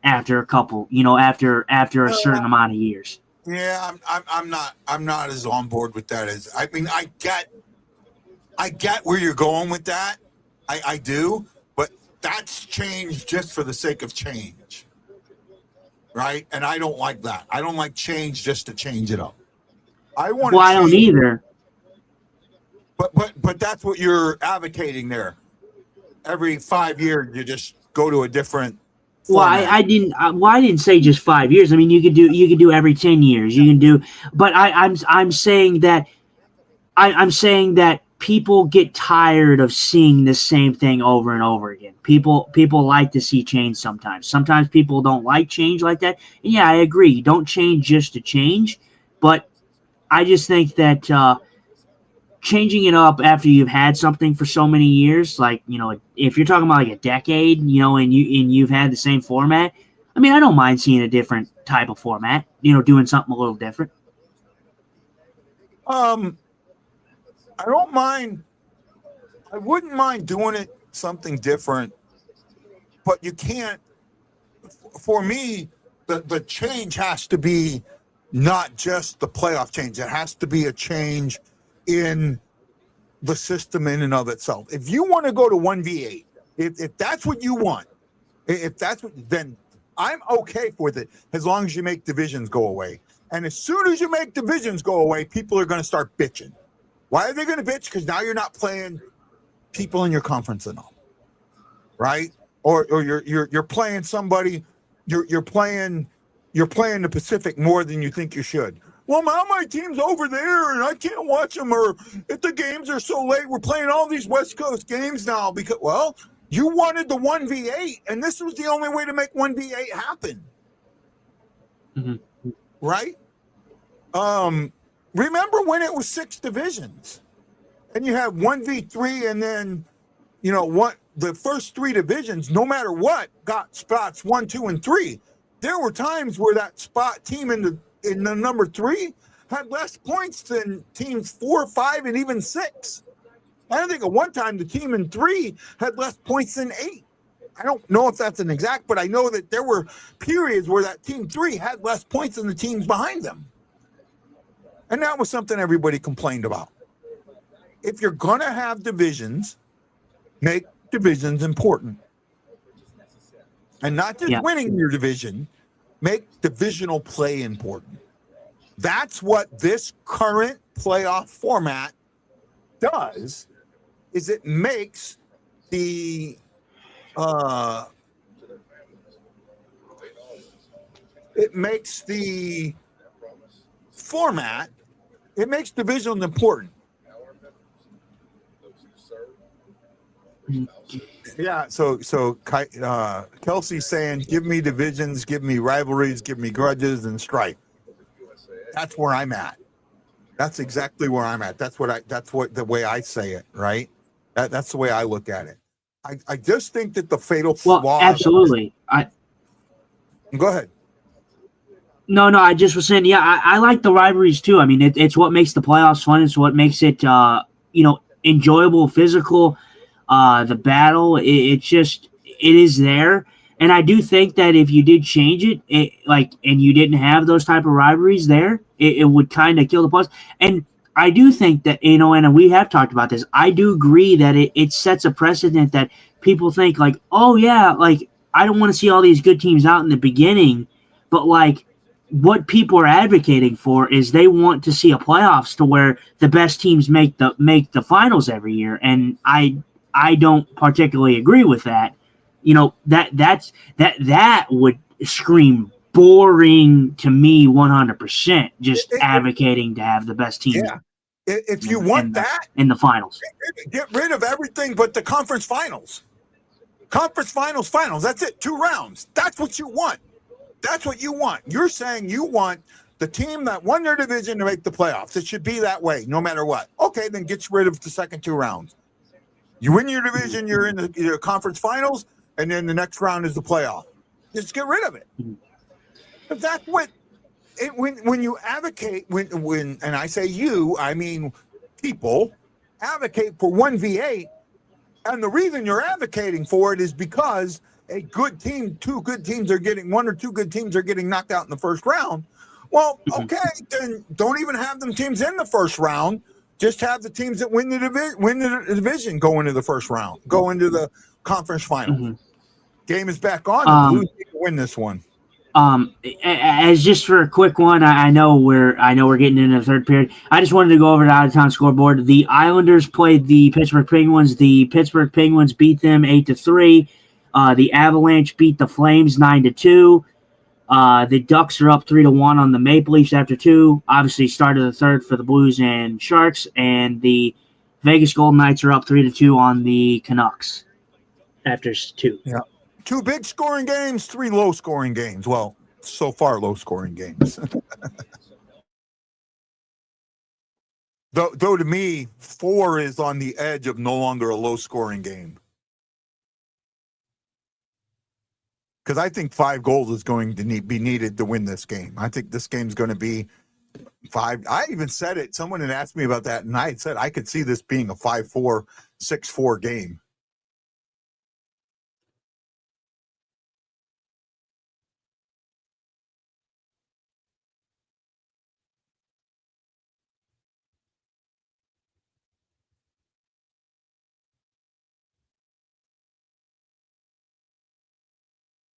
after a couple, after a certain amount of years. Yeah, I'm not as on board with that as I mean I get where you're going with that. I do, but that's change just for the sake of change. Right? And I don't like that. I don't like change just to change it up. I don't either. But that's what you're advocating there. Every 5 years you just go to a different format. Well, I didn't say just 5 years. I mean, you could do every 10 years. You can do, but I'm saying that people get tired of seeing the same thing over and over again. People like to see change sometimes. Sometimes people don't like change like that. And yeah, I agree. You don't change just to change, but I just think that changing it up after you've had something for so many years, like, if you're talking about like a decade, and you've had the same format, I mean, I don't mind seeing a different type of format, doing something a little different. I don't mind. I wouldn't mind doing it something different, but you can't. For me, the change has to be not just the playoff change. It has to be a change in the system in and of itself. If you want to go to 1v8, if that's what you want, then I'm okay with it as long as you make divisions go away. And as soon as you make divisions go away, people are going to start bitching. Why are they going to bitch? Because now you're not playing people in your conference enough, right? Or you're playing somebody. You're playing the Pacific more than you think you should. Well, now my team's over there and I can't watch them, or if the games are so late, we're playing all these West Coast games now because, well, you wanted the 1v8, and this was the only way to make 1v8 happen. Mm-hmm. Right? Remember when it was 6 divisions and you had 1v3, and then, the first 3 divisions, no matter what, got spots 1, 2, and 3. There were times where that spot team in the number 3 had less points than teams 4, 5, and even 6. I think at one time the team in 3 had less points than 8. I don't know if that's an exact, but I know that there were periods where that team 3 had less points than the teams behind them. And that was something everybody complained about. If you're going to have divisions, make divisions important. And not just winning your division, make divisional play important. That's what this current playoff format does, is it makes the format, it makes divisions important. Yeah, so Kelsey's saying, give me divisions, give me rivalries, give me grudges and strife. That's where I'm at. That's exactly where I'm at. That's what the way I say it, right? That's the way I look at it. I just think that the fatal flaw. Well, absolutely. Go ahead. No, I just was saying, I like the rivalries too. I mean, it's what makes the playoffs fun. It's what makes it, enjoyable, physical. The battle, it is there. And I do think that if you did change it, and you didn't have those type of rivalries there, it would kind of kill the plus. And I do think that, and we have talked about this, I do agree that it sets a precedent that people think like, oh yeah, like I don't want to see all these good teams out in the beginning, but like what people are advocating for is they want to see a playoffs to where the best teams make the finals every year, and I don't particularly agree with that. You know, that would scream boring to me 100%. Just advocating to have the best teams. Yeah, if you want that in the finals, get rid of everything but the conference finals. Conference finals. That's it. 2 rounds. That's what you want. That's what you want. You're saying you want the team that won their division to make the playoffs. It should be that way, no matter what. Okay, then get rid of the second 2 rounds. You win your division, you're in the conference finals, and then the next round is the playoff. Just get rid of it. But that's what when you advocate when and I say you, I mean people advocate for 1v8, and the reason you're advocating for it is because a good team, 2 good teams are getting 1 or 2 good teams are getting knocked out in the first round. Well, okay, then don't even have them teams in the first round. Just have the teams that win the division go into the first round, go into the conference final. Game is back on. The Blues need to win this one. As just for a quick one, I know we're getting into the third period. I just wanted to go over the out of town scoreboard. The Islanders played the Pittsburgh Penguins. The Pittsburgh Penguins beat them 8-3. The Avalanche beat the Flames 9-2. The Ducks are up 3-1 on the Maple Leafs after 2. Obviously, started the third for the Blues and Sharks, and the Vegas Golden Knights are up 3-2 on the Canucks after 2. Yeah, 2 big scoring games, 3 low scoring games. Well, so far low scoring games. Though to me, 4 is on the edge of no longer a low scoring game. Because I think 5 goals is going to be needed to win this game. I think this game's going to be 5. I even said it. Someone had asked me about that, and I had said I could see this being a 5-4, 6-4 game.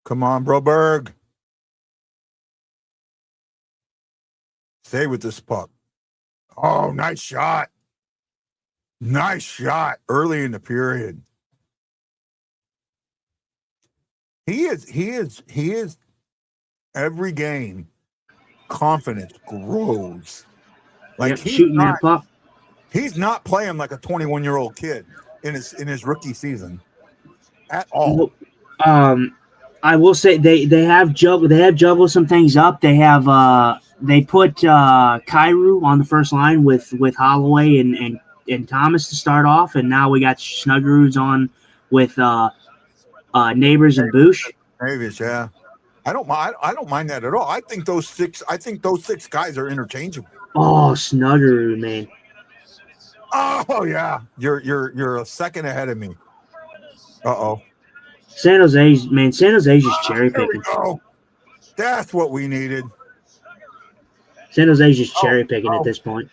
Come on, Broberg. Stay with this puck. Oh, nice shot. Nice shot early in the period. He is every game confidence grows. Like shooting that puck. He's not playing like a 21-year-old kid in his rookie season at all. I will say they have juggled some things up. They have they put Kyrou on the first line with Holloway and Thomas to start off, and now we got Snuggerud on with Neighbors and Bush. Neighbors, yeah. I don't mind that at all. I think those 6 guys are interchangeable. Oh, Snuggerud, man. Oh yeah. You're a second ahead of me. Uh-oh. San Jose's just cherry picking. There we go. That's what we needed. San Jose's just cherry picking at this point.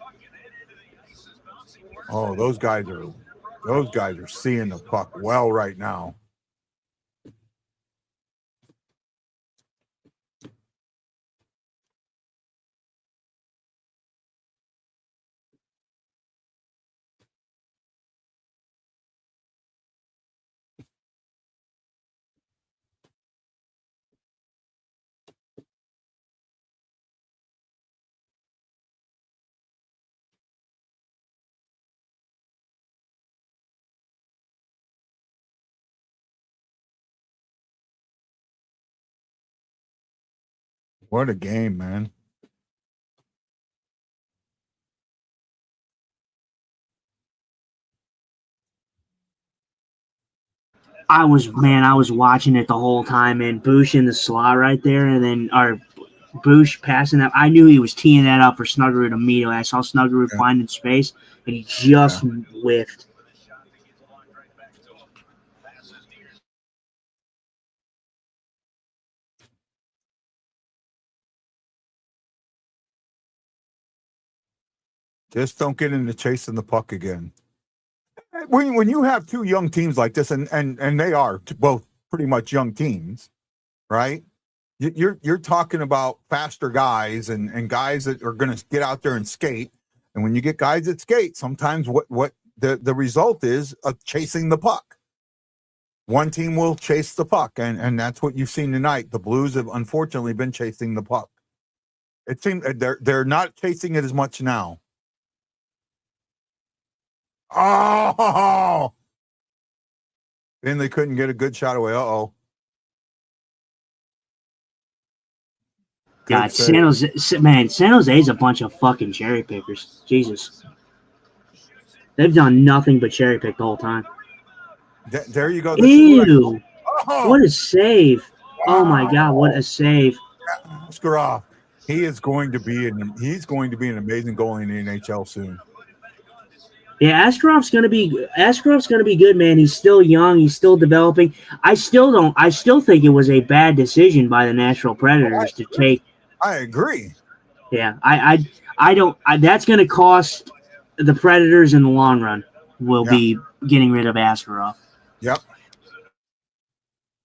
Oh, those guys are seeing the puck well right now. What a game, man. I was watching it the whole time, and Bush in the slot right there, and then Bush passing that. I knew he was teeing that up for Snuggerud immediately. I saw Snuggerud finding space, and he just whiffed. Just don't get into chasing the puck again. When you have 2 young teams like this, and they are both pretty much young teams, right? You're talking about faster guys and guys that are going to get out there and skate. And when you get guys that skate, sometimes what the result is of chasing the puck. One team will chase the puck, and that's what you've seen tonight. The Blues have unfortunately been chasing the puck. It seems they're not chasing it as much now. Oh, and they couldn't get a good shot away. Uh-oh. God, San Jose, man, San Jose is a bunch of fucking cherry pickers. Jesus. They've done nothing but cherry pick the whole time. There you go. This Ew. What a save. Oh my God, what a save. Askarov. He's going to be an amazing goalie in the NHL soon. Yeah, Askarov's gonna be good, man. He's still young, he's still developing. I still think it was a bad decision by the Nashville Predators to take. I agree. Yeah, I don't. That's going to cost the Predators in the long run. Will be getting rid of Askarov. Yep.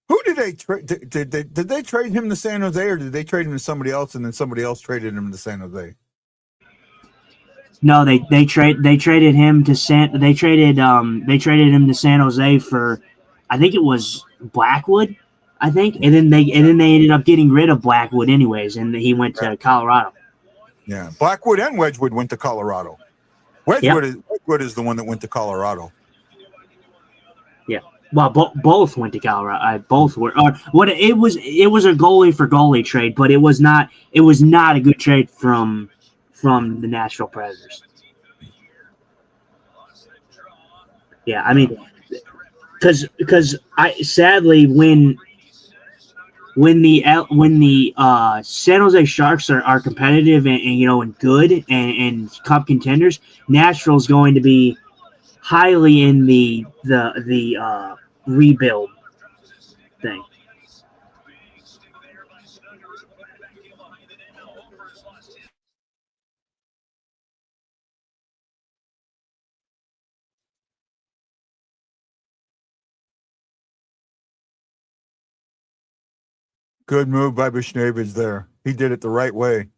Who did they trade? Did they trade him to San Jose, or did they trade him to somebody else, and then somebody else traded him to San Jose? No, they traded him to San him to San Jose for, I think it was Blackwood, I think, and then they ended up getting rid of Blackwood anyways, and he went to Colorado. Yeah, Blackwood and Wedgwood went to Colorado. Wedgwood is the one that went to Colorado. Yeah, well, both went to Colorado. Both were. It was a goalie for goalie trade, but it was not a good trade from the Nashville Predators. Yeah, I mean, because sadly when the San Jose Sharks are competitive and good and cup contenders, Nashville's going to be highly in the rebuild thing. Good move by Bishnevich there. He did it the right way.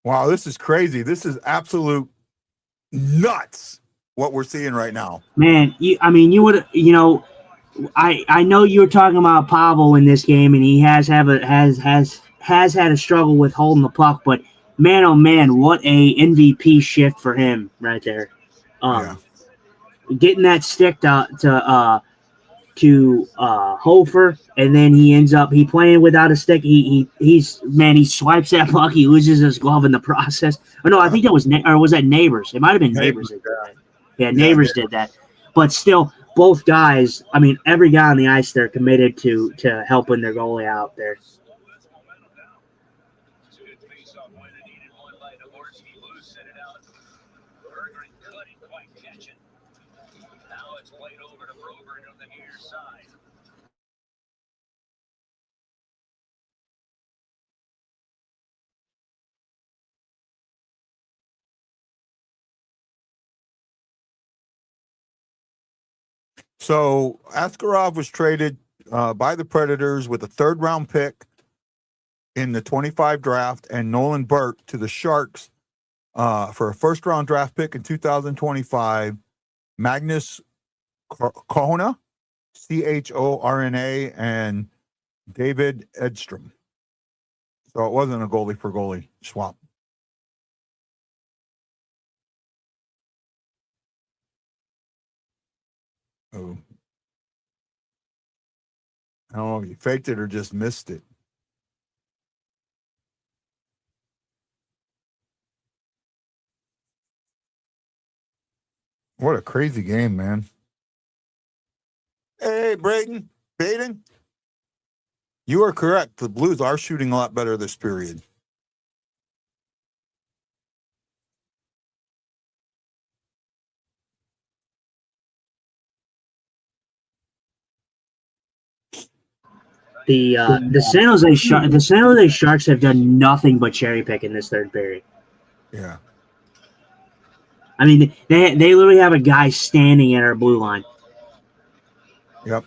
Wow, this is crazy. This is absolute nuts what we're seeing right now. Man, I know you were talking about Pavel in this game, and he has had a struggle with holding the puck, but man, oh man, what a MVP shift for him right there. Getting that stick to Hofer, and then he playing without a stick. He swipes that puck. He loses his glove in the process. Oh no, I think that was Neighbors. It might have been Neighbors that did that. Yeah, Neighbors did that. But still, both guys. I mean, every guy on the ice there committed to helping their goalie out there. So Askarov was traded by the Predators with a third-round pick in the 25 draft, and Nolan Burke to the Sharks for a first-round draft pick in 2025. Magnus Kohona, Chorna, and David Edstrom. So it wasn't a goalie for goalie swap. Oh. I don't know if you faked it or just missed it. What a crazy game, man. Hey, Baden, you are correct. The Blues are shooting a lot better this period. The San Jose Sharks have done nothing but cherry pick in this third period. Yeah. I mean, they literally have a guy standing at our blue line. Yep.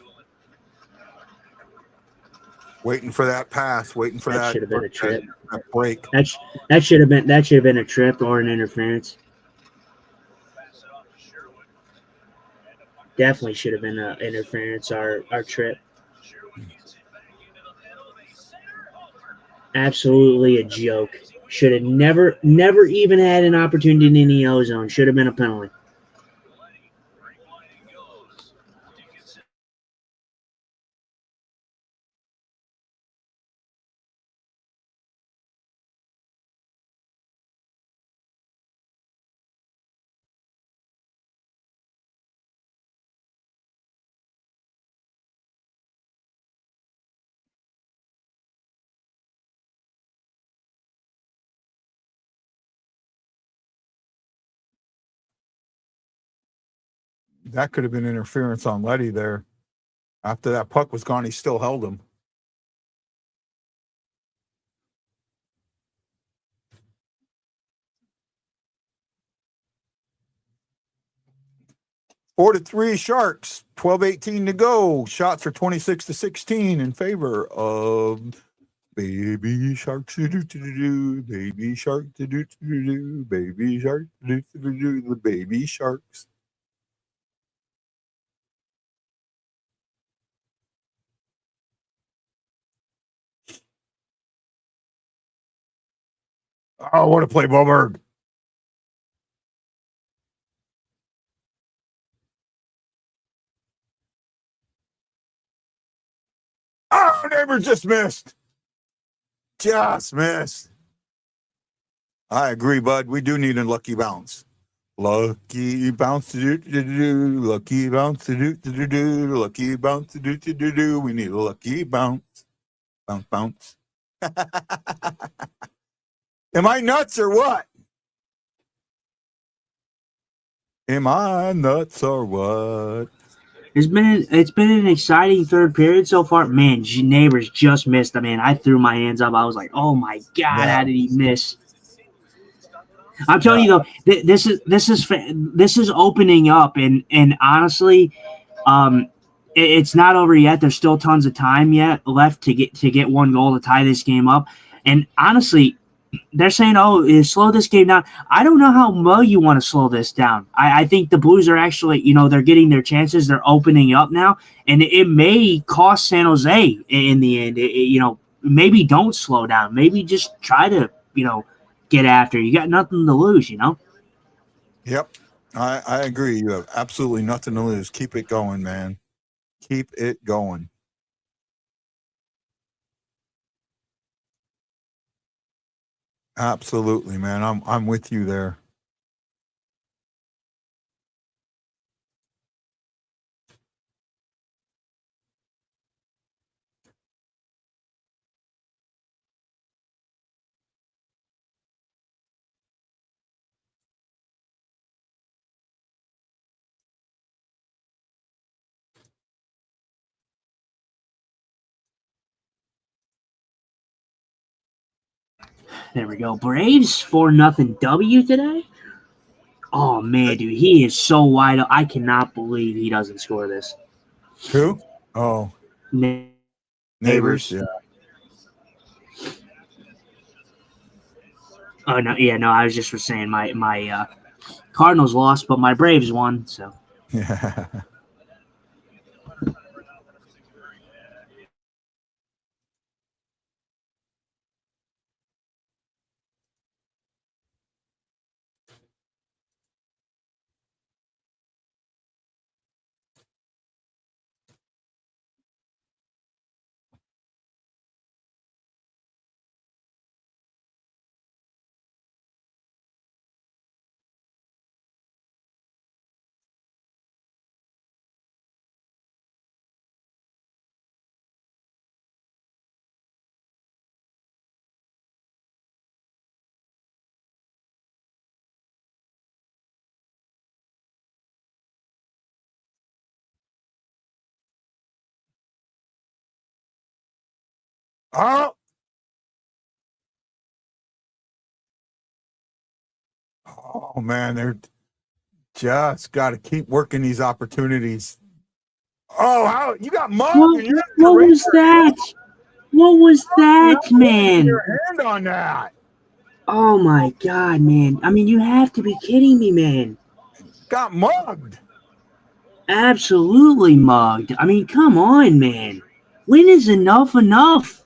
Waiting for that pass, waiting for that should have been a trip. That break. That should have been a trip or an interference. Definitely should have been an interference. Our trip. Absolutely a joke. Should have never even had an opportunity in the yellow zone. Should have been a penalty. That could have been interference on Letty there. After that puck was gone, he still held him. Four to 3 Sharks. 12:18 to go. Shots are 26-16 in favor of Baby Sharks. Baby Shark. Baby Shark. The Baby Sharks. Oh, what a play, Boberg. Oh, neighbor just missed. Just missed. I agree, bud. We do need a lucky bounce. Lucky bounce to do. Lucky bounce to do. Lucky bounce to do. We need a lucky bounce. Bounce. Am I nuts or what? Am I nuts or what? It's been an exciting third period so far. Man, neighbors just missed. I mean, I threw my hands up. I was like, "Oh my god, how did he miss?" I'm telling you though, this is opening up, and honestly, it's not over yet. There's still tons of time yet left to get one goal to tie this game up. And honestly, they're saying, "Oh, slow this game down." I don't know how well you want to slow this down. I think the Blues are actually, they're getting their chances. They're opening up now, and it may cost San Jose in the end. Maybe don't slow down. Maybe just try to, get after. You got nothing to lose, Yep. I agree. You have absolutely nothing to lose. Keep it going, man. Keep it going. Absolutely, man. I'm with you there. There we go. Braves 4-0 W today. Oh man, dude, he is so wide. I cannot believe he doesn't score this. Who? Oh, neighbors. Yeah. Oh no, yeah, no. I was just saying my Cardinals lost, but my Braves won. So Yeah. Oh man, they're just got to keep working these opportunities. Oh, how you got mugged and you're What was that? What was that, man? your hand on that. Oh my God, man. I mean, you have to be kidding me, man. Got mugged. Absolutely mugged. I mean, come on, man. When is enough enough?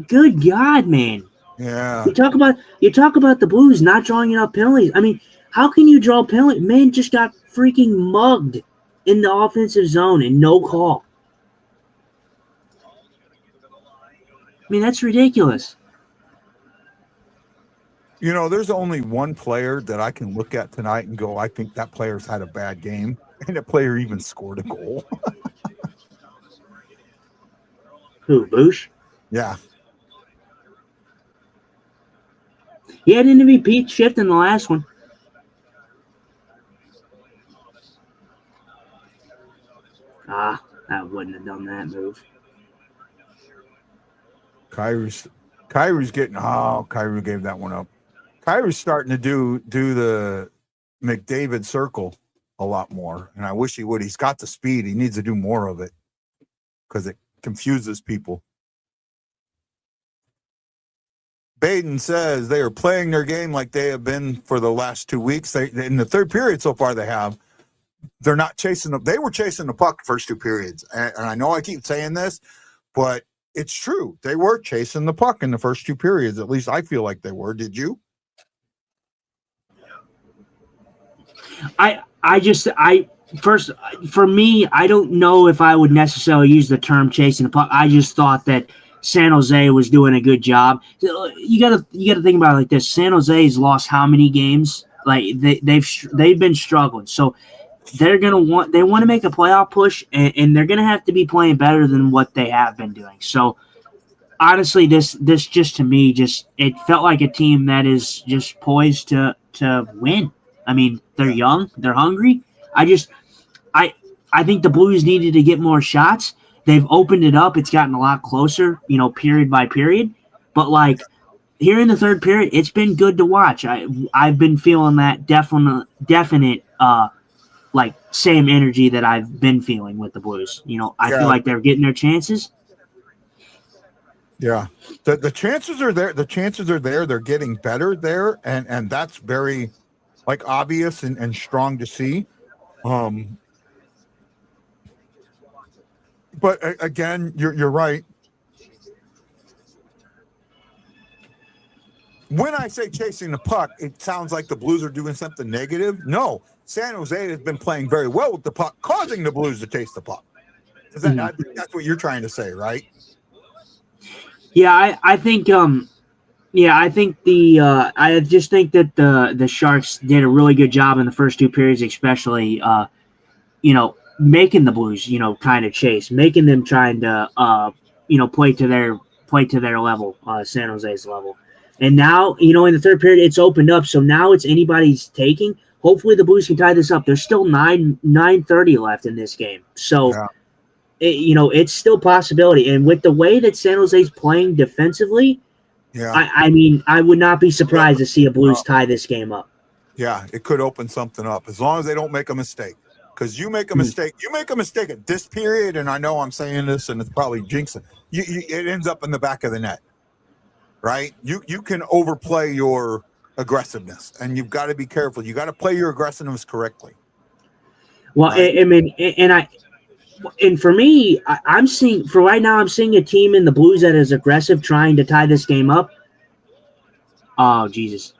Good God, man. Yeah. You talk about the Blues not drawing enough penalties. I mean, how can you draw penalties? Man just got freaking mugged in the offensive zone and no call. I mean, that's ridiculous. You know, there's only one player that I can look at tonight and go, I think that player's had a bad game. And that player even scored a goal. Who, Bush? Yeah. He had an MVP shift in the last one. Ah, I wouldn't have done that move. Kyrie's getting, Kyrie gave that one up. Kyrie's starting to do the McDavid circle a lot more, and I wish he would. He's got the speed. He needs to do more of it because it confuses people. Baden says they are playing their game like they have been for the last 2 weeks. They in the third period so far they have. They're not chasing them. They were chasing the puck the first 2 periods, and I know I keep saying this, but it's true. They were chasing the puck in the first 2 periods. At least I feel like they were. Did you? First, for me, I don't know if I would necessarily use the term chasing the puck. I just thought that San Jose was doing a good job. You gotta think about it like this. San Jose's lost how many games? Like they've been struggling. So they want to make a playoff push, and they're gonna have to be playing better than what they have been doing. So honestly, this just to me it felt like a team that is just poised to win. I mean, they're young, they're hungry. I think the Blues needed to get more shots. They've opened it up. It's gotten a lot closer, period by period. But like here in the third period, it's been good to watch. I've been feeling that definite like same energy that I've been feeling with the Blues. I feel like they're getting their chances. Yeah. The chances are there. The chances are there. They're getting better there. And that's very like obvious and strong to see. But again, you're right. When I say chasing the puck, it sounds like the Blues are doing something negative. No, San Jose has been playing very well with the puck, causing the Blues to chase the puck. I think that's what you're trying to say, right? Yeah, I think I just think that the Sharks did a really good job in the first 2 periods, especially making the Blues kind of chase, making them trying to play to their level, San Jose's level. And now in the third period it's opened up, so now it's anybody's taking. Hopefully the Blues can tie this up. There's still 9:30 left in this game, so. Yeah. It's still a possibility. And with the way that San Jose's playing defensively, I mean, I would not be surprised to see a Blues tie this game up. Yeah, it could open something up as long as they don't make a mistake. Because you make a mistake, at this period, and I know I'm saying this, and it's probably jinxing. It ends up in the back of the net, right? You can overplay your aggressiveness, and you've got to be careful. You got to play your aggressiveness correctly. Well, right? And for me, I'm seeing a team in the Blues that is aggressive, trying to tie this game up. Oh, Jesus.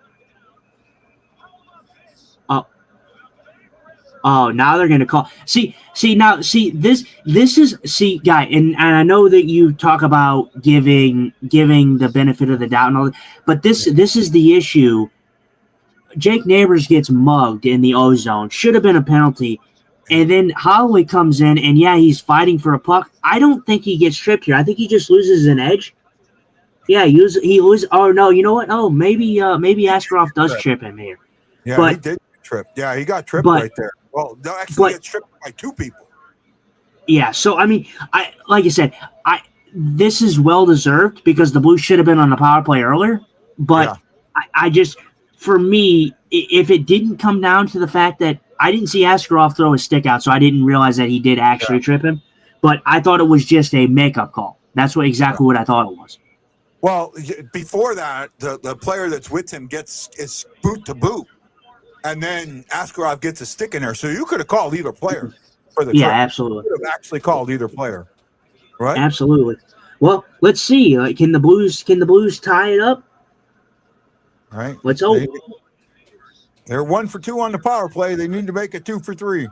Oh, now they're going to call. See, this is, guy, and I know that you talk about giving the benefit of the doubt and all that, but this is the issue. Jake Neighbors gets mugged in the O-zone. Should have been a penalty. And then Holloway comes in, and he's fighting for a puck. I don't think he gets tripped here. I think he just loses an edge. Yeah, he loses. Oh no, you know what? Oh, maybe Askarov does trip him here. Yeah, but, he did trip. Yeah, he got tripped right there. Well, they'll actually get tripped by 2 people. Yeah, so I mean, like I said, this is well deserved because the Blues should have been on the power play earlier. But I just, for me, if it didn't come down to the fact that I didn't see Askarov throw his stick out, so I didn't realize that he did actually trip him. But I thought it was just a makeup call. That's exactly what I thought it was. Well, before that, the player that's with him is boot to boot, and then Askarov gets a stick in there. So you could have called either player for the trip. Absolutely. You could have actually called either player, right? Absolutely. Well, let's see. Can the Blues tie it up? All right. Let's hope. They're 1 for 2 on the power play. They need to make it 2 for 3.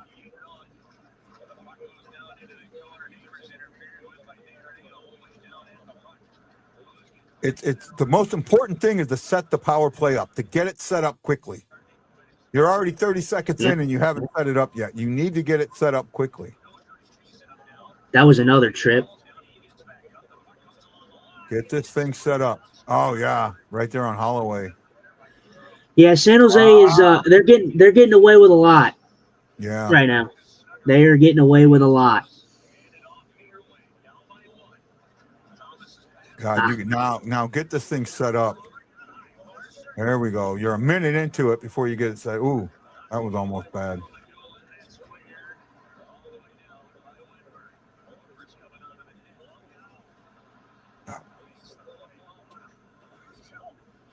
It's the most important thing is to set the power play up, to get it set up quickly. You're already 30 seconds in and you haven't set it up yet. You need to get it set up quickly. That was another trip. Get this thing set up. Oh yeah, right there on Holloway. Yeah, San Jose is they're getting away with a lot. Yeah. Right now. They are getting away with a lot. God, you now get this thing set up. There we go. You're a minute into it before you get it set. Ooh, that was almost bad.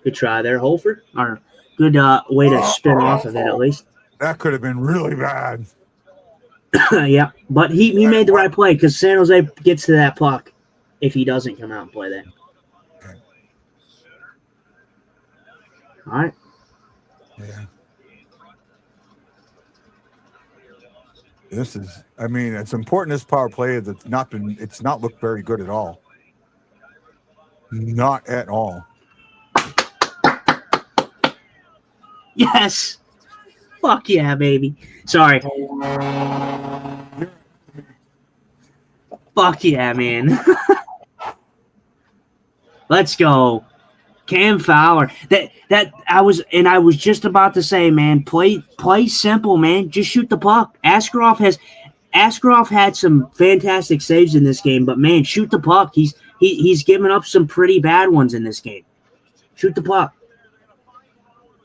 Good try there, Holford. Or good way to spin off of it at least. That could have been really bad. Yeah, but he made the right play because San Jose gets to that puck if he doesn't come out and play that. Okay. All right. Yeah. It's important this power play is it's not looked very good at all. Not at all. Yes. Fuck yeah, baby. Sorry. Fuck yeah, man. Let's go. Cam Fowler. I was just about to say, man, play simple, man. Just shoot the puck. Askarov had some fantastic saves in this game, but man, shoot the puck. He's given up some pretty bad ones in this game. Shoot the puck.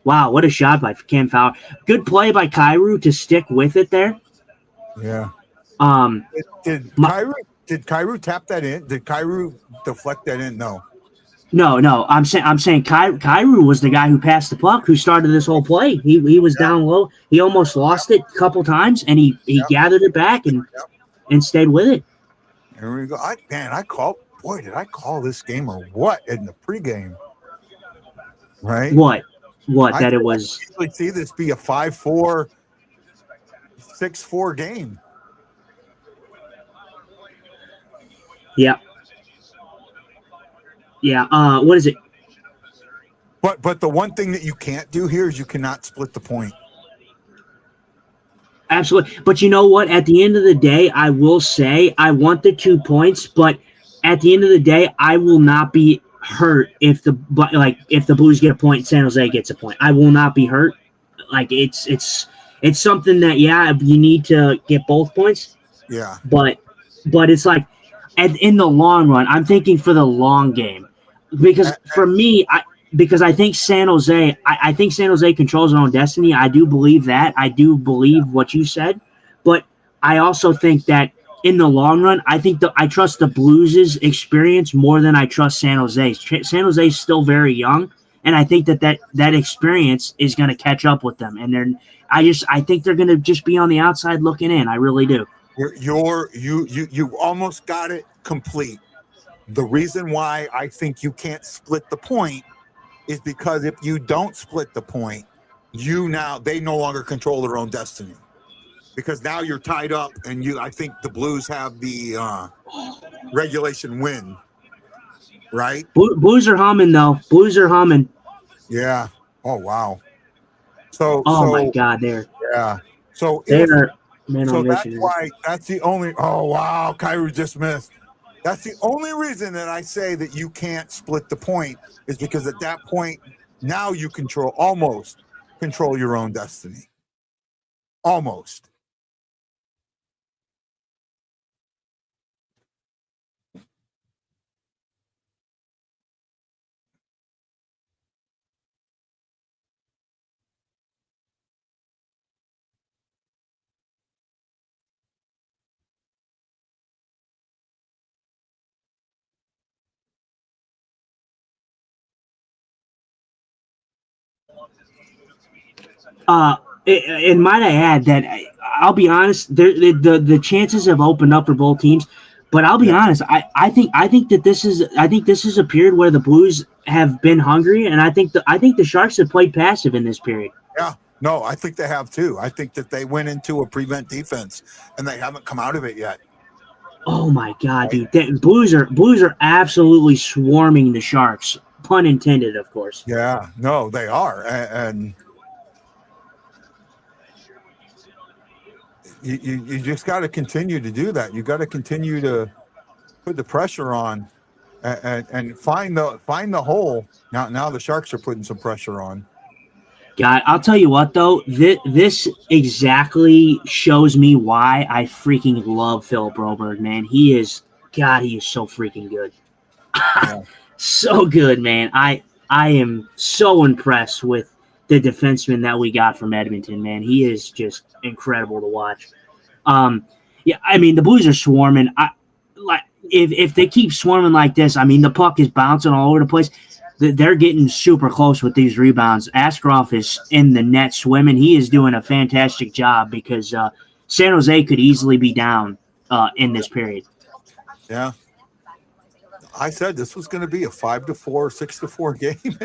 Wow, what a shot by Cam Fowler. Good play by Kyrou to stick with it there. Yeah. Did Kyrou tap that in? Did Kyrou deflect that in? No. No. I'm saying Kyrou was the guy who passed the puck, who started this whole play. He was down low. He almost lost it a couple times, and he gathered it back and stayed with it. Here we go. Did I call this game or what in the pregame? Right? What? That it was. I usually see this be a 5-4, 6-4 game. Yeah. Yeah. What is it? But the one thing that you can't do here is you cannot split the point. Absolutely. But you know what? At the end of the day, I will say I want the 2 points, but at the end of the day, I will not be hurt if the Blues get a point, San Jose gets a point. I will not be hurt. Like it's something that you need to get both points. Yeah. But it's like in the long run, I'm thinking for the long game. Because for me, I think San Jose controls their own destiny. I do believe that. I do believe what you said. But I also think that in the long run, I trust the Blues' experience more than I trust San Jose's. San Jose is still very young, and I think that experience is going to catch up with them. And I think they're going to just be on the outside looking in. I really do. You almost got it complete. The reason why I think you can't split the point is because if you don't split the point, they no longer control their own destiny. Because now you're tied up, and I think the Blues have the regulation win, right? Blues are humming, though. Blues are humming. Yeah. Oh wow. So. My God, there. Yeah. So that's the only. Oh wow, Kyrou just missed. That's the only reason that I say that you can't split the point is because at that point now you almost control your own destiny. Almost. And might I add that I'll be honest, the chances have opened up for both teams, but I'll be honest, I think this is a period where the Blues have been hungry, and I think the Sharks have played passive in this period. Yeah, no, I think they have too. I think that they went into a prevent defense and they haven't come out of it yet. Oh my God, dude! Blues are absolutely swarming the Sharks, pun intended, of course. Yeah, no, they are, and you just got to continue to do that. You got to continue to put the pressure on, and find the hole. Now the Sharks are putting some pressure on. God, I'll tell you what though, this exactly shows me why I freaking love Philip Broberg, man. He is so freaking good. Yeah. So good, man. I am so impressed with the defenseman that we got from Edmonton, man. He is just incredible to watch. Yeah, I mean the Blues are swarming. If they keep swarming like this, I mean the puck is bouncing all over the place. They're getting super close with these rebounds. Askarov is in the net swimming. He is doing a fantastic job because San Jose could easily be down in this period. Yeah. I said this was going to be a 5-4, 6-4 game,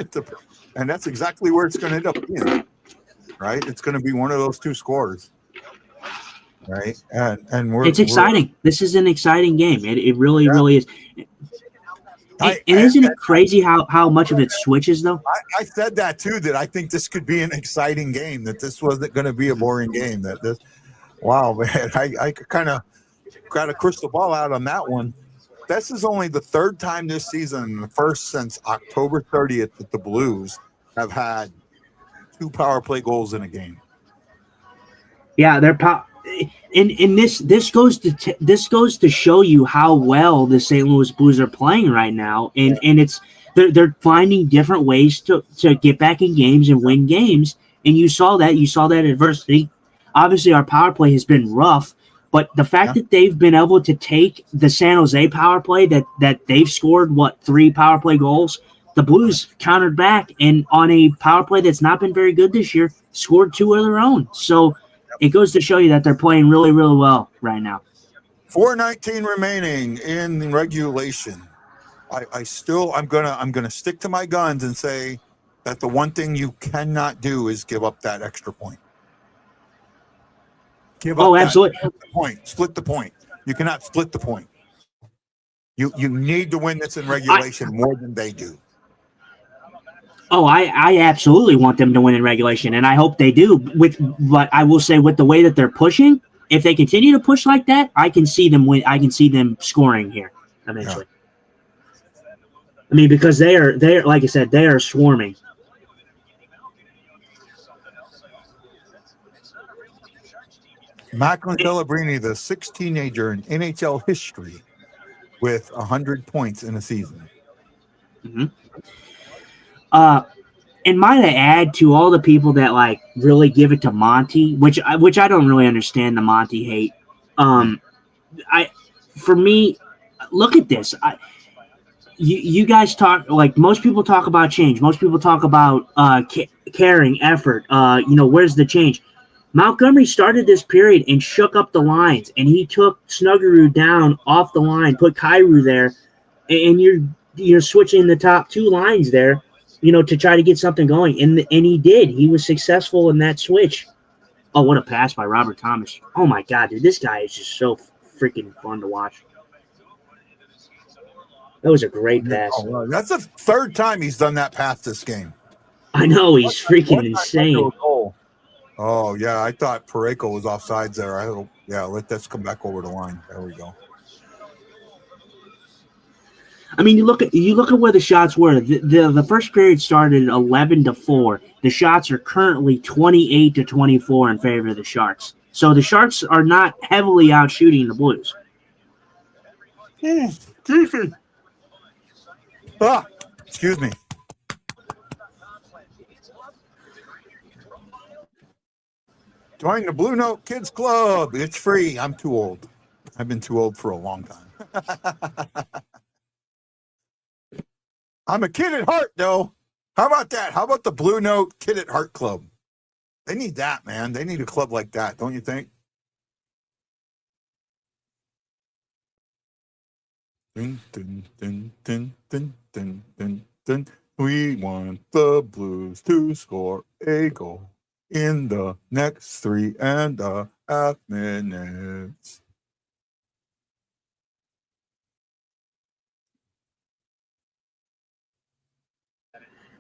and that's exactly where it's going to end up being. Right? It's going to be one of those two scores. Right? And it's exciting. This is an exciting game. It really is. And isn't it crazy how much of it switches, though? I said that, too, that I think this could be an exciting game, that this wasn't going to be a boring game. Wow, man, I kind of got a crystal ball out on that one. This is only the third time this season, the first since October 30th, that the Blues have had 2 power play goals in a game. Yeah, they're and this goes to show you how well the St. Louis Blues are playing right now, and it's they're finding different ways to get back in games and win games, and you saw that adversity. Obviously, our power play has been rough, but the fact that they've been able to take the San Jose power play that they've scored 3 power play goals, the Blues countered back, and on a power play that's not been very good this year, scored 2 of their own. So it goes to show you that they're playing really, really well right now. 4:19 remaining in regulation. I'm gonna stick to my guns and say that the one thing you cannot do is give up that extra point. Absolutely. Split the point. You cannot split the point. You need to win this in regulation more than they do. Oh, I absolutely want them to win in regulation, and I hope they do. But I will say, with the way that they're pushing, if they continue to push like that, I can see them win. I can see them scoring here eventually. Yeah. I mean, because they are like I said, they are swarming. Macklin Celebrini, the 6th teenager in NHL history with 100 points in a season. Mm-hmm. And might I add to all the people that really give it to Monty, which I don't really understand the Monty hate. For me, look at this. You guys talk most people talk about change. Most people talk about caring, effort. Where's the change? Montgomery started this period and shook up the lines, and he took Snuggerud down off the line, put Kyrou there, and you're switching the top 2 lines there, to try to get something going, and he did. He was successful in that switch. Oh, what a pass by Robert Thomas! Oh my God, dude, this guy is just so freaking fun to watch. That was a great pass. Oh, that's the 3rd time he's done that pass this game. I know, he's freaking insane. Oh, yeah, I thought Parayko was offsides there. Let this come back over the line. There we go. I mean, you look at where the shots were. The first period started 11-4. The shots are currently 28-24 in favor of the Sharks. So the Sharks are not heavily out shooting the Blues. Excuse me. Excuse me. Join the Blue Note Kids Club. It's free. I'm too old. I've been too old for a long time. I'm a kid at heart, though. How about that? How about the Blue Note Kid at Heart Club? They need that, man. They need a club like that, don't you think? Dun, dun, dun, dun, dun, dun, dun, dun. We want the Blues to score a goal in the next 3.5 minutes.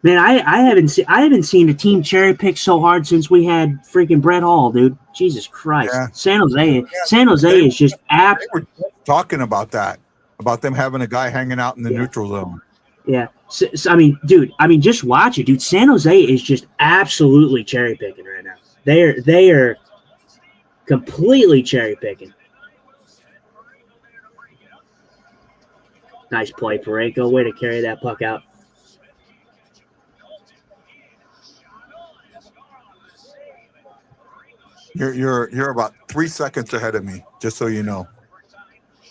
Man, I haven't seen a team cherry pick so hard since we had freaking Brett Hall, dude. Jesus Christ. Yeah. San Jose is just They were talking about that, about them having a guy hanging out in the neutral zone. Yeah. So, I mean, dude, just watch it, dude. San Jose is just absolutely cherry picking right now. They are completely cherry picking. Nice play, Pareko. Way to carry that puck out. You're about 3 seconds ahead of me, just so you know.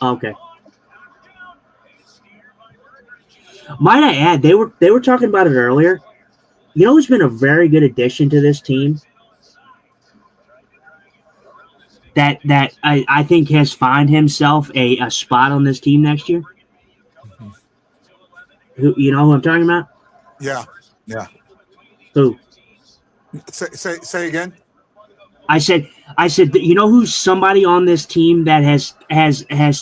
Okay. Might I add, they were talking about it earlier. You know who's been a very good addition to this team? That I think has found himself a spot on this team next year. Mm-hmm. Who you know who I'm talking about? Yeah. Who? Say again. I said that, you know who's somebody on this team that has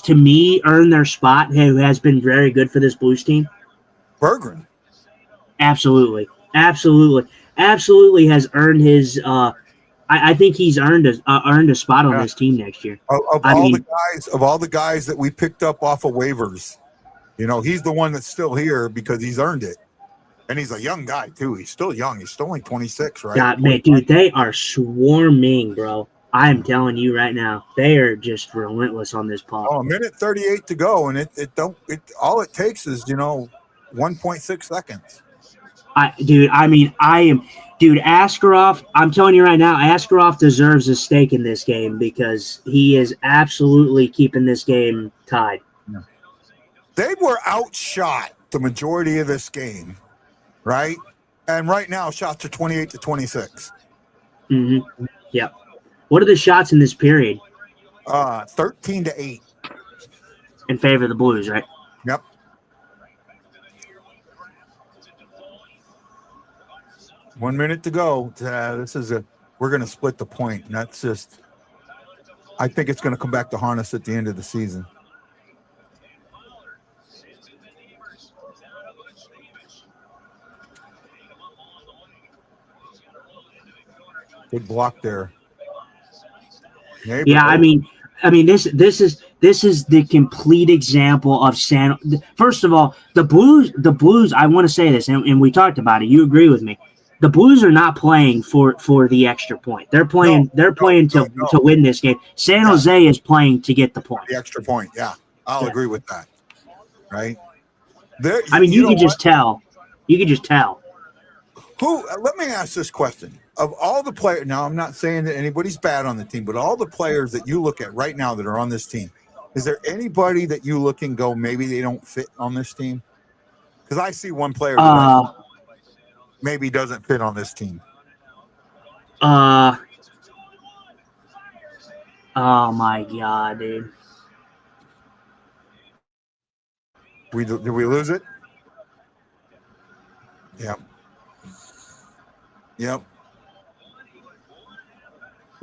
to me earned their spot, who has been very good for this Blues team? Berggren. Absolutely has earned his. I think he's earned a spot on this team next year. Of all the guys that we picked up off of waivers, you know, he's the one that's still here because he's earned it. And he's a young guy, too. He's still young. He's still only 26, right? God, man, dude, they are swarming, bro. I'm telling you right now, they are just relentless on this puck. Oh, a minute 38 to go, and all it takes is, 1.6 seconds. Askarov, I'm telling you right now, Askarov deserves a stake in this game because he is absolutely keeping this game tied. Yeah. They were outshot the majority of this game, right? And right now, shots are 28-26. Mm-hmm. Yep. What are the shots in this period? 13-8. In favor of the Blues, right? Yep. One minute to go. We're going to split the point, and that's just. I think it's going to come back to haunt us at the end of the season. Big block there. Yeah, I mean, this is the complete example of First of all, the Blues. I want to say this, and we talked about it. You agree with me? The Blues are not playing for the extra point. They're playing. To win this game. San Jose is playing to get the point. The extra point. Yeah, I'll agree with that. Right. You can just tell. You can just tell. Let me ask this question. Of all the players, now I'm not saying that anybody's bad on the team, but all the players that you look at right now that are on this team, is there anybody that you look and go, maybe they don't fit on this team? Because I see one player that maybe doesn't fit on this team. Oh my God, dude. Did we lose it? Yep.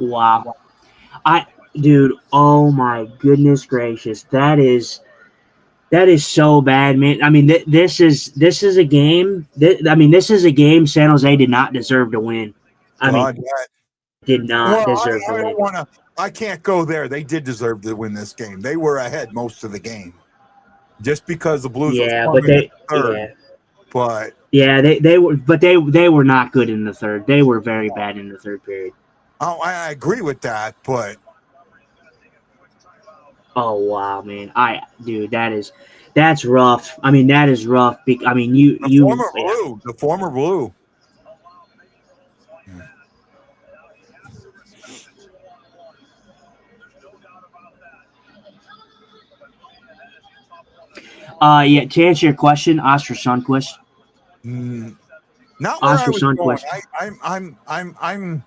Wow. Dude, oh my goodness gracious. That is so bad, man. I mean, this is a game. This is a game San Jose did not deserve to win. Did not deserve to win. I can't go there. They did deserve to win this game. They were ahead most of the game. Just because the Blues were third. But they were not good in the third. They were very bad in the third period. Oh, I agree with that, but oh wow, man! That's rough. I mean, that is rough. The former Blue. Yeah. To answer your question, Oscar Sundquist. Not where Oscar I was going. I'm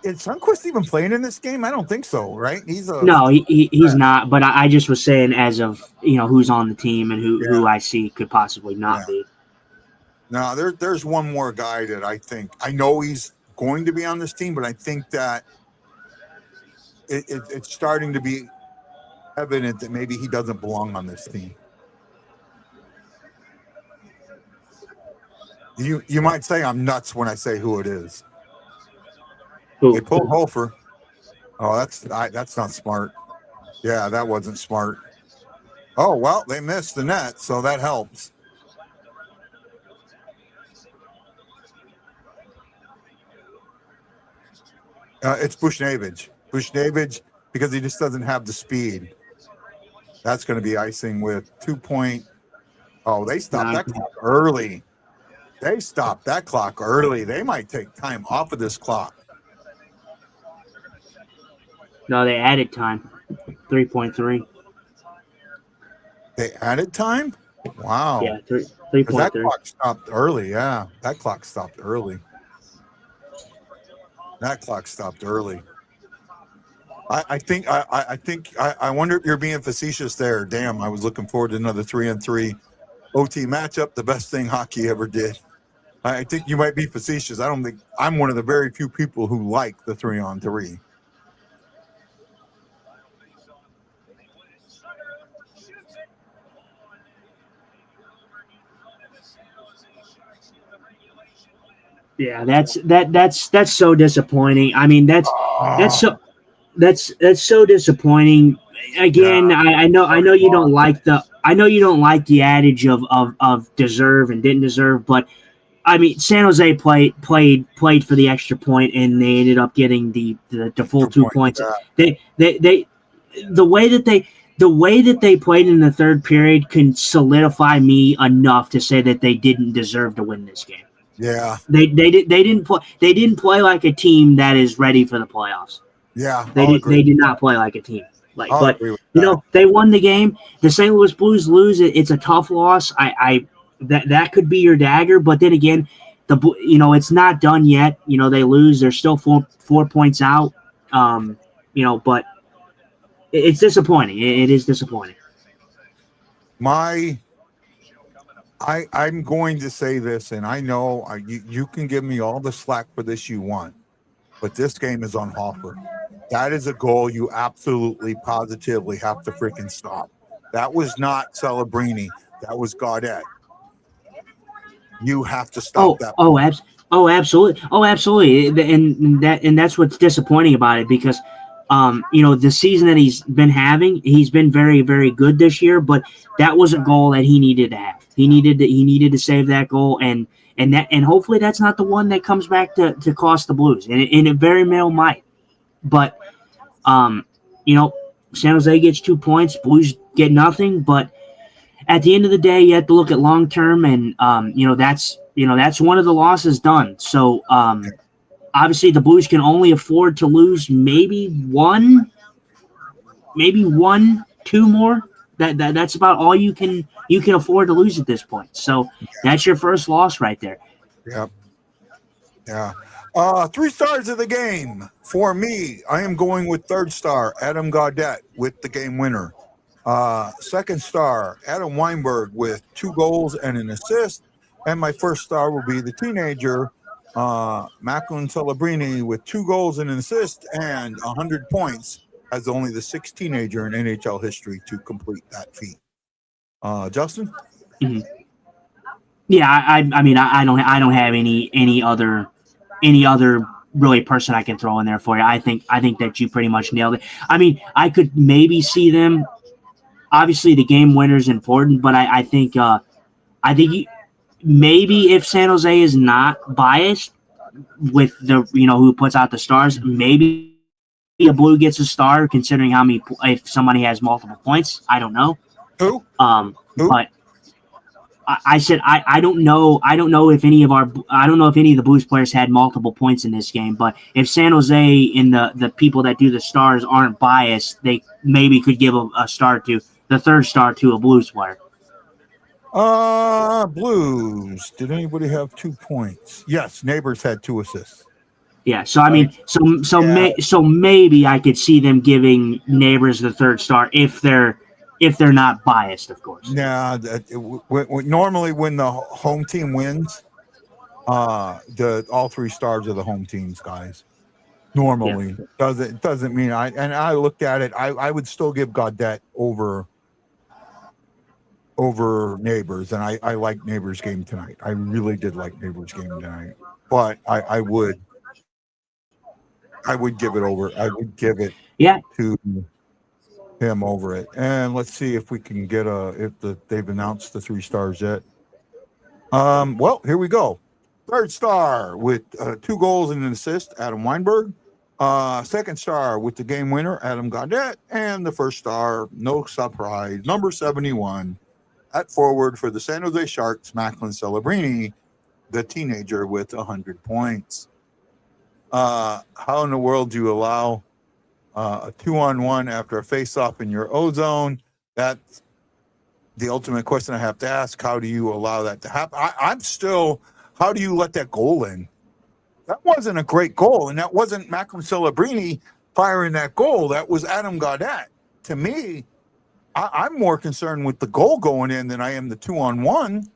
Is Sunquist even playing in this game? I don't think so, right? He's a No, he's not. But I just was saying, as of who's on the team and who I see could possibly not be. No, there's one more guy that I know he's going to be on this team, but I think that it's starting to be evident that maybe he doesn't belong on this team. You might say I'm nuts when I say who it is. They pulled Hofer. Oh, that's not smart. Yeah, that wasn't smart. Oh, well, they missed the net, so that helps. It's Bushnevich. Bushnevich, because he just doesn't have the speed. That's going to be icing with 2 point. Oh, they stopped that clock early. They stopped that clock early. They might take time off of this clock. No, they added time. 3.3. They added time? Wow. Yeah, 3.3. That clock stopped early. Yeah, that clock stopped early. That clock stopped early. I wonder if you're being facetious there. Damn, I was looking forward to another 3-on-3 OT matchup. The best thing hockey ever did. I think you might be facetious. I don't think I'm one of the very few people who like the 3-on-3. Yeah, that's so disappointing. I mean, that's so disappointing. Again, yeah. I know you don't like the adage of deserve and didn't deserve, but I mean, San Jose played for the extra point, and they ended up getting the full 2 points. The way that they played in the third period can solidify me enough to say that they didn't deserve to win this game. Yeah, they didn't play like a team that is ready for the playoffs. Yeah, they did not play like a team. But they won the game. The St. Louis Blues lose. It's a tough loss. That could be your dagger. But then again, it's not done yet. They lose. They're still 4 points out. But it's disappointing. It is disappointing. I'm going to say this, and I know you can give me all the slack for this you want, but this game is on Hofer. That is a goal you absolutely, positively have to freaking stop. That was not Celebrini. That was Gaudet. You have to stop that. Absolutely. Oh, absolutely. And that's what's disappointing about it, because the season that he's been having, he's been very, very good this year, but that was a goal that he needed to have. He needed to save that goal, and hopefully that's not the one that comes back to cost the Blues, and it very well might. But San Jose gets 2 points, Blues get nothing. But at the end of the day, you have to look at long term, and that's one of the losses done. So obviously, the Blues can only afford to lose maybe one, 2 more. That's about all you can afford to lose at this point. So that's your first loss right there. Yep. Yeah. 3 stars of the game for me. I am going with third star Adam Gaudet with the game winner. Second star Adam Weinberg with 2 goals and an assist, and my first star will be the teenager Macklin Celebrini with 2 goals and an assist and 100 points, as only the 6th teenager in NHL history to complete that feat. Justin? Mm-hmm. Yeah, I mean, I don't have any other really person I can throw in there for you. I think that you pretty much nailed it. I mean, I could maybe see them. Obviously, the game winner is important, but I think maybe if San Jose is not biased with the who puts out the stars, maybe a Blue gets a star, considering if somebody has multiple points. I don't know. Who? But I said I don't know if any of the Blues players had multiple points in this game. But if San Jose and the people that do the stars aren't biased, they maybe could give a star to the third star to a Blues player. Blues. Did anybody have 2 points? Yes, Neighbors had 2 assists. Yeah, so I mean, Yeah. so maybe I could see them giving Neighbors the third star if they're not biased, of course. Nah, normally when the home team wins, the all 3 stars are the home team's guys. Normally, doesn't mean I looked at it. I would still give Gaudette over Neighbors, and I like Neighbors game tonight. I really did like Neighbors game tonight, but I would give it over. I would give it Yeah, to him over it. And let's see if we can get they've announced the 3 stars yet. Well, here we go. Third star with 2 goals and an assist, Adam Weinberg. Second star with the game winner, Adam Gaudette. And the first star, no surprise, number 71 at forward for the San Jose Sharks, Macklin Celebrini, the teenager with 100 points. How in the world do you allow a 2-on-1 after a face-off in your O-zone? That's the ultimate question I have to ask. How do you allow that to happen? I'm still, how do you let that goal in? That wasn't a great goal, and that wasn't Macklin Celebrini firing that goal. That was Adam Gaudette. To me, I'm more concerned with the goal going in than I am the 2-on-1.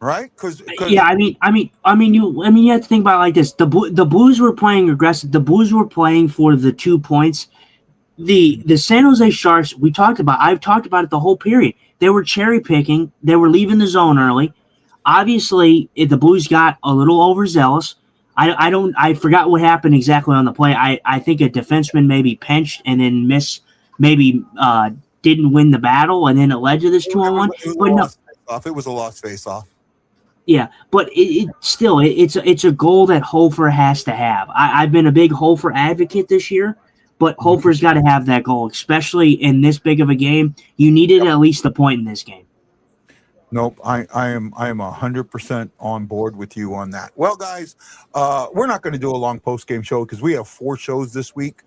Right? Because yeah. I mean, you have to think about it like this. The Blues were playing aggressive. The Blues were playing for the 2 points. The San Jose Sharks, I've talked about it the whole period. They were cherry picking. They were leaving the zone early. Obviously, the Blues got a little overzealous. I forgot what happened exactly on the play. I think a defenseman maybe pinched and then didn't win the battle, and then it led to this 2-on-1. But no, it was a lost face-off. Yeah, but it's a goal that Hofer has to have. I've been a big Hofer advocate this year, but Hofer's got to have that goal, especially in this big of a game. You needed at least a point in this game. Nope, I am 100% on board with you on that. Well, guys, we're not going to do a long post-game show because we have 4 shows this week.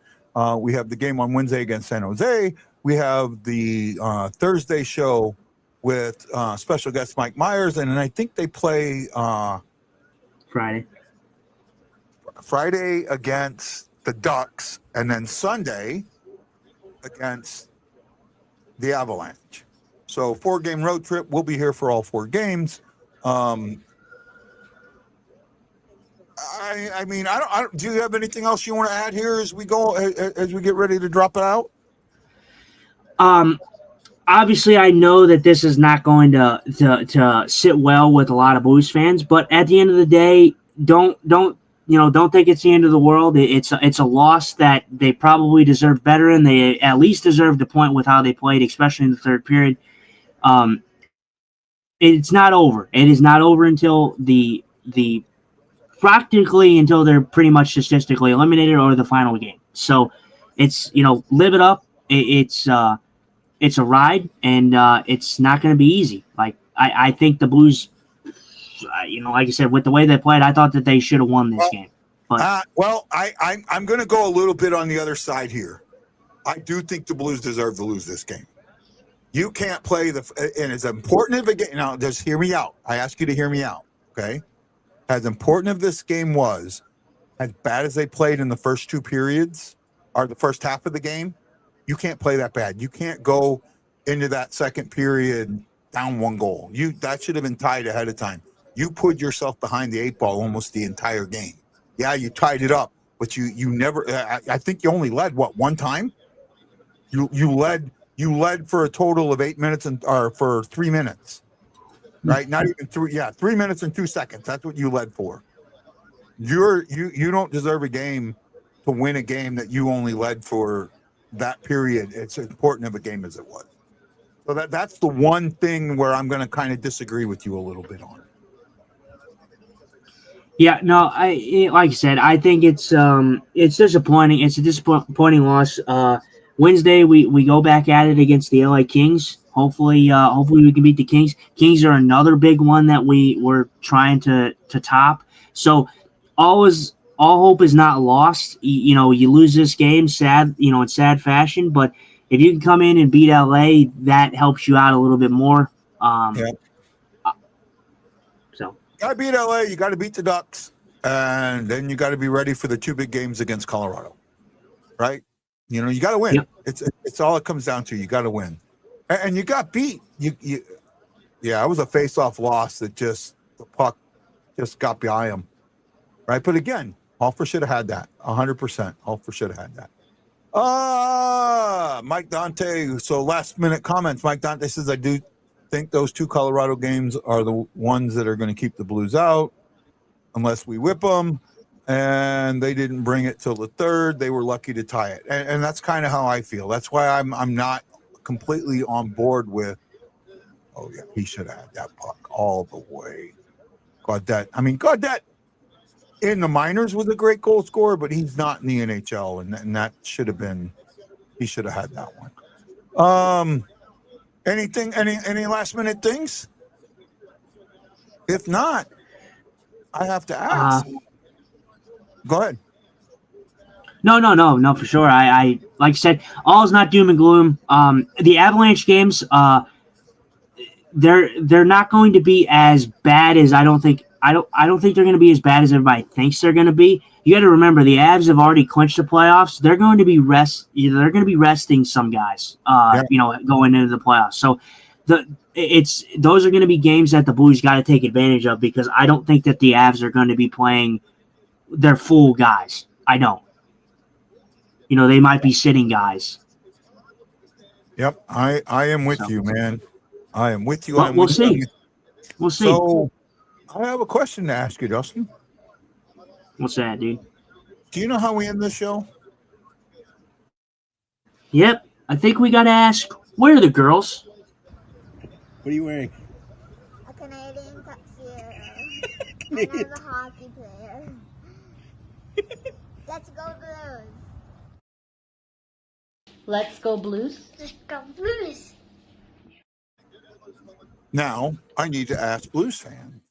We have the game on Wednesday against San Jose. We have the Thursday show with special guest Mike Myers, and I think they play Friday against the Ducks, and then Sunday against the Avalanche. So 4-game road trip. We'll be here for all 4 games. I mean, I don't. Do you have anything else you want to add here as we go, as we get ready to drop it out? Obviously, I know that this is not going to sit well with a lot of Blues fans, but at the end of the day, don't think it's the end of the world. It's a loss that they probably deserve better, and they at least deserved a point with how they played, especially in the third period. It's not over. It is not over until practically until they're pretty much statistically eliminated or the final game. So it's live it up. It's a ride, and it's not going to be easy. Like I think the Blues, like I said, with the way they played, I thought that they should have won this game. But I'm going to go a little bit on the other side here. I do think the Blues deserve to lose this game. You can't play and as important of a game. Now, just hear me out. I ask you to hear me out. Okay. As important as this game was, as bad as they played in the first 2 periods or the first half of the game, you can't play that bad. You can't go into that second period down 1 goal. That should have been tied ahead of time. You put yourself behind the 8 ball almost the entire game. Yeah, you tied it up, but you never. I think you only led 1 time. You led for a total of 8 minutes or for 3 minutes, right? Not even 3. Yeah, 3 minutes and 2 seconds. That's what you led for. You don't deserve a game to win a game that you only led for that period. It's as important of a game as it was. So that's the one thing where I'm going to kind of disagree with you a little bit on. Yeah, no, like I said, I think it's disappointing. It's a disappointing loss. Wednesday we go back at it against the LA Kings. Hopefully we can beat the Kings. Kings are another big one that we're trying to top. So all hope is not lost. You lose this game, sad, in sad fashion. But if you can come in and beat LA, that helps you out a little bit more. So you got to beat LA. You got to beat the Ducks. And then you got to be ready for the 2 big games against Colorado, right? You know, you got to win. Yep. It's all it comes down to. You got to win, and you got beat. Yeah, it was a face-off loss that just the puck just got by him, right? But again, Hofer should have had that 100%. Hofer should have had that. Mike Dante. So last-minute comments. Mike Dante says, I do think those 2 Colorado games are the ones that are going to keep the Blues out unless we whip them. And they didn't bring it till the 3rd. They were lucky to tie it. And that's kind of how I feel. That's why I'm not completely on board with, oh, yeah, he should have had that puck all the way. Gaudette in the minors was a great goal scorer, but he's not in the NHL, and that should have been, he should have had that one. Any last minute things? If not, I have to ask. Go ahead. No, for sure. I like I said, all is not doom and gloom. The Avalanche games, they're not going to be as bad as I don't think they're going to be as bad as everybody thinks they're going to be. You got to remember the Avs have already clinched the playoffs. They're going to be resting some guys. Going into the playoffs. So those are going to be games that the Blues got to take advantage of, because I don't think that the Avs are going to be playing their full guys. I don't. They might be sitting guys. Yep, I am with you, man. I am with you. Well, we'll see. We'll see. So I have a question to ask you, Justin. What's that, dude? Do you know how we end this show? Yep. I think we got to ask, where are the girls? What are you wearing? A Canadian tuxedo. And I'm a hockey player. Let's go Blues. Let's go Blues. Let's go Blues. Now, I need to ask Blues fan,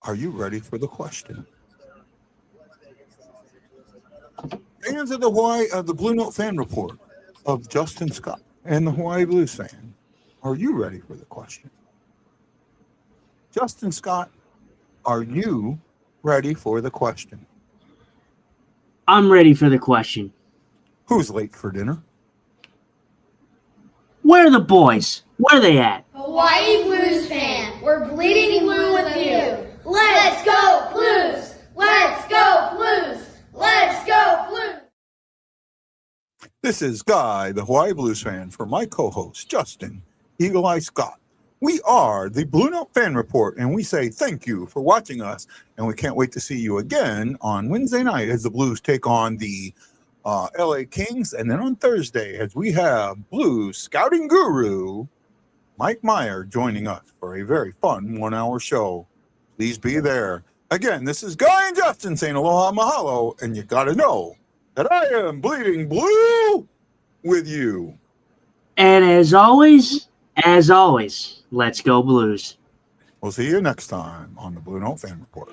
are you ready for the question? Fans of the BlueNote Fan Report of Justin Scott and the Hawaii Blues fan, are you ready for the question? Justin Scott, are you ready for the question? I'm ready for the question. Who's late for dinner? Where are the boys? Where are they at? Hawaii Blues fan, we're bleeding blue with you. Let's go Blues! Let's go Blues! Let's go Blues! This is Guy, the Hawaii Blues fan, for my co-host, Justin Eagle Eye Scott. We are the BlueNote Fan Report, and we say thank you for watching us, and we can't wait to see you again on Wednesday night as the Blues take on the LA Kings, and then on Thursday as we have Blues scouting guru Mike Meyer joining us for a very fun 1-hour show. Please be there. Again, this is Guy and Justin saying aloha mahalo, and you got to know that I am bleeding blue with you. And as always, let's go Blues. We'll see you next time on the BlueNote Fan Report.